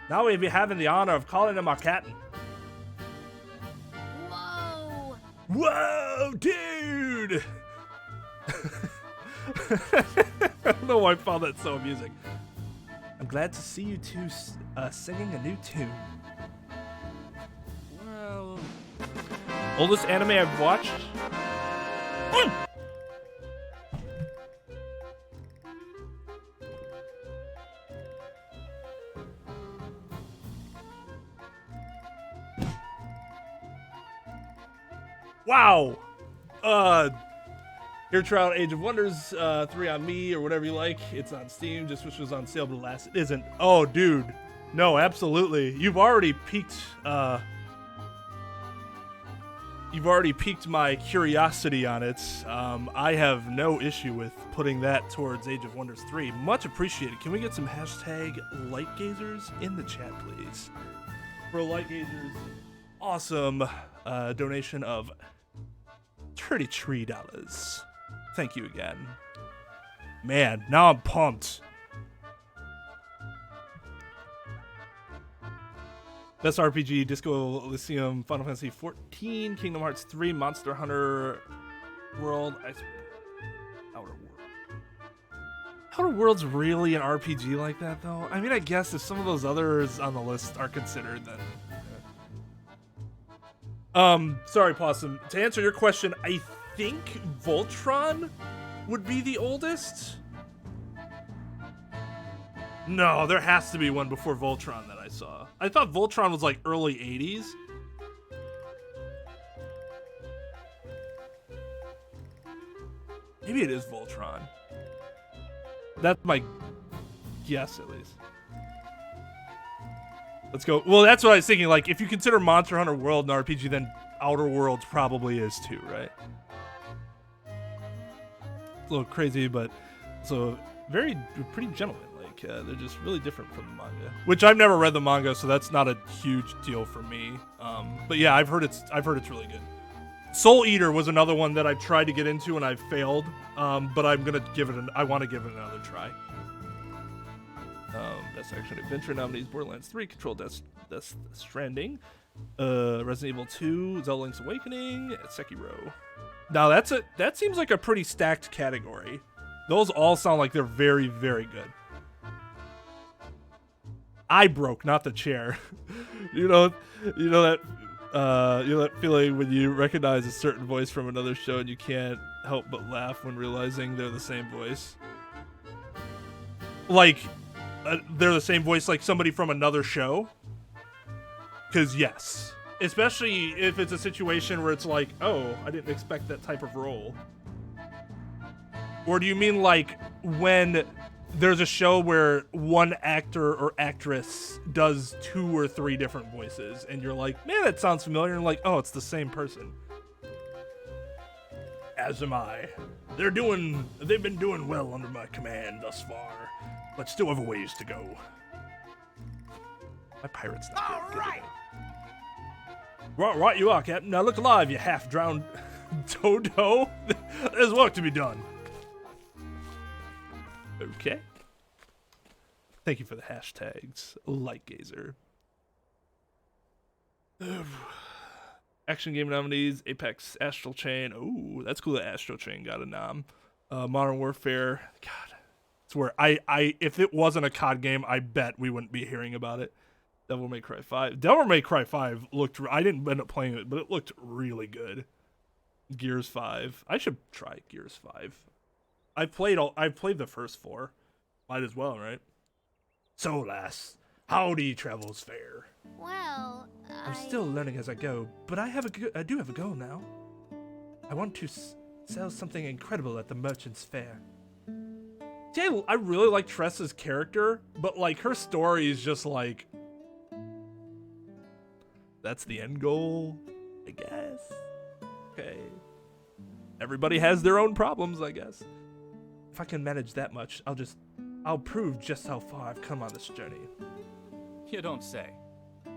Now we be having the honor of calling him our captain. Whoa! Whoa, dude! I don't know why I found that so amusing. I'm glad to see you two singing a new tune. Well, Oldest anime I've watched? Wow! Here Trial Age of Wonders 3 on me, or whatever you like. It's on Steam, just wish it was on sale, but alas, it isn't. Oh, dude. No, absolutely. You've already piqued you've already piqued my curiosity on it. I have no issue with putting that towards Age of Wonders 3. Much appreciated. Can we get some hashtag light gazers in the chat, please? For light gazers, awesome donation of $33. Thank you again. Man, now I'm pumped. Best RPG, Disco Elysium, Final Fantasy 14, Kingdom Hearts 3, Monster Hunter World, Outer World. Outer World's really an RPG like that, though? I mean, I guess if some of those others on the list are considered, then... Sorry, Possum. To answer your question, I think Voltron would be the oldest? No, there has to be one before Voltron that I saw. I thought Voltron was like early 80s. Maybe it is Voltron. That's my guess, at least. Let's go. Well, that's what I was thinking. Like, if you consider Monster Hunter World an RPG, then Outer Worlds probably is too, right? A little crazy, but so pretty gentleman. They're just really different from the manga, which I've never read the manga, so that's not a huge deal for me. But yeah, I've heard it's really good. Soul Eater was another one that I've tried to get into and I've failed, but I want to give it another try. Best action adventure nominees: Borderlands 3, Control, Death Stranding, Resident Evil 2, Zelda Link's Awakening, Sekiro. Now that seems like a pretty stacked category. Those all sound like they're very, very good. I broke, not the chair. you know that feeling when you recognize a certain voice from another show and you can't help but laugh when realizing they're the same voice. Like, they're the same voice like somebody from another show? Because yes. Especially if it's a situation where it's like, oh, I didn't expect that type of role. Or do you mean like when there's a show where one actor or actress does 2 or 3 different voices and you're like, man, that sounds familiar, and like, oh, it's the same person. As am I. They've been doing well under my command thus far, but still have a ways to go. My pirate's not good. Right. Right you are, Captain. Now look alive, you half-drowned dodo. There's work to be done. Okay. Thank you for the hashtags, Lightgazer. Action game nominees: Apex, Astral Chain. Ooh, that's cool that Astral Chain got a nom. Modern Warfare. God, it's where if it wasn't a COD game, I bet we wouldn't be hearing about it. Devil May Cry 5. Devil May Cry 5 looked... I didn't end up playing it, but it looked really good. Gears 5. I should try Gears 5. I've played the first 4. Might as well, right? So, lass, howdy travels fair. Well, I'm still learning as I go, but I do have a goal now. I want to sell something incredible at the Merchant's Fair. See, I really like Tressa's character, but like her story is just like... That's the end goal, I guess. Okay. Everybody has their own problems, I guess. If I can manage that much, I'll prove just how far I've come on this journey. You don't say.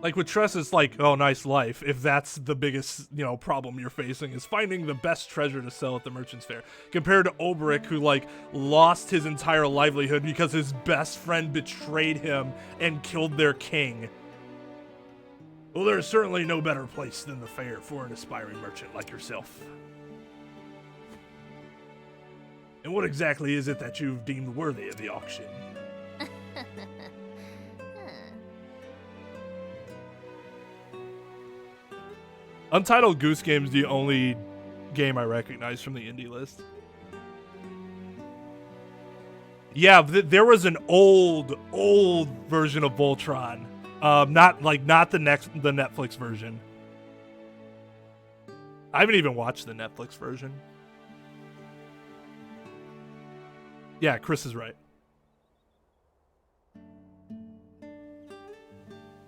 Like with Tress, it's like, oh, nice life. If that's the biggest, problem you're facing is finding the best treasure to sell at the Merchant's Fair. Compared to OLBERIC, who like lost his entire livelihood because his best friend betrayed him and killed their king. Well, there's certainly no better place than the fair for an aspiring merchant like yourself. And what exactly is it that you've deemed worthy of the auction? Untitled Goose Game is the only game I recognize from the indie list. Yeah, there was an old version of Voltron. Not the Netflix version. I haven't even watched the Netflix version. Yeah, Chris is right.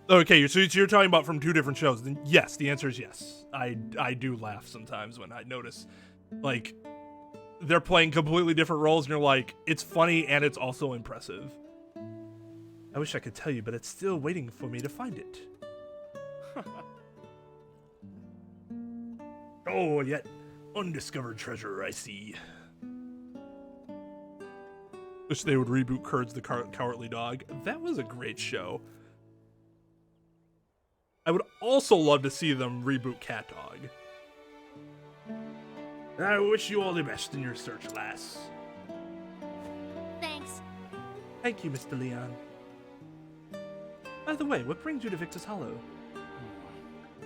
Okay, so you're talking about from two different shows. Then yes, the answer is yes. I do laugh sometimes when I notice, like, they're playing completely different roles, and you're like, it's funny and it's also impressive. I wish I could tell you, but it's still waiting for me to find it. Oh, yet undiscovered treasure, I see. Wish they would reboot Courage the Cowardly Dog. That was a great show. I would also love to see them reboot Cat Dog. I wish you all the best in your search, lass. Thanks. Thank you, Mr. Leon. By the way, what brings you to Victor's Hollow?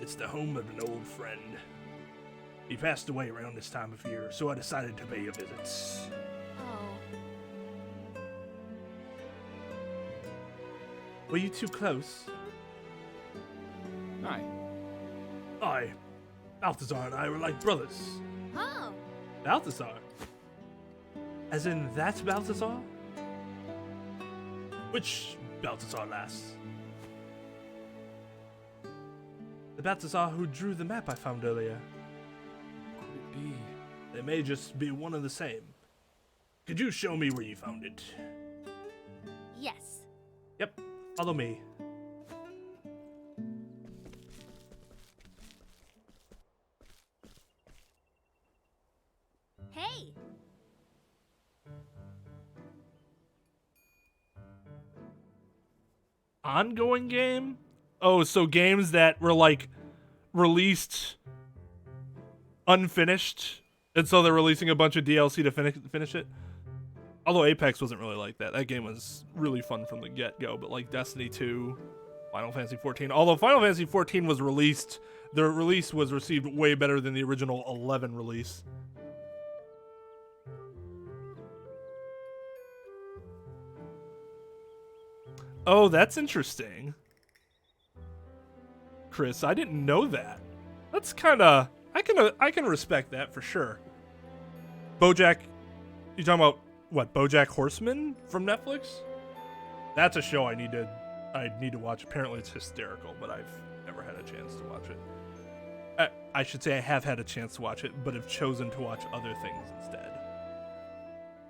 It's the home of an old friend. He passed away around this time of year, so I decided to pay a visit. Oh. Were you too close? Hi. Balthazar and I were like brothers. Oh. Balthazar? As in that Balthazar? Which Balthazar, lass? The Balthazar who drew the map I found earlier. Could it be? They may just be one and the same. Could you show me where you found it? Yes. Yep, follow me. Hey. Ongoing game? Oh, so games that were like released unfinished, and so they're releasing a bunch of DLC to finish it. Although Apex wasn't really like that. That game was really fun from the get-go, but like Destiny 2, Final Fantasy 14. Although Final Fantasy 14 was released, the release was received way better than the original 11 release. Oh, that's interesting. Chris, I didn't know that. That's kind of I can respect that for sure. BoJack, you talking about what? BoJack Horseman from Netflix? That's a show I need to watch. Apparently it's hysterical, but I've never had a chance to watch it. I should say I have had a chance to watch it, but have chosen to watch other things instead.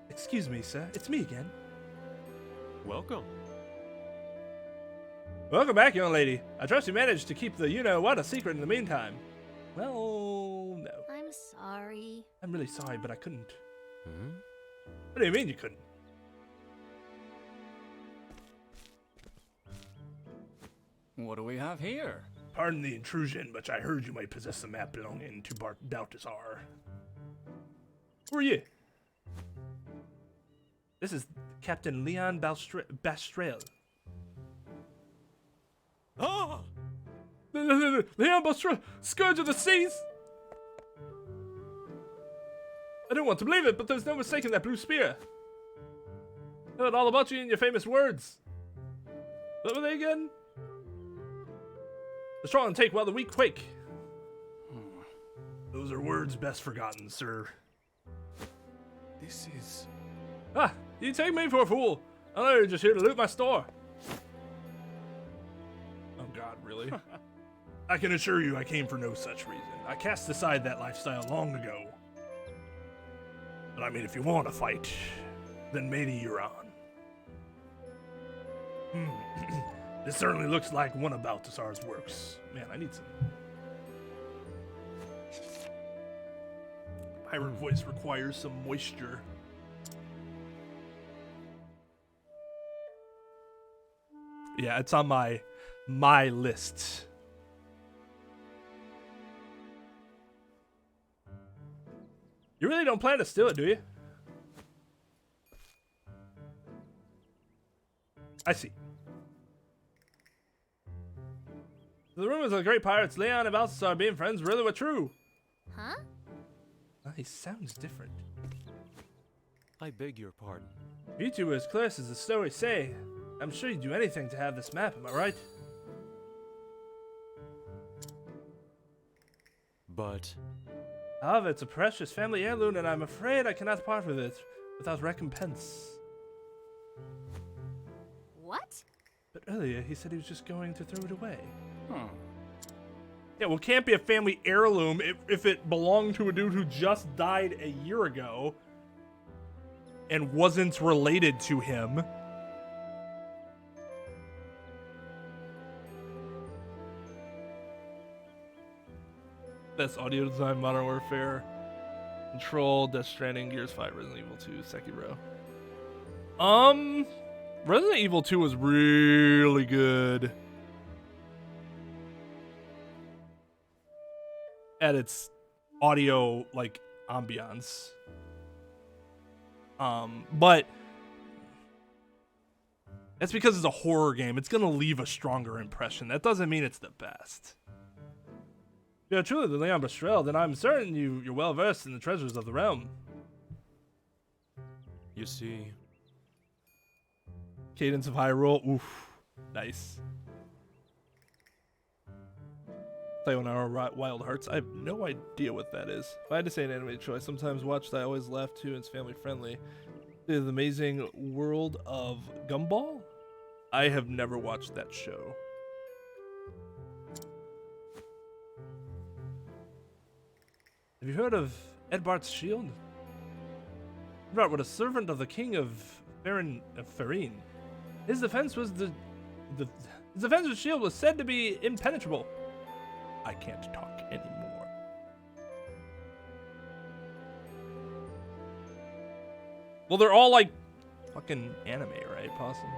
Excuse me, sir. It's me again. Welcome. Welcome back, young lady. I trust you managed to keep the you-know-what a secret in the meantime. Well, no. I'm sorry. I'm really sorry, but I couldn't. Hmm? What do you mean you couldn't? What do we have here? Pardon the intrusion, but I heard you might possess a map belonging to Balthazar. Who are you? This is Captain Leon Bastrel. Ah! Leon Bastrel, Scourge of the Seas! I don't want to believe it, but there's no mistaking that blue spear. I heard all about you in your famous words. What were they again? The strong take while the weak quake. Those are words best forgotten, sir. This is... Ah, you take me for a fool. I know you're just here to loot my store. Oh God, really? I can assure you I came for no such reason. I cast aside that lifestyle long ago. But I mean, if you want to fight, then maybe you're on. This certainly looks like one of Balthazar's works. Man, I need some... Pirate voice requires some moisture. Yeah, it's on my list. You really don't plan to steal it, do you? I see. The rumors of the great pirates Leon and Balthazar being friends really were true. Huh? He sounds different. I beg your pardon. If you two were as close as the stories say, I'm sure you'd do anything to have this map, am I right? But... However, it's a precious family heirloom, and I'm afraid I cannot part with it without recompense. What? But earlier, he said he was just going to throw it away. Huh. Yeah, well, it can't be a family heirloom if it belonged to a dude who just died a year ago and wasn't related to him. Best audio design, Modern Warfare, Control, Death Stranding, Gears 5, Resident Evil 2, Sekiro. Resident Evil 2 was really good at its audio, like, ambiance. But that's because it's a horror game. It's gonna leave a stronger impression. That doesn't mean it's the best. If you're truly the Leon Bestrel, then I'm certain you're well versed in the treasures of the realm. You see, Cadence of Hyrule, oof, nice. Sayonara Wild Hearts, I have no idea what that is. If I had to say an anime choice, sometimes watched I always laugh too, and it's family friendly. The Amazing World of Gumball? I have never watched that show. Have you heard of Edbart's Shield? Edbart was a servant of the king of Farin. His defense was his defensive shield was said to be impenetrable. I can't talk anymore. Well, they're all like fucking anime, right? Possum.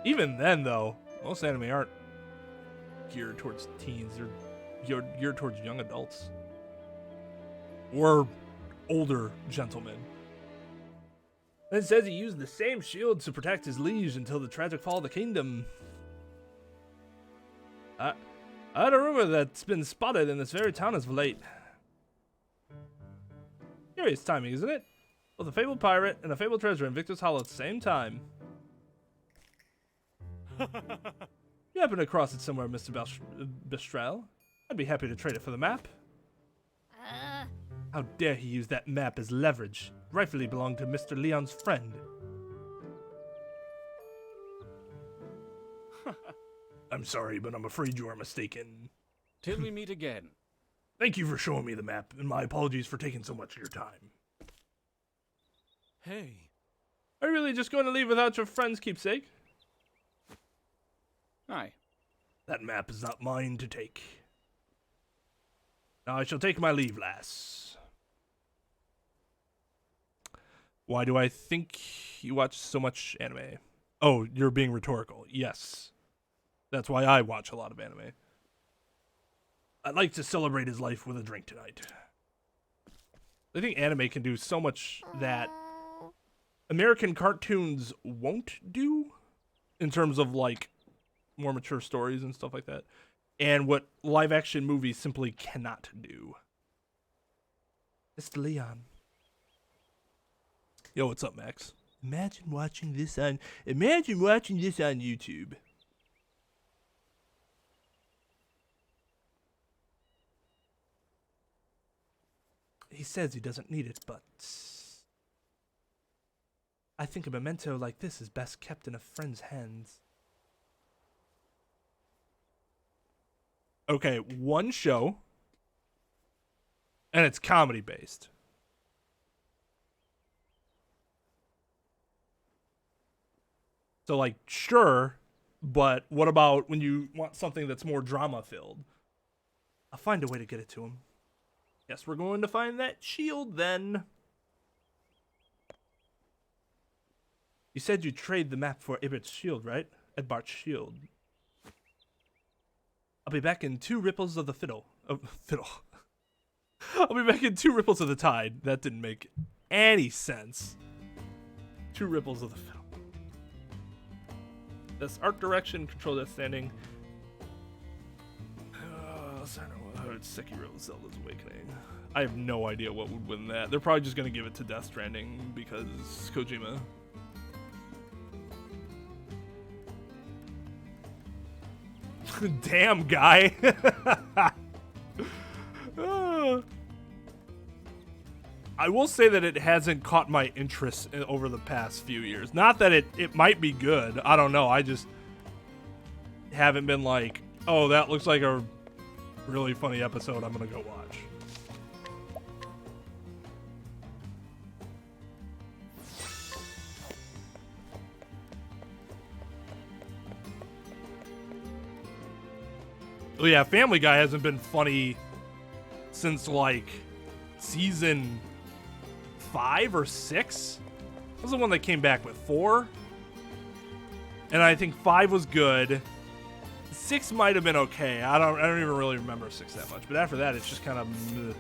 Even then, though, most anime aren't geared towards teens. They're geared towards young adults. Or older gentlemen. It says he used the same shield to protect his liege until the tragic fall of the kingdom. I heard a rumor that's been spotted in this very town as of late. Curious timing, isn't it? Both a fabled pirate and a fabled treasure in Victor's Hollow at the same time. You happen across it somewhere, Mr. Bestrel. I'd be happy to trade it for the map. How dare he use that map as leverage? Rightfully belonged to Mr. Leon's friend. I'm sorry, but I'm afraid you are mistaken. till we meet again. Thank you for showing me the map, and my apologies for taking so much of your time. Hey. Are you really just going to leave without your friend's keepsake? Hi. That map is not mine to take. Now I shall take my leave, lass. Why do I think you watch so much anime? Oh, you're being rhetorical. Yes. That's why I watch a lot of anime. I'd like to celebrate his life with a drink tonight. I think anime can do so much that American cartoons won't do in terms of, like, more mature stories and stuff like that. And what live action movies simply cannot do. Mr. Leon. Yo, what's up, Max? Imagine watching this on YouTube. He says he doesn't need it, but I think a memento like this is best kept in a friend's hands. Okay, one show, and it's comedy based. So, like, sure, but what about when you want something that's more drama filled? I'll find a way to get it to him. Guess we're going to find that shield then. You said you'd trade the map for Edbart's shield, right? Edbart's shield. I'll be back in 2 ripples of the fiddle. I'll be back in 2 ripples of the tide. That didn't make any sense. 2 ripples of the fiddle. That's art direction, control death standing. Sekiro, Zelda's Awakening. I have no idea what would win that. They're probably just going to give it to Death Stranding because Kojima. Damn, guy. I will say that it hasn't caught my interest over the past few years. Not that it might be good. I don't know. haven't been like, oh, that looks like a really funny episode, I'm gonna go watch. Oh yeah, Family Guy hasn't been funny since like season 5 or 6. That was the one that came back with 4. And I think 5 was good. 6 might have been okay. I don't even really remember 6 that much. But after that, it's just kind of meh.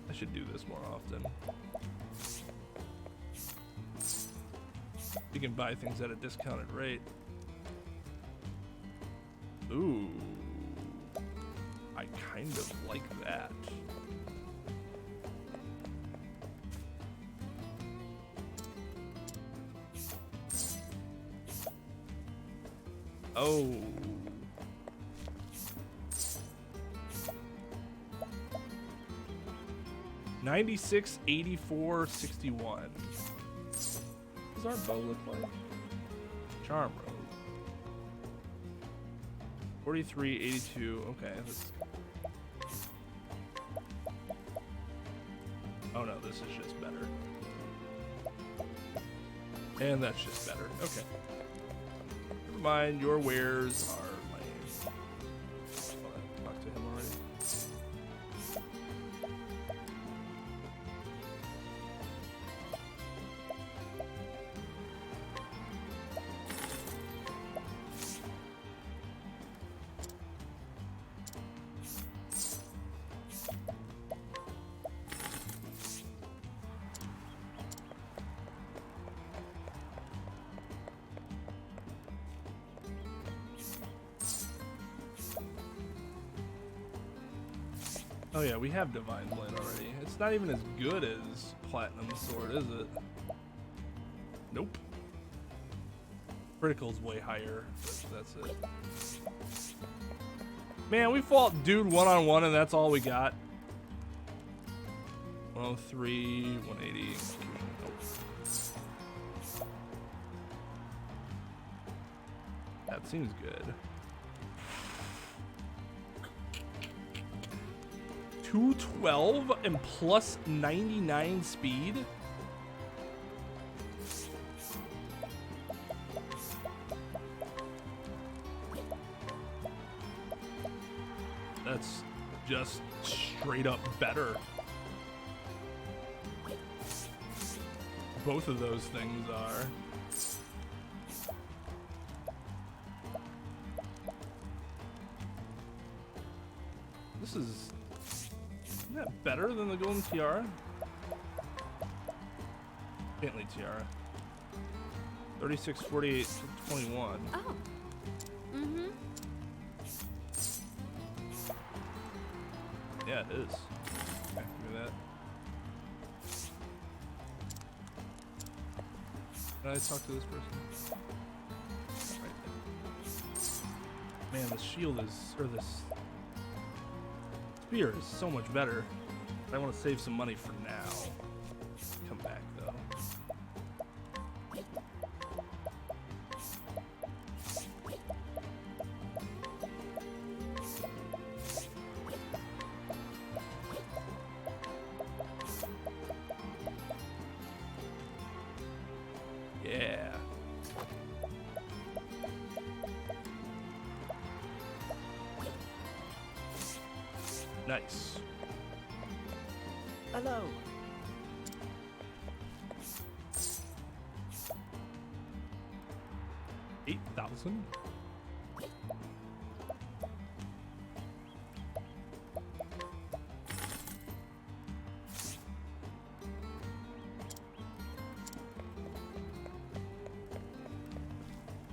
I should do this more often. You can buy things at a discounted rate. Ooh. I kind of like that. Oh. $96, $84, $61. Does our bow look like? Charm Road. 43, 82. Okay. Oh no, this is just better. And that's just better. Okay. Never mind, your wares are lame. Oh, I talked to him already. Oh yeah, we have Divine Blade already. It's not even as good as Platinum Sword, is it? Nope. Critical's way higher, but that's it. Man, we fought dude one-on-one and that's all we got. 103, 180. Nope. That seems good. 212 and plus 99 speed. That's just straight up better. Both of those things are. This is... Isn't that better than the Golden Tiara? Bentley Tiara. 36, 48, 21. Oh. Mm-hmm. Yeah, it is. Okay, give me that. Did I talk to this person? Right there. Man, the shield is... or this... spear is so much better. I want to save some money for now. Come back though. Yeah. Nice. Hello. $8,000.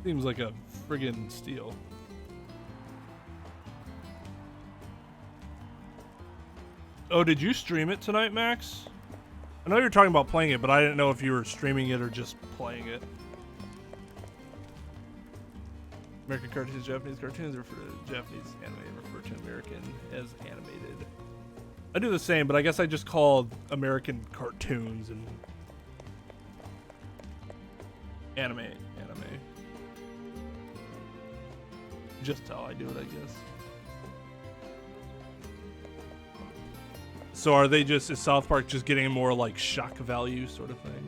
Seems like a friggin' steal. Oh, did you stream it tonight, Max? I know you were talking about playing it, but I didn't know if you were streaming it or just playing it. American cartoons, Japanese cartoons refer to Japanese anime, refer to American as animated. I do the same, but I guess I just call American cartoons and Anime. Just how I do it, I guess. So are they just, is South Park just getting more like shock value sort of thing?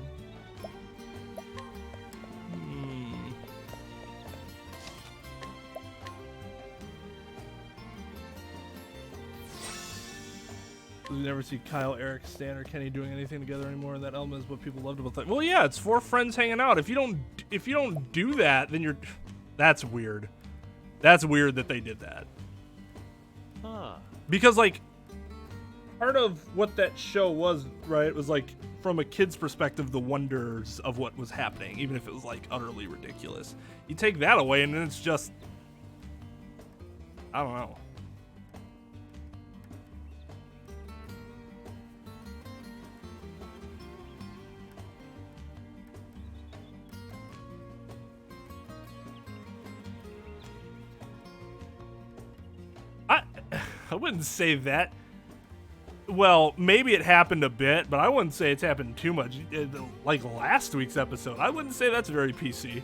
We never see Kyle, Eric, Stan, or Kenny doing anything together anymore, and that element is what people loved about that. Well, yeah, it's 4 friends hanging out. If you don't do that, then that's weird. That's weird that they did that. Huh. Because like part of what that show was, right, was like from a kid's perspective, the wonders of what was happening, even if it was like utterly ridiculous. You take that away, and then it's just, I don't know. I wouldn't say that. Well, maybe it happened a bit, but I wouldn't say it's happened too much. Like last week's episode, I wouldn't say that's very PC.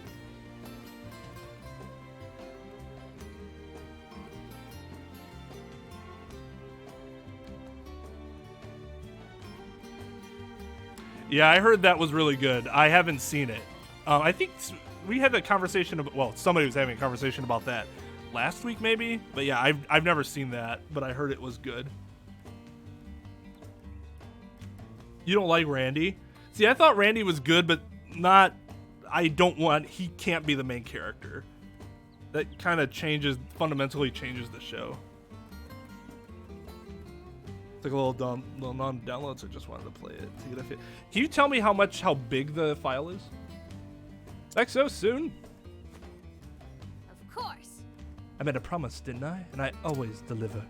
Yeah, I heard that was really good. I haven't seen it. I think we had a conversation about, well, somebody was having a conversation about that last week maybe, but yeah, I've never seen that, but I heard it was good. You don't like Randy? See, I thought Randy was good, but not, he can't be the main character. That kind of fundamentally changes the show. It's like a little non-downloads, I just wanted to play it to get a fit. Can you tell me how big the file is? Back so soon? Of course. I made a promise, didn't I? And I always deliver.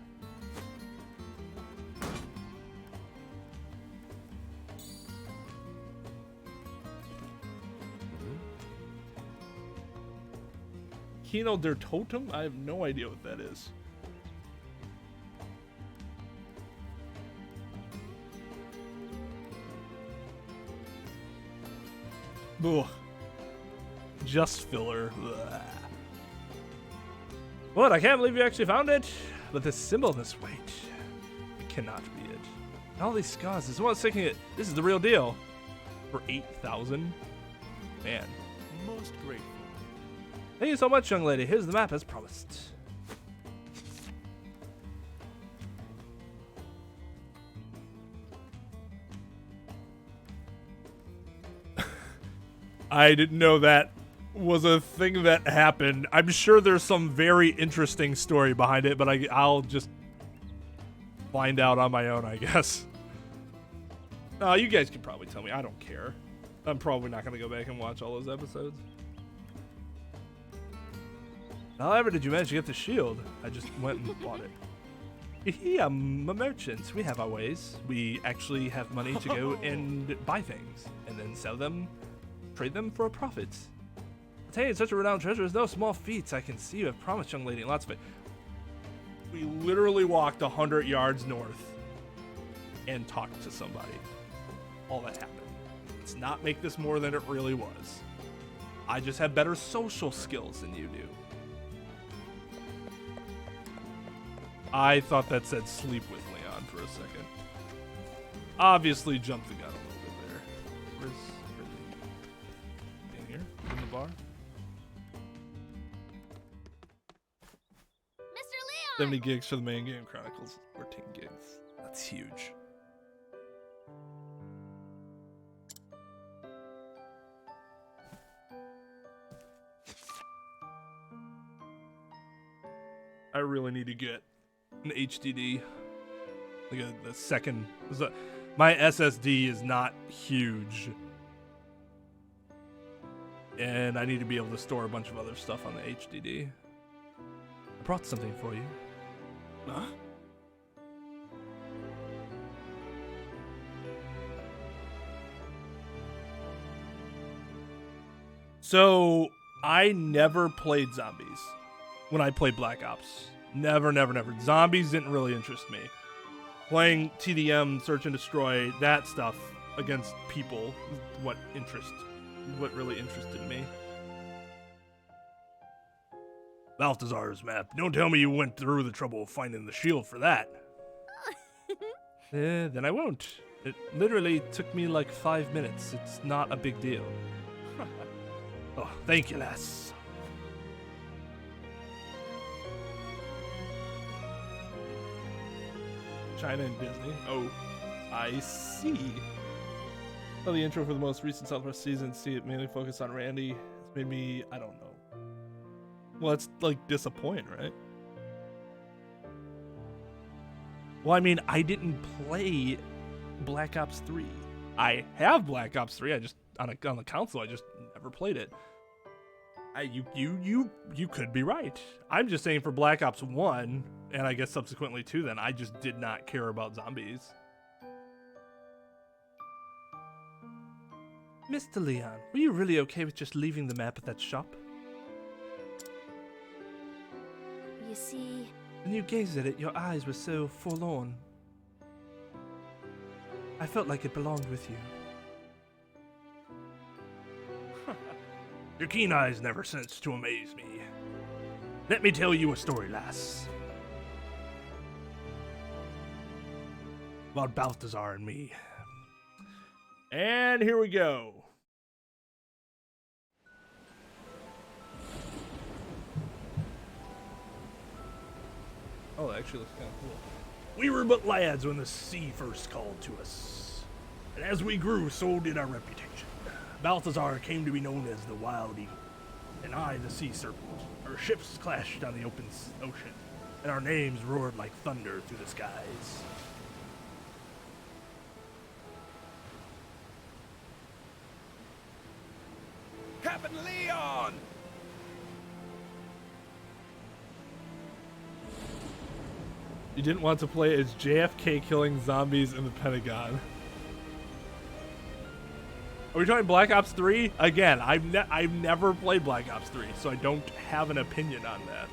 Kino der Totem? I have no idea what that is. Ugh. Just filler. Ugh. What? I can't believe you actually found it. But this symbol, this weight, it cannot be it. And all these scars, this one's thinking it. This is the real deal. For 8,000? Man. Most grateful. Thank you so much, young lady. Here's the map as promised. I didn't know that was a thing that happened. I'm sure there's some very interesting story behind it, but I'll just find out on my own, I guess. You guys can probably tell me. I don't care. I'm probably not going to go back and watch all those episodes. However, did you manage to get the shield? I just went and bought it. I'm a merchant. We have our ways. We actually have money to go and buy things and then sell them, trade them for a profit. Attaining such a renowned treasure is no small feat. I can see you have promised, young lady, lots of it. We literally walked 100 yards north and talked to somebody. All that happened. Let's not make this more than it really was. I just have better social skills than you do. I thought that said sleep with Leon for a second. Obviously jumped the gun a little bit there. Where's he? In here? In the bar? Mr. Leon! 70 gigs for the main game, Chronicles 14 gigs. That's huge. I really need to get an HDD. Like the second. My SSD is not huge. And I need to be able to store a bunch of other stuff on the HDD. I brought something for you. Huh? So, I never played zombies when I played Black Ops. Never. Zombies didn't really interest me. Playing TDM, Search and Destroy, that stuff against people is what interests what really interested me. Balthazar's map. Don't tell me you went through the trouble of finding the shield for that. Then I won't. It literally took me like 5 minutes. It's not a big deal. Oh, thank you, lass. China and Disney. Oh, I see. Oh, the intro for the most recent Southwest season. See it mainly focused on Randy. It's made me, I don't know. Well, it's like disappointing, right? Well, I mean, I didn't play Black Ops 3. I have Black Ops 3. I just on the console. I just never played it. You could be right. I'm just saying for Black Ops 1, and I guess subsequently 2, then I just did not care about zombies. Mr. Leon, were you really okay with just leaving the map at that shop? You see, When you gazed at it, your eyes were so forlorn. I felt like it belonged with you. Your keen eyes never ceased to amaze me. Let me tell you a story, lass. About Balthazar and me. And here we go. Oh, that actually looks kind of cool. We were but lads when the sea first called to us. And as we grew, so did our reputation. Balthazar came to be known as the Wild Eagle, and I the Sea Serpent. Our ships clashed on the open ocean, and our names roared like thunder through the skies. Captain Leon! You didn't want to play as JFK killing zombies in the Pentagon. Are we talking Black Ops 3? Again, I've never played Black Ops 3, so I don't have an opinion on that.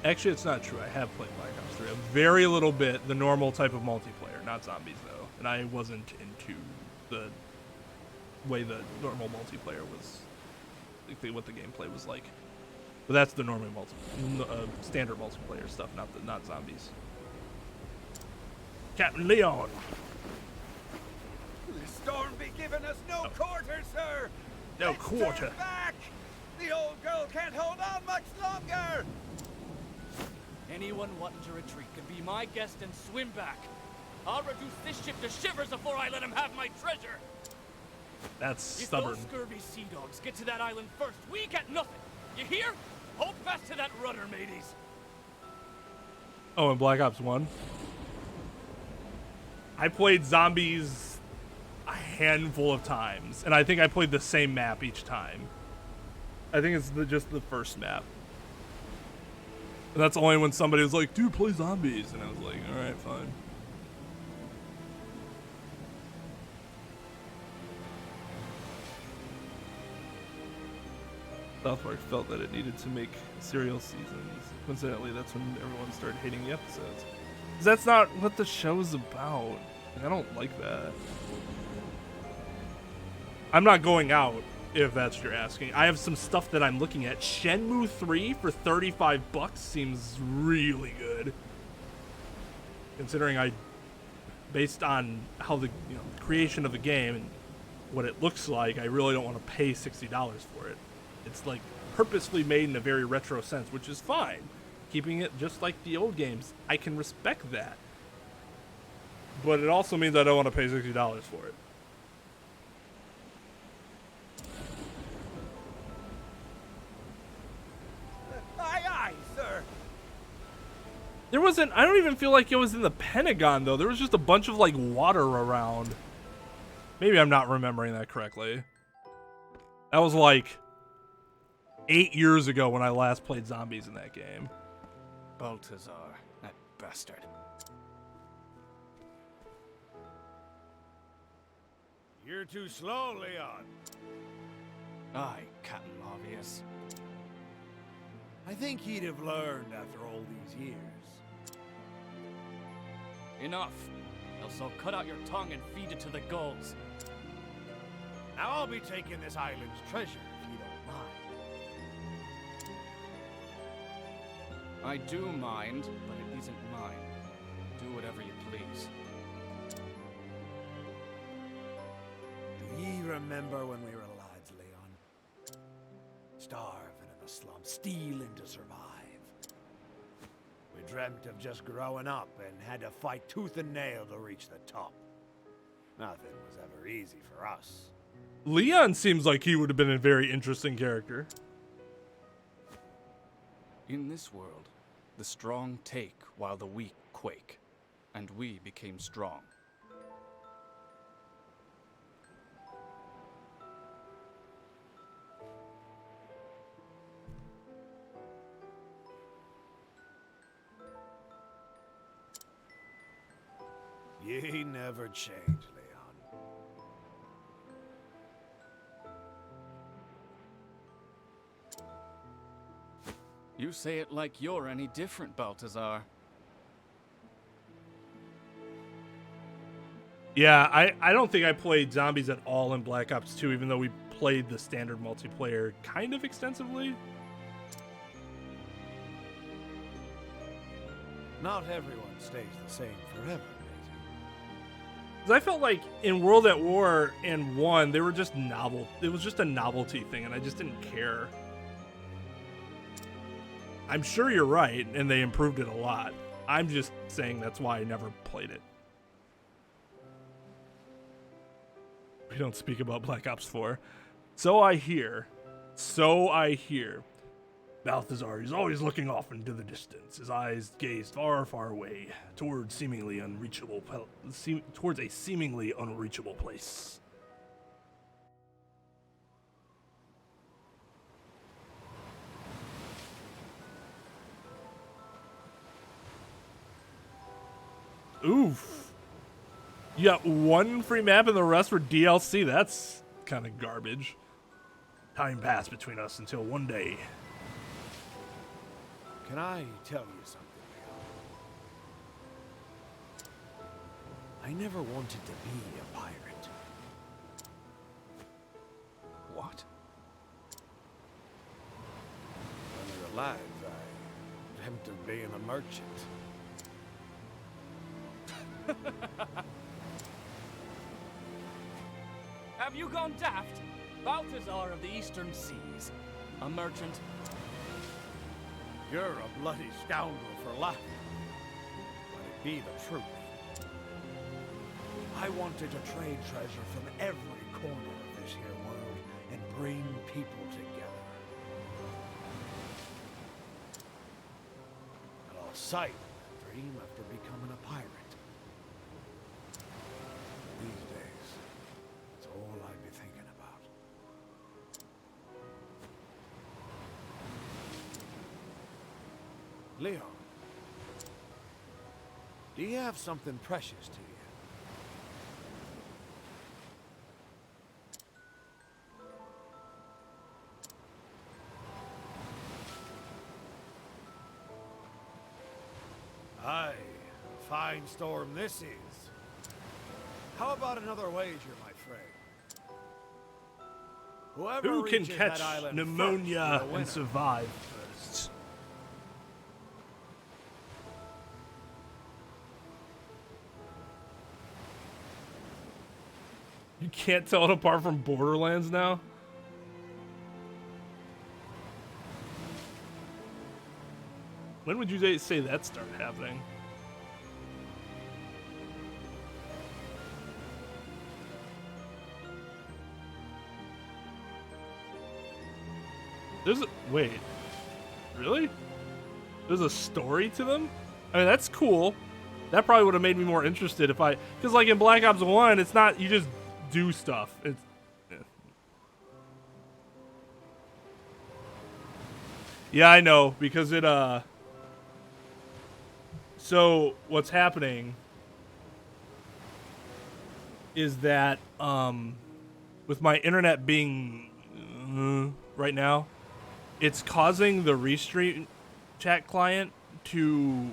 Actually, it's not true. I have played Black Ops 3 a very little bit, the normal type of multiplayer, not zombies though. And I wasn't into the way the normal multiplayer was, what the gameplay was like. But that's the normal standard multiplayer stuff, not zombies. Captain Leon! The storm be giving us no quarter, sir! No Let's quarter. turn back! The old girl can't hold on much longer! Anyone wanting to retreat can be my guest and swim back. I'll reduce this ship to shivers before I let him have my treasure. That's If stubborn. those scurvy sea dogs get to that island first, we get nothing. You hear? Hold fast to that rudder, mateys. Oh, in Black Ops 1? I played zombies a handful of times, and I think I played the same map each time. I think it's just the first map. And that's only when somebody was like, dude, play zombies. And I was like, alright, fine. South Park felt that it needed to make serial seasons. Coincidentally, that's when everyone started hating the episodes. 'Cause that's not what the show's about. Like, I don't like that. I'm not going out, if that's what you're asking. I have some stuff that I'm looking at. Shenmue 3 for $35 seems really good. Considering based on how the creation of the game and what it looks like, I really don't want to pay $60 for it. It's like purposefully made in a very retro sense, which is fine. Keeping it just like the old games, I can respect that. But it also means I don't want to pay $60 for it. Aye, aye, sir! There wasn't, I don't even feel like it was in the Pentagon though. There was just a bunch of like water around. Maybe I'm not remembering that correctly. That was like 8 years ago when I last played zombies in that game. Balthazar, that bastard. You're too slow, Leon. Aye, Captain Obvious. I think he'd have learned after all these years. Enough. else I'll cut out your tongue and feed it to the gulls. Now I'll be taking this island's treasure, if you don't mind. I do mind, but it isn't mine. Do whatever you please. Do ye remember when we were lads, Leon? Starving in the slums, stealing to survive. We dreamt of just growing up and had to fight tooth and nail to reach the top. Nothing was ever easy for us. Leon seems like he would have been a very interesting character. In this world, the strong take while the weak quake, and we became strong. Ye never change, Leon. You say it like you're any different, Baltazar. Yeah, I don't think I played zombies at all in Black Ops 2, even though we played the standard multiplayer kind of extensively. Not everyone stays the same forever, matey. 'Cause I felt like in World at War and 1, they were just novel. It was just a novelty thing, and I just didn't care. I'm sure you're right, and they improved it a lot. I'm just saying that's why I never played it. We don't speak about Black Ops 4. So I hear. So I hear. Balthazar is always looking off into the distance, his eyes gazed far, far away, towards a seemingly unreachable place. Oof. You got one free map and the rest were DLC. That's kind of garbage. Time passed between us until one day. Can I tell you something, Leon? I never wanted to be a pirate. What? When we were lads, I dreamt of being a merchant. Have you gone daft? Baltazar of the Eastern Seas. A merchant. You're a bloody scoundrel for laughing. But it be the truth. I wanted to trade treasure from every corner of this here world and bring people together. I lost sight of that dream after becoming a pirate. These days, it's all I'd be thinking about. Leon, do you have something precious to you? Aye, a fine storm this is. How about another wager, my friend? Whoever Who can reaches catch that island pneumonia first will win and it. survive first? You can't tell it apart from Borderlands now? When would you say that started happening? Wait. Really? There's a story to them? I mean, that's cool. That probably would have made me more interested if I... Because, like, in Black Ops 1, it's not... You just do stuff. It's... Yeah, I know. Because it, So, what's happening is that, with my internet being right now, it's causing the Restream chat client to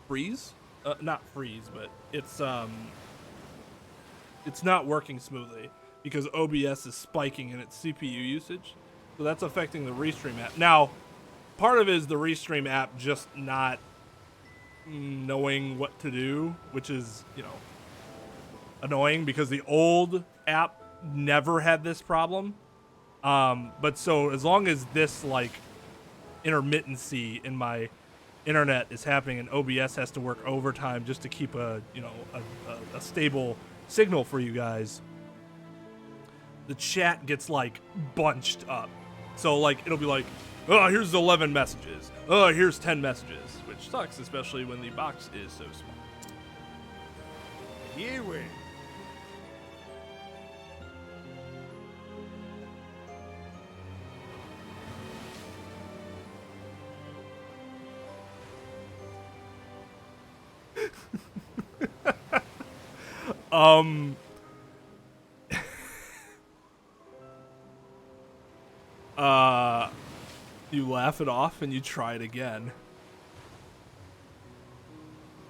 freeze. not freeze, but it's not working smoothly because OBS is spiking in its CPU usage. So that's affecting the Restream app. Now, part of it is the Restream app just not knowing what to do, which is, you know, annoying because the old app never had this problem. But so as long as this like intermittency in my internet is happening and OBS has to work overtime just to keep a, you know, a stable signal for you guys, the chat gets like bunched up. So like it'll be like, oh, here's 11 messages. Oh, here's 10 messages, which sucks, especially when the box is so small. You win. You laugh it off and you try it again.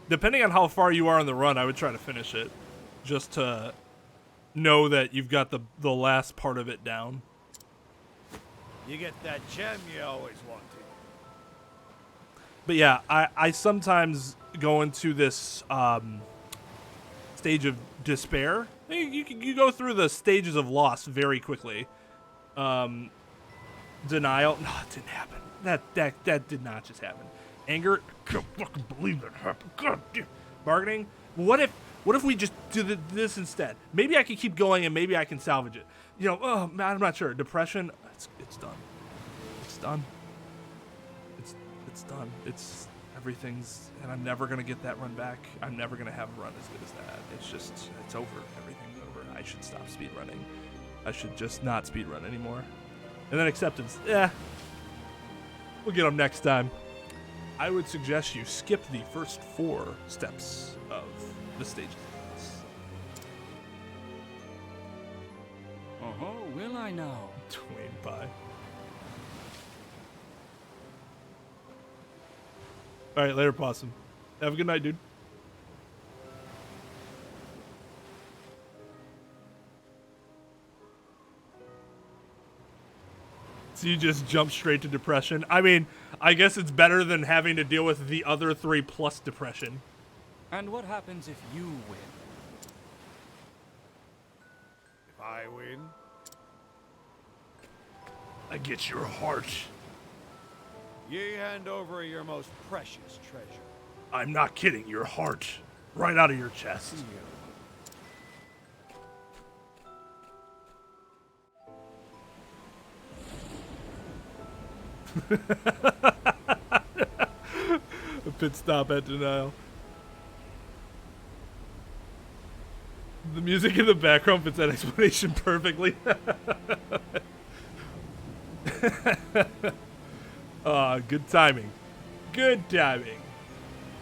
Depending on how far you are on the run, I would try to finish it, just to know that you've got the last part of it down. You get that gem you always wanted. But yeah, I sometimes go into this stage of despair. You go through the stages of loss very quickly. Denial. No, it didn't happen. That did not just happen. Anger. I can't fucking believe that happened. God damn. Bargaining. What if we just do this instead? Maybe I could keep going and maybe I can salvage it. You know, oh man, I'm not sure. Depression. It's done. It's done. It's done. It's everything's, and I'm never gonna get that run back. I'm never gonna have a run as good as that. It's over. Everything's over. I should stop speedrunning. I should just not speedrun anymore. And then acceptance. We'll get them next time. I would suggest you skip the first 4 steps of the stages. Oh, will I now? Twain pie. All right, later, Possum. Have a good night, dude. So you just jump straight to depression. I mean, I guess it's better than having to deal with the other 3 plus depression. And what happens if you win? If I win, I get your heart. ye hand over your most precious treasure. I'm not kidding, your heart. Right out of your chest. A pit stop at denial. The music in the background fits that explanation perfectly. Good timing. Good timing.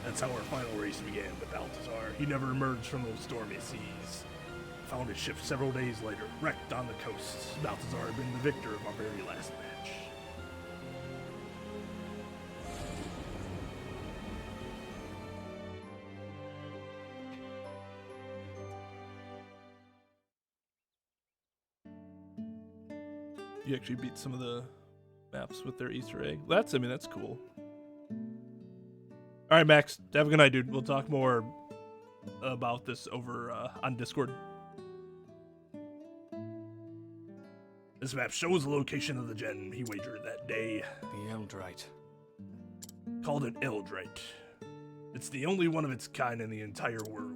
That's how our final race began with Balthazar. He never emerged from those stormy seas. Found his ship several days later, wrecked on the coast. Balthazar had been the victor of our very last match. You actually beat some of the maps with their Easter egg. That's cool. All right, Max. Have a good night, dude. We'll talk more about this over on Discord. This map shows the location of the gem he wagered that day. The Eldrite. Called an Eldrite. It's the only one of its kind in the entire world.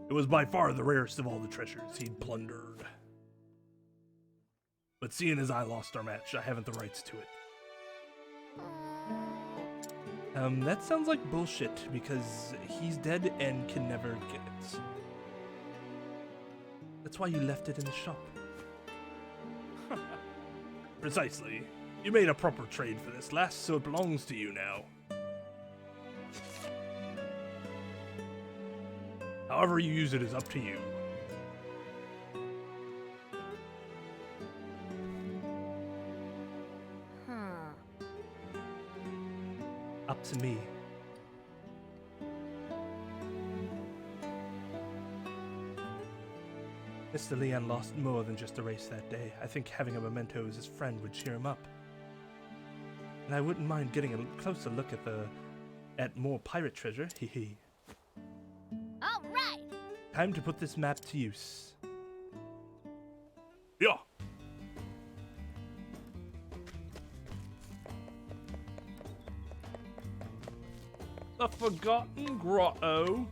It was by far the rarest of all the treasures he'd plundered. But seeing as I lost our match, I haven't the rights to it. That sounds like bullshit because he's dead and can never get it. That's why you left it in the shop. Precisely. You made a proper trade for this last, so it belongs to you now. However you use it is up to you. Up to me. Mr. Leon lost more than just a race that day. I think having a memento as his friend would cheer him up. And I wouldn't mind getting a closer look at more pirate treasure, hee. All right. Time to put this map to use. Yeah. The Forgotten Grotto.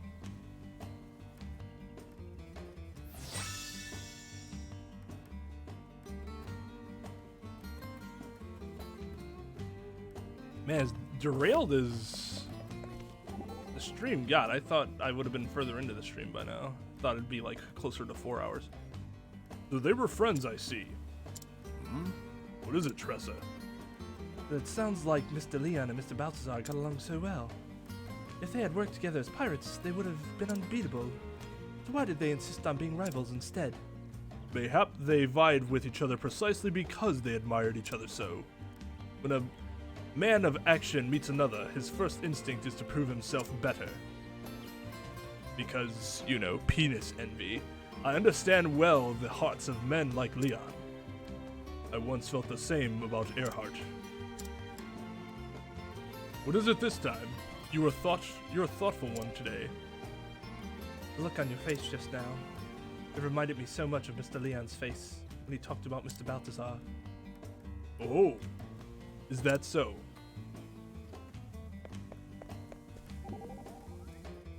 Man, as derailed as the stream got, I thought I would have been further into the stream by now. Thought it'd be like closer to 4 hours. So they were friends, I see. What is it, Tressa? It sounds like Mr. Leon and Mr. Balthazar got along so well. If they had worked together as pirates, they would have been unbeatable. So why did they insist on being rivals instead? Mayhap they vied with each other precisely because they admired each other so. When a man of action meets another, his first instinct is to prove himself better. Because, you know, penis envy. I understand well the hearts of men like Leon. I once felt the same about Earhart. What is it this time? You're a thoughtful one today. The look on your face just now. It reminded me so much of Mr. Leon's face when he talked about Mr. Balthazar. Oh, is that so?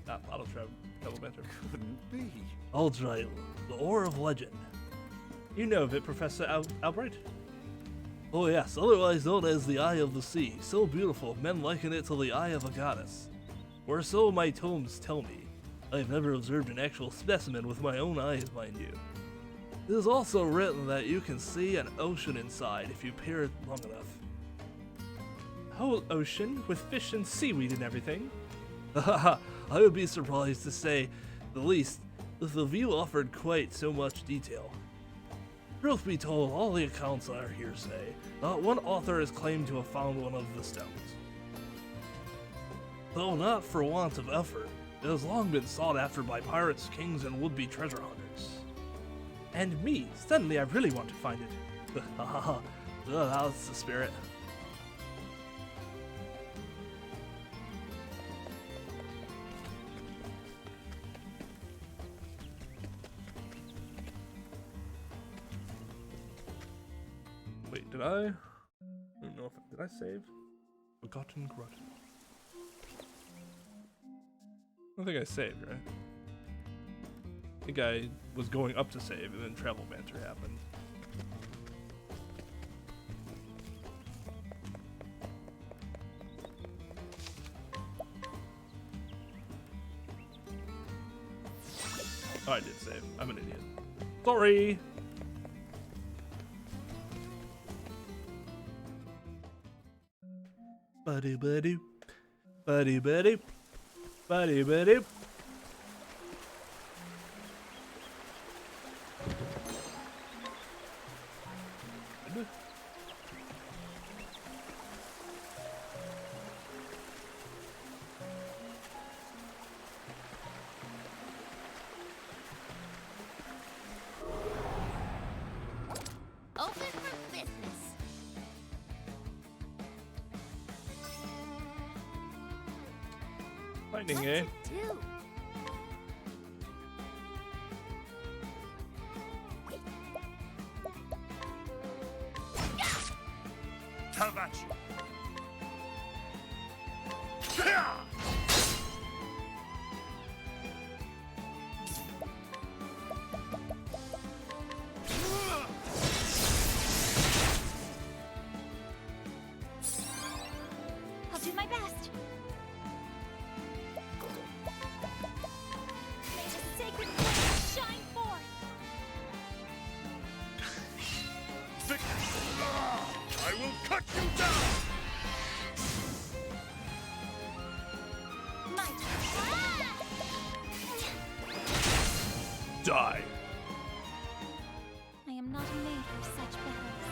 Not bottle travel banter. Couldn't be. Aldrail, the Ore of Legend. You know of it, Professor Albright? Oh yes, otherwise known as the Eye of the Sea. So beautiful, men liken it to the eye of a goddess. Or so my tomes tell me. I've never observed an actual specimen with my own eyes, mind you. It is also written that you can see an ocean inside if you peer long enough. Whole ocean with fish and seaweed and everything? I would be surprised to say the least, if the view offered quite so much detail. Truth be told, all the accounts are hearsay. Not one author has claimed to have found one of the stones. Though not for want of effort, it has long been sought after by pirates, kings, and would-be treasure hunters. And me, suddenly I really want to find it. That's the spirit. Wait, did I don't know if did I save? Forgotten Grotto. I don't think I saved, right? I think I was going up to save and then travel banter happened. Oh, I did save. I'm an idiot. Sorry! Buddy, buddy, buddy, buddy, buddy, buddy. Open for business. Lightning, What eh? to do? Have at you. I'll do my best. May the sacred flame shine forth. Victor, I will cut you down. My turn. Die. I am not made for such battles.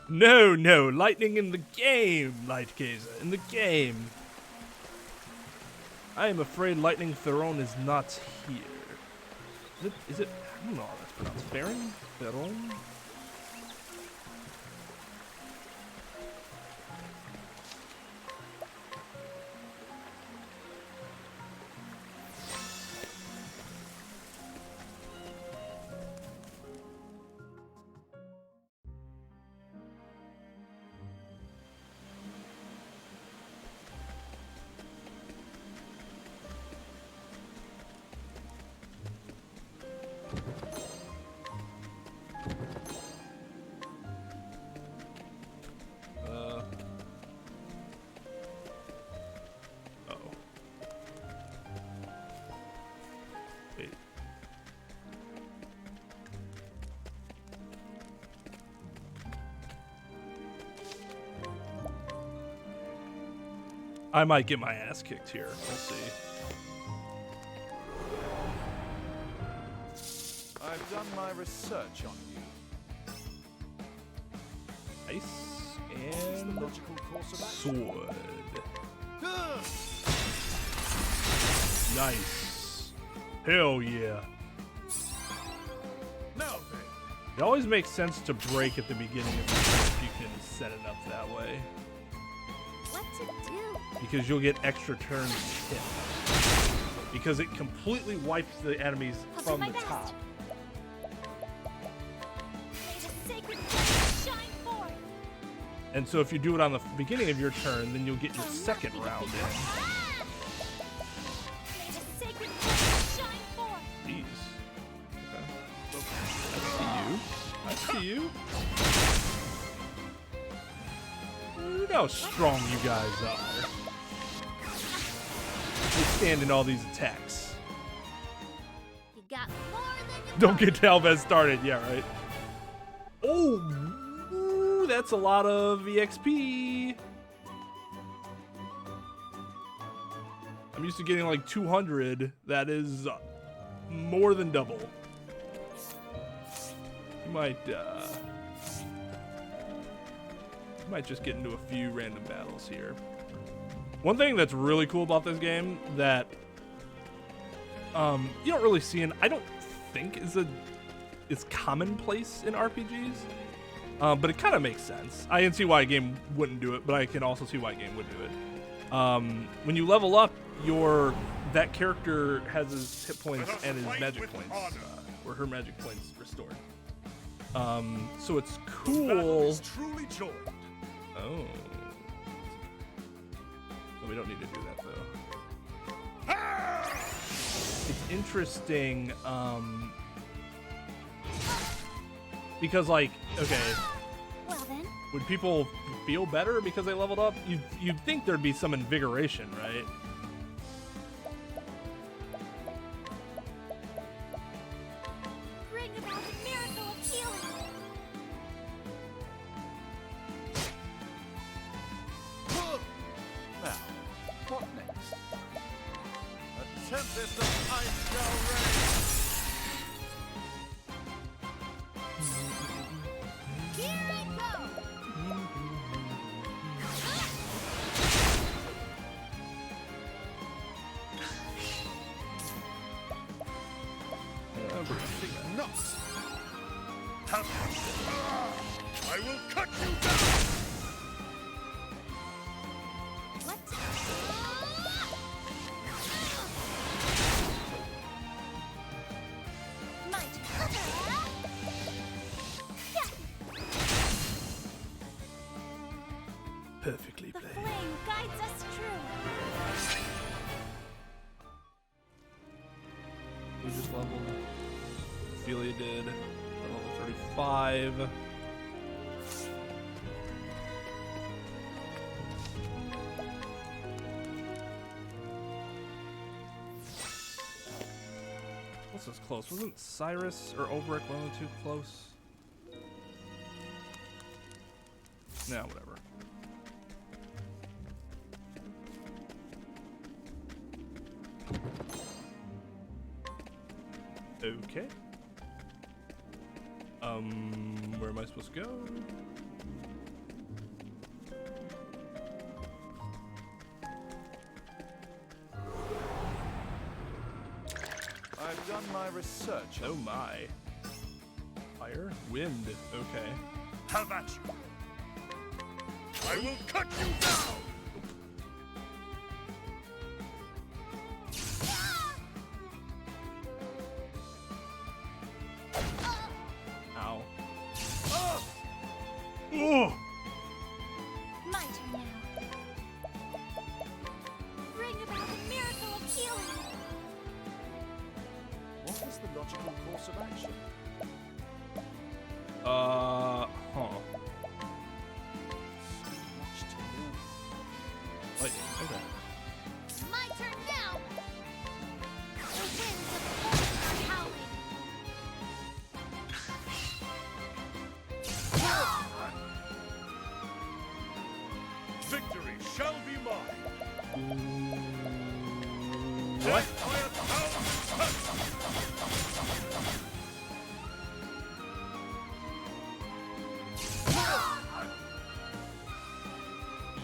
No, no, lightning in the game, Lightgazer, in the game. I am afraid Lightning Theron is not here. Is it, I don't know how that's pronounced. Theron? Theron? I might get my ass kicked here. We'll see. I've done my research on you. Ice and Logical course of action. sword. Nice. Hell yeah. Now then, It always makes sense to break at the beginning of the game if you can set it up that way. What to do? Because you'll get extra turns hit. Because it completely wipes the enemies I'll do from my the best. top. May the sacred flame shine forth. And so if you do it on the beginning of your turn, then you'll get your second round in. Ah! May the sacred flame shine forth. Jeez. Okay. I see you. Look how strong you guys are. Withstanding all these attacks. You got more than you Don't get Talvez started. Yeah, right. Oh, ooh, that's a lot of EXP. I'm used to getting like 200. That is more than double. You might just get into a few random battles here. One thing that's really cool about this game that you don't really see, and I don't think is commonplace in RPGs, but it kind of makes sense. I can see why a game wouldn't do it, but I can also see why a game would do it. When you level up, that character has his hit points and his magic points, or her magic points restored. So it's the battle cool. is truly joined. Oh. No, we don't need to do that though. It's interesting, because like, okay, Well then, would people feel better because they leveled up? You'd think there'd be some invigoration, right? bring about the miracle of healing. Now, what next? A tempest of ice shall reign. Here I go. Nuts! I will cut you down! What? Might. Yeah. Perfectly The played. flame guides us true. We just leveled. Ophelia did. Level 35. What's this close? Wasn't Cyrus or OLBERIC one of the two close? Nah, whatever. Okay. Where am I supposed to go? I've done my research. Oh my. Fire? Wind. Okay. Have at you. I will cut you down. Ow. Oh! My turn now. Bring about the miracle of healing. What is the logical course of action? Huh. Much to learn. Like, okay. My turn now. The winds of force are howling. Victory shall be mine. What?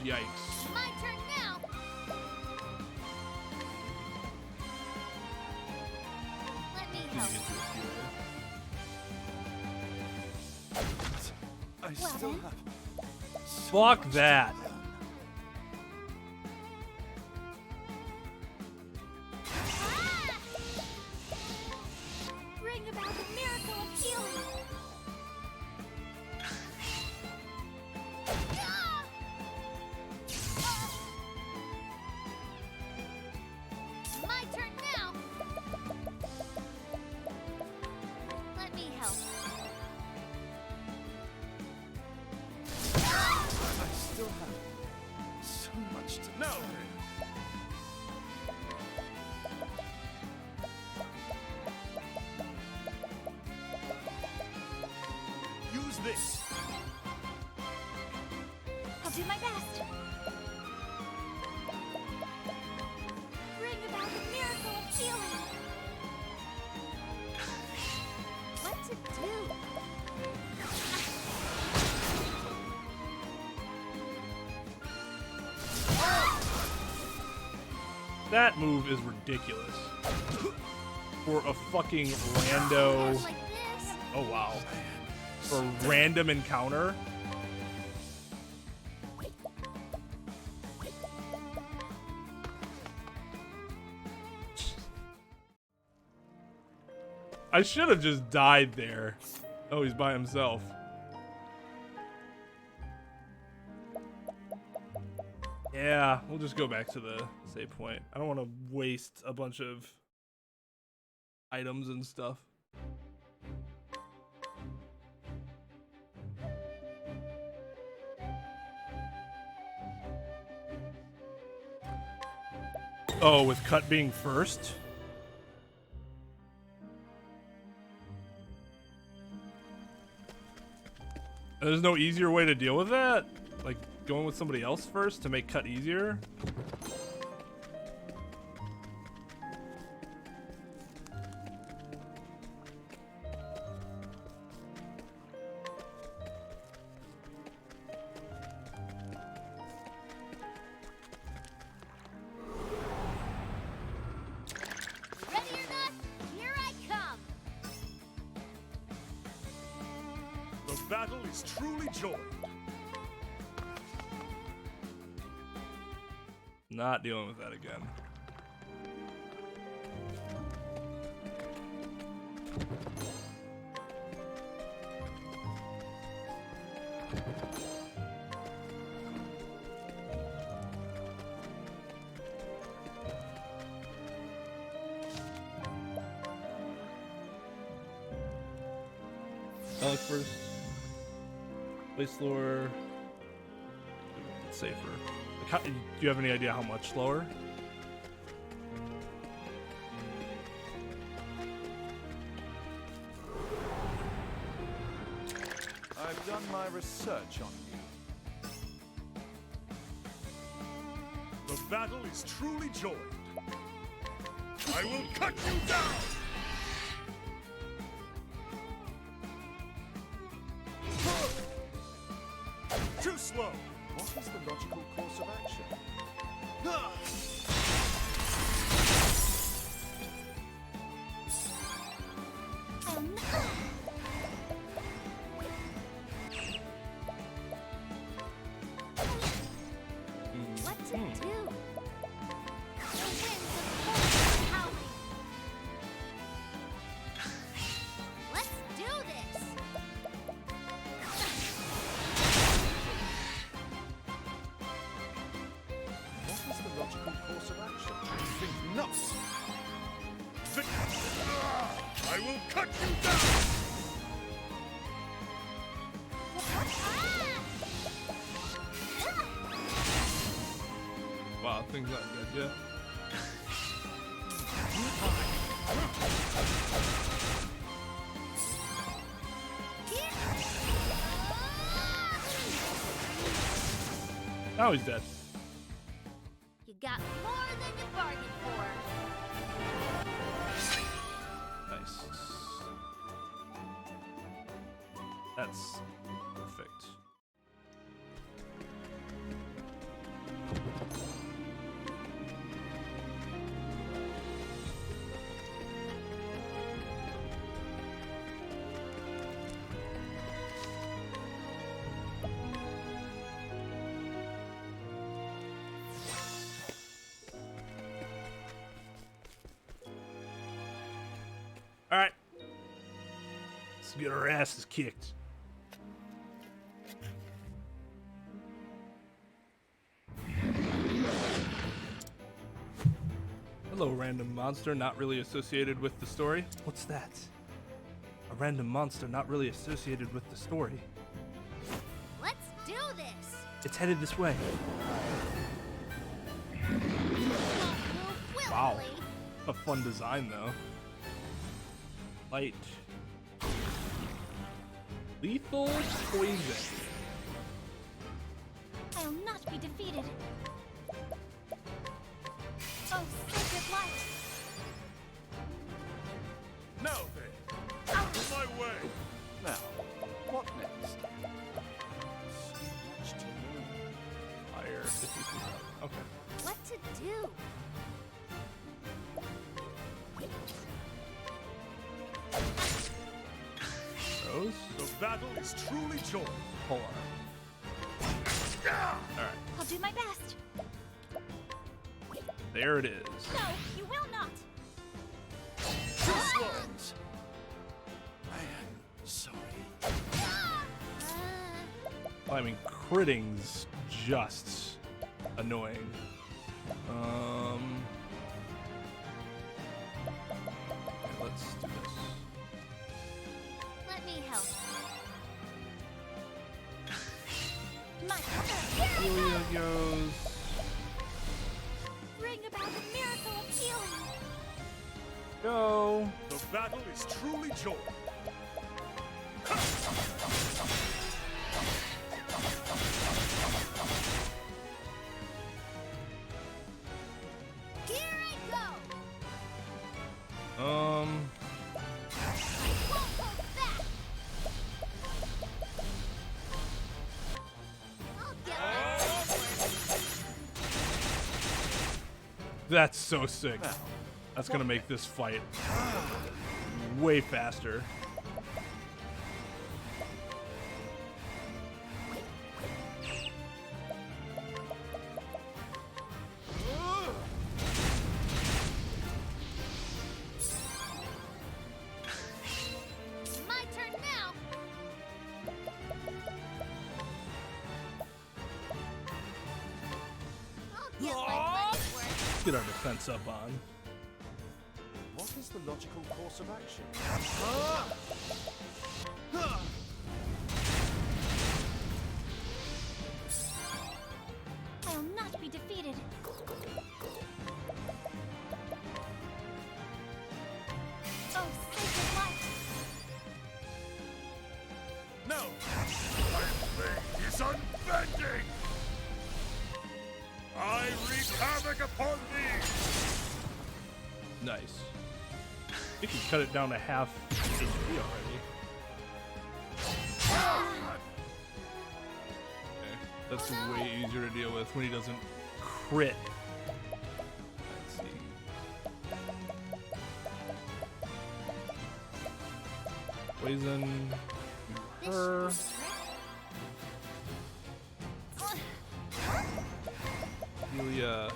Yikes. My turn now. Let me help. I still have. Fuck that. Ah! Bring about the miracle of healing. Ah! My turn now. Let me help. I still have so much to know. Use this. I'll do my best. Bring about the miracle of healing. What to do? That move is ridiculous. For a fucking rando. Like this. Oh wow. For a random encounter. I should have just died there. Oh, he's by himself. Yeah, we'll just go back to the save point. I don't want to waste a bunch of items and stuff. Oh, with cut being first? There's no easier way to deal with that? Like going with somebody else first to make cut easier? Ready or not, here I come. The battle is truly joined. Not dealing with that again. Alex first. Play slower. It's safer. Like do you have any idea how much slower? I've done my research on you. The battle is truly joined. I will cut you down. Too slow! What is the logical course of action? What to do? The winds of force are howling. Let's do this! What is the logical course of action? Think nuts! I will cut you down! Wow, things aren't good yet. Now he's dead. You got more than you bargained for. Nice. That's perfect. All right. Let's get our asses kicked. Hello, random monster not really associated with the story. What's that? A random monster not really associated with the story. Let's do this! It's headed this way. Won't move Wow. willfully. A fun design, though. Light. Lethal poison. I'll not be defeated. Oh, sacred light! Now then, out of my way! Now, what next? So much to learn. Fire. 50 feet up. Okay. What to do? Rose. The battle is truly joined. Hold on. Alright. I'll do my best. There it is. No, you will not. Too slow! I am sorry. I mean, critting's just annoying. Okay, let's do this. Let me help. My here we Julia go. goes. Bring about the miracle of healing. Go. The battle is truly joined. Here I go. Um. Won't hold back. I'll get That's so sick. That's gonna make this fight way faster. my turn now. I'll get my money's worth. Get our defense up on. What is the logical course of action? I'll not be defeated. Oh, sacred light. No! My blade is unbending! I wreak havoc upon thee! Nice. You can cut it down to half HP already. That's way easier to deal with when he doesn't crit. Let's see. Poison. Her. Julia.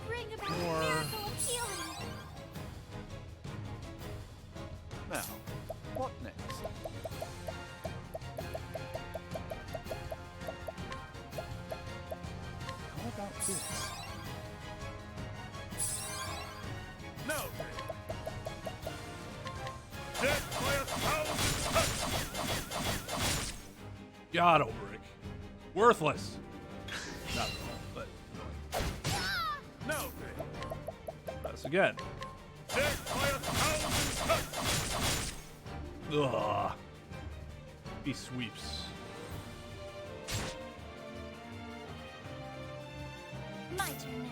Bring about More. a miracle of healing. Now, what next? How about this? No! Death by 1,000 cuts! God, Olberic. Worthless. Not at all, but No! press again. Death by 1,000 cuts! Ugh. He sweeps. My turn now.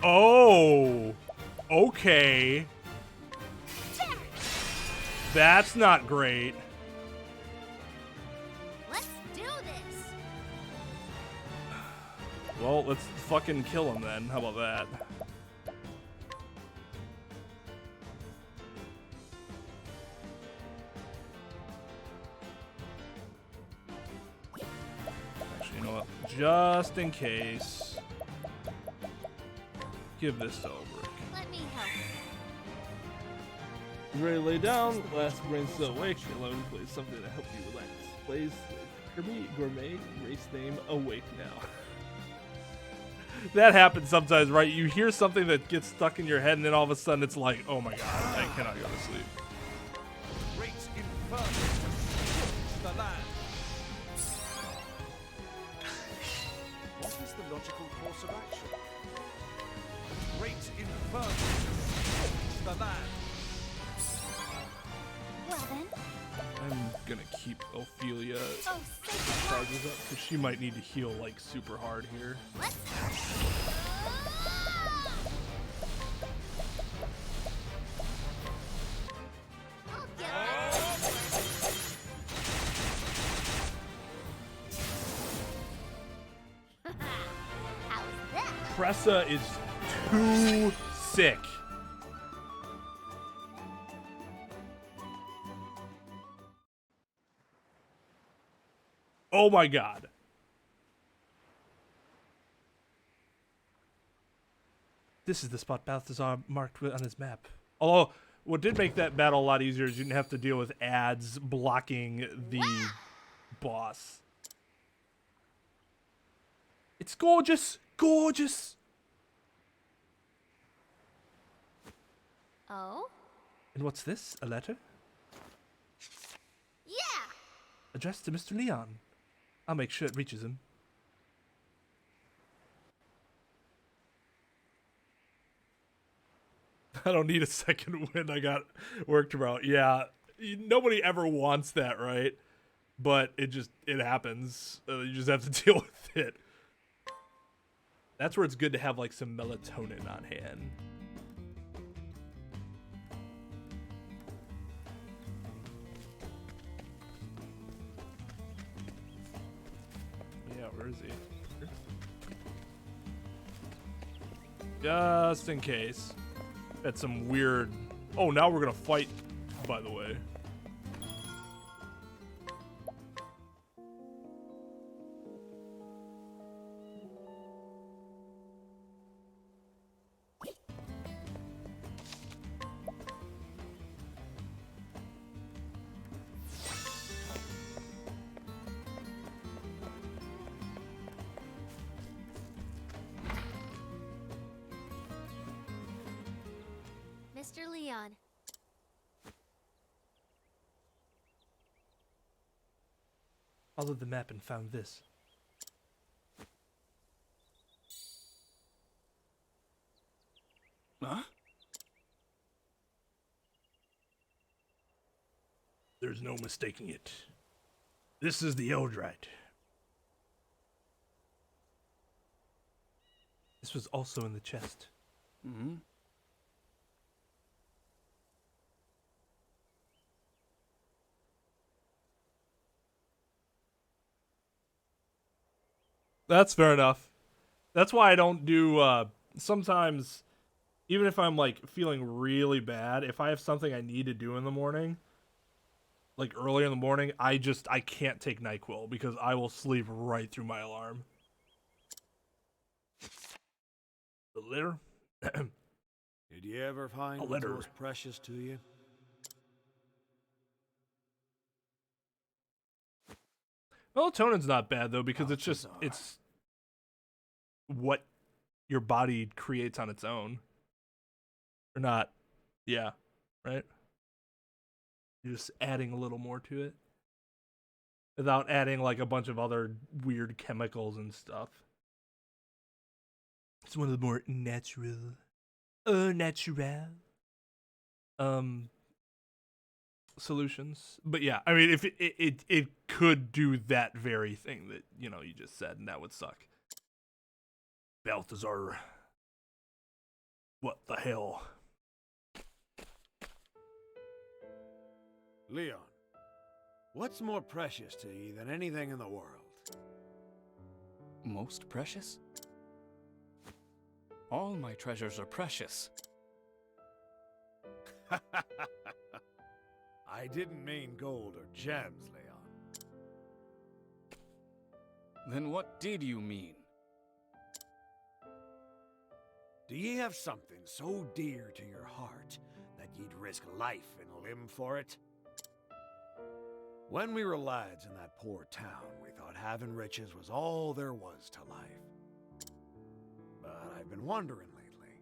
Oh. Okay. That's not great. Let's do this. Well, let's fucking kill him then. How about that? Actually, you know what? Just in case. Give this to Olberic. Let me help. You ready to lay down? Last brain still awake. Alone plays something to help you relax. Plays Kirby Gourmet, race name Awake Now. That happens sometimes, right? You hear something that gets stuck in your head, and then all of a sudden it's like, oh my god, I cannot go to sleep. Great inferno to scorch the land. What is the logical course of action? Great inferno to scorch the land. Well then. I'm gonna keep Ophelia Oh, sacred charges up, because she might need to heal like super hard here. Let's. I'll get that. How's that? Tressa is too sick. Oh my god. This is the spot Balthazar marked on his map. Although, what did make that battle a lot easier is you didn't have to deal with ads blocking the boss. It's gorgeous! Gorgeous! Oh? And what's this? A letter? Yeah! Addressed to Mr. Leon. I'll make sure it reaches him. I don't need a second win. I got worked about. Yeah, nobody ever wants that, right? But it happens. You just have to deal with it. That's where it's good to have like some melatonin on hand. Yeah, where is he? Just in case. That's some weird... Oh, now we're gonna fight, by the way. Mr. Leon. Followed the map and found this. Huh? There's no mistaking it. This is the Eldrite. This was also in the chest. Mm-hmm. That's fair enough. That's why I don't do sometimes, even if I'm like feeling really bad, if I have something I need to do in the morning, like early in the morning, I can't take NyQuil because I will sleep right through my alarm. The litter? Did you ever find A what letter. was precious to you? Melatonin's not bad though because it's what your body creates on its own. Or not. Yeah. Right? You're just adding a little more to it. Without adding like a bunch of other weird chemicals and stuff. It's one of the more natural. Solutions. But yeah, I mean if it could do that very thing that, you know, you just said, and that would suck. Balthazar. What the hell? Leon, what's more precious to you than anything in the world? Most precious? All my treasures are precious. I didn't mean gold or gems, Leon. Then what did you mean? Do ye have something so dear to your heart that ye'd risk life and limb for it? When we were lads in that poor town, we thought having riches was all there was to life. But I've been wondering lately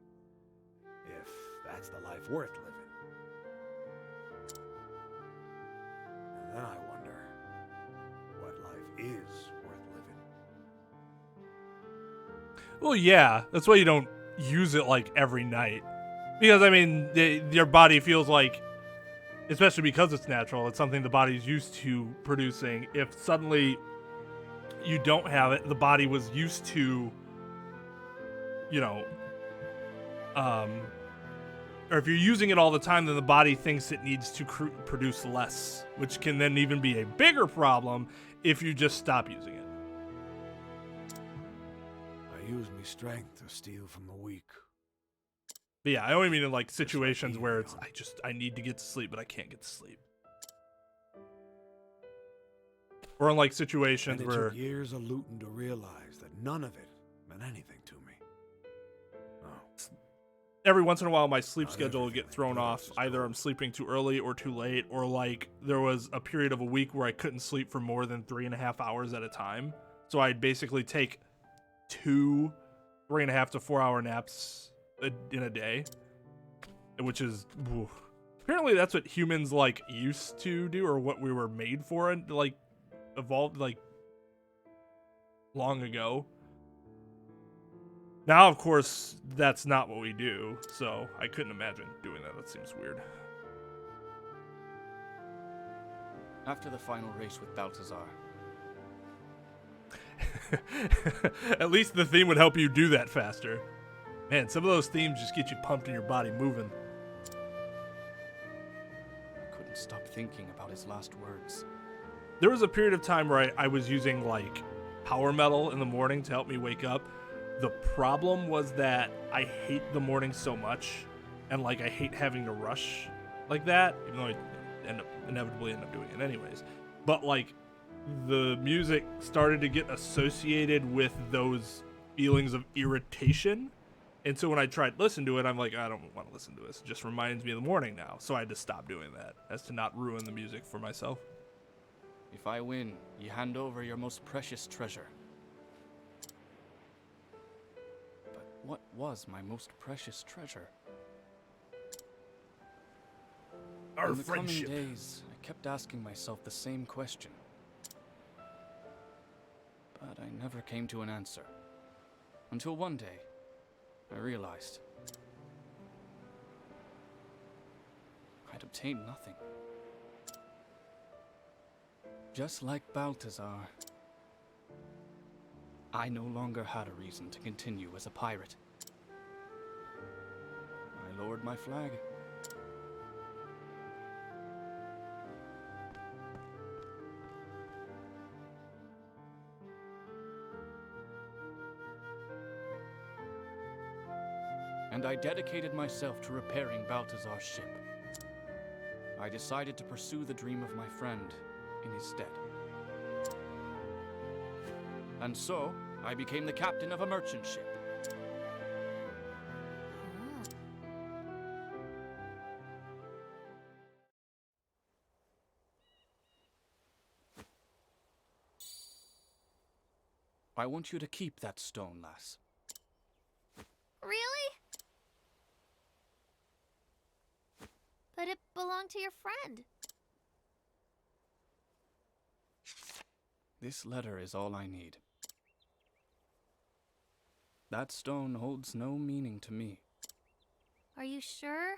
if that's the life worth living. And then I wonder what life is worth living. Well, yeah, that's why you don't use it like every night. Because I mean, your body feels like, especially because it's natural, it's something the body's used to producing. If suddenly you don't have it, the body was used to, you know, or if you're using it all the time, then the body thinks it needs to produce less, which can then even be a bigger problem if you just stop using it. I use my strength to steal from the weak. But yeah, I only mean in like situations where it's I need to get to sleep, but I can't get to sleep. Or in like situations And it where took years of looting to realize that none of it meant anything to me. No. every once in a while my sleep Not schedule will everything get thrown like off. this is Either gold. I'm sleeping too early or too late, or like there was a period of a week where I couldn't sleep for more than 3.5 hours at a time. So I'd basically take 2 3.5 to 4 hour naps in a day, which is oof. Apparently that's what humans like used to do, or what we were made for, and like evolved like long ago. Now, of course, that's not what we do, so I couldn't imagine doing that. That seems weird. After the final race with Balthazar, At least the theme would help you do that faster. Man, some of those themes just get you pumped and your body moving. I couldn't stop thinking about his last words. There was a period of time where I was using like power metal in the morning to help me wake up. The problem was that I hate the morning so much, and like I hate having to rush like that, even though I inevitably end up doing it anyways. But like the music started to get associated with those feelings of irritation. And so when I tried to listen to it, I'm like, I don't want to listen to this. It just reminds me of the morning now. So I had to stop doing that as to not ruin the music for myself. If I win, you hand over your most precious treasure. But what was my most precious treasure? Our In the friendship. coming days, I kept asking myself the same question. But I never came to an answer. Until one day, I realized I'd obtained nothing. Just like Balthazar, I no longer had a reason to continue as a pirate. I lowered my flag. and I dedicated myself to repairing Balthazar's ship. I decided to pursue the dream of my friend in his stead. And so, I became the captain of a merchant ship. I want you to keep that stone, lass. Really? But it belonged to your friend. This letter is all I need. That stone holds no meaning to me. Are you sure?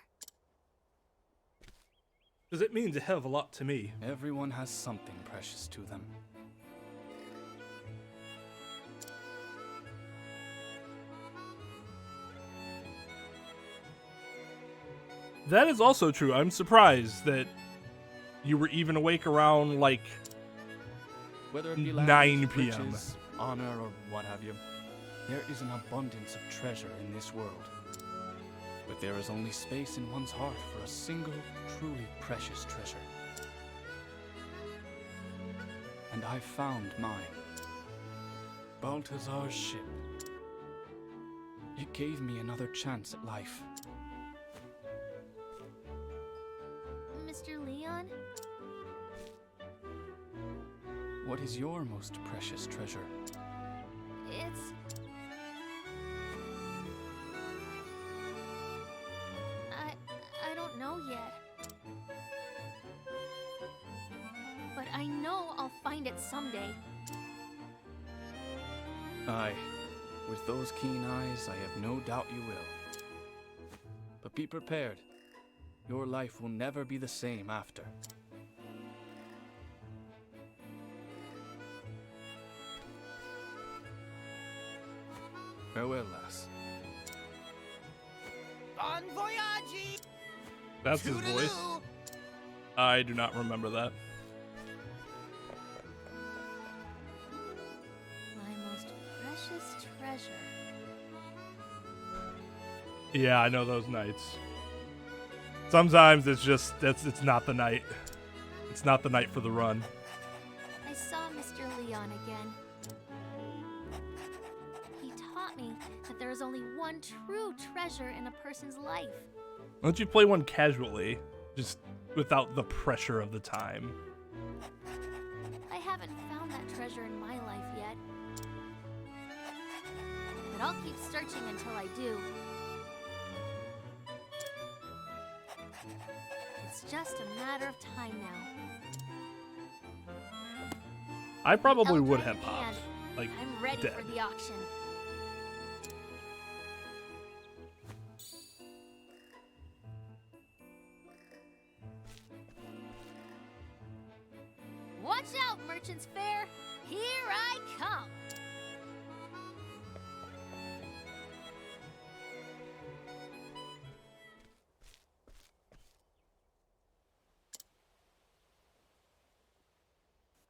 Because it means a hell of a lot to me. Everyone has something precious to them. That is also true. I'm surprised that you were even awake around, like, Whether it be 9 land, p.m. riches, honor, or what have you, there is an abundance of treasure in this world. But there is only space in one's heart for a single, truly precious treasure. And I found mine. Balthazar's ship. It gave me another chance at life. Mr. Leon? What is your most precious treasure? It's... I don't know yet. But I know I'll find it someday. Aye. With those keen eyes, I have no doubt you will. But be prepared. Your life will never be the same after. Farewell, lass. Bon voyage! That's his voice. I do not remember that. My most precious treasure. Yeah, I know those nights. Sometimes it's just, it's not the night. It's not the night for the run. I saw Mr. Leon again. He taught me that there is only one true treasure in a person's life. Why don't you play one casually, just without the pressure of the time? I haven't found that treasure in my life yet. But I'll keep searching until I do. It's just a matter of time now. I probably Elder would in have hand, popped, like, I'm ready dead. for the auction. Watch out, Merchant's Fair! Here I come!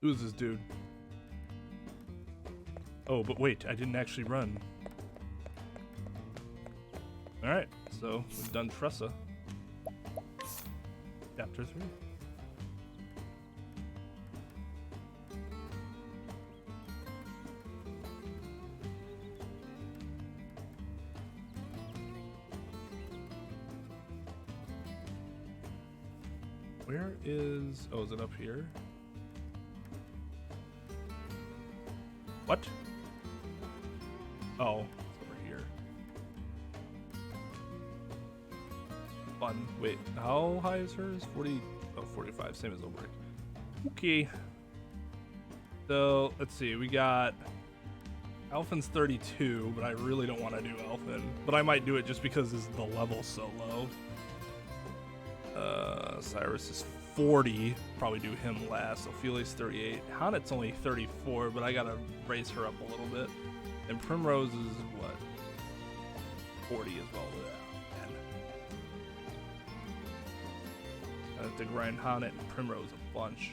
Who's this dude? Oh, but wait, I didn't actually run. Alright, so we've done TRESSA. Chapter 3. Where is... oh, is it up here? What? Oh, it's over here. Fun. Wait, how high is hers? 40... oh, 45, same as OLBERIC. Okay. So, let's see, we got... Alphen's 32, but I really don't want to do Alphen. But I might do it just because the level's so low. Cyrus is 40. Probably do him last. Ophelia's 38. Honnet's only 34, but I gotta raise her up a little bit. And Primrose is what? 40 as well. Yeah, man. I have to grind Honnet and Primrose a bunch.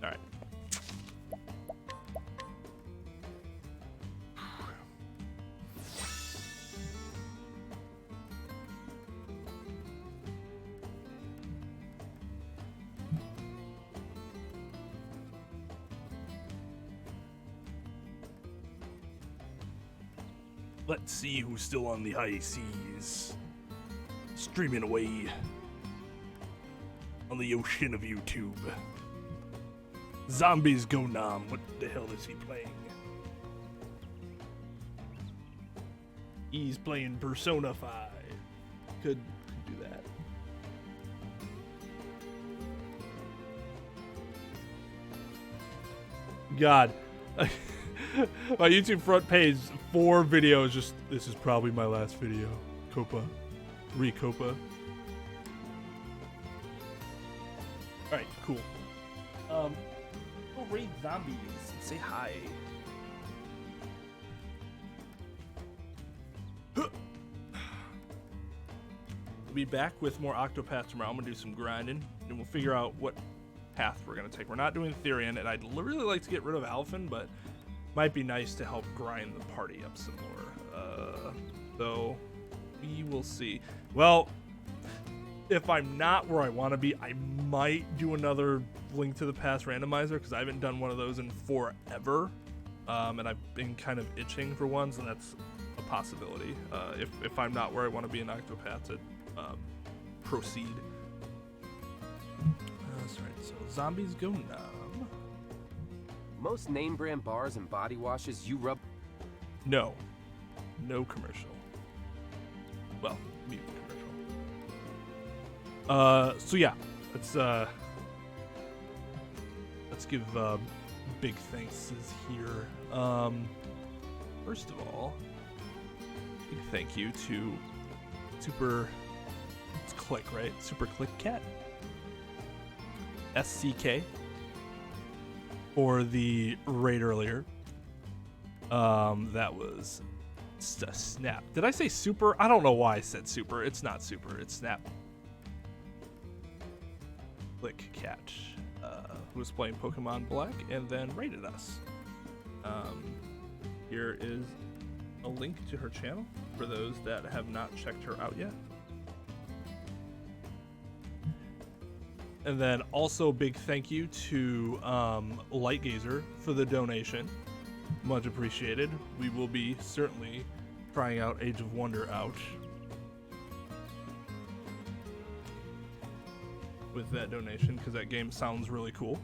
Alright. Let's see who's still on the high seas. Streaming away on the ocean of YouTube. Zombies Go Nom. What the hell is he playing? He's playing Persona 5. Could do that. God. My YouTube front page, 4 videos, just, this is probably my last video. Copa. Recopa. Alright, cool. Go raid zombies and say hi. We'll be back with more Octopath tomorrow. I'm gonna do some grinding, and we'll figure out what path we're gonna take. We're not doing Therian, and I'd really like to get rid of Alphen, but might be nice to help grind the party up some more. So we will see. Well, if I'm not where I want to be, I might do another Link to the Past randomizer, because I haven't done one of those in forever, and I've been kind of itching for one, so that's a possibility. If I'm not where I want to be in Octopath, to proceed. That's right. So zombies go numb. Most name brand bars and body washes you rub. No commercial. Well, mute commercial. So yeah, let's give big thanks here. First of all, big thank you to it's Click, right? Super Click Cat. SCK for the raid earlier. That was Snap. Did I say super? I don't know why I said super. It's not super. It's Snap. Click Cat, who was playing Pokemon Black and then raided us. Here is a link to her channel for those that have not checked her out yet. And then also big thank you to Lightgazer for the donation. Much appreciated. We will be certainly trying out Age of Wonder out with that donation, because that game sounds really cool.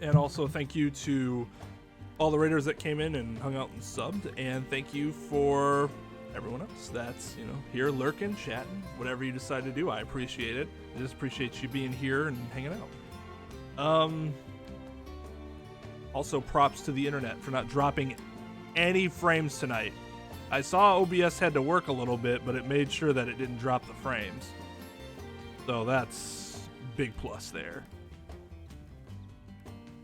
And also thank you to all the raiders that came in and hung out and subbed, and thank you for everyone else that's, here lurking, chatting, whatever you decide to do. I appreciate it. I just appreciate you being here and hanging out. Also props to the internet for not dropping any frames tonight. I saw OBS had to work a little bit, but it made sure that it didn't drop the frames. So that's big plus there.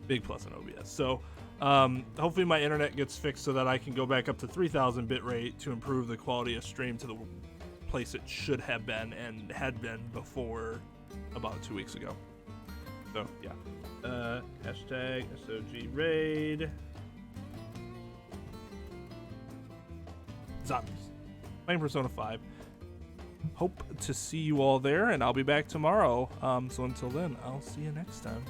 Big plus on OBS. So hopefully my internet gets fixed so that I can go back up to 3000 bitrate to improve the quality of stream to the place it should have been and had been before about 2 weeks ago. So yeah. Hashtag SoG raid. Zombies. Playing Persona 5. Hope to see you all there, and I'll be back tomorrow. So until then, I'll see you next time.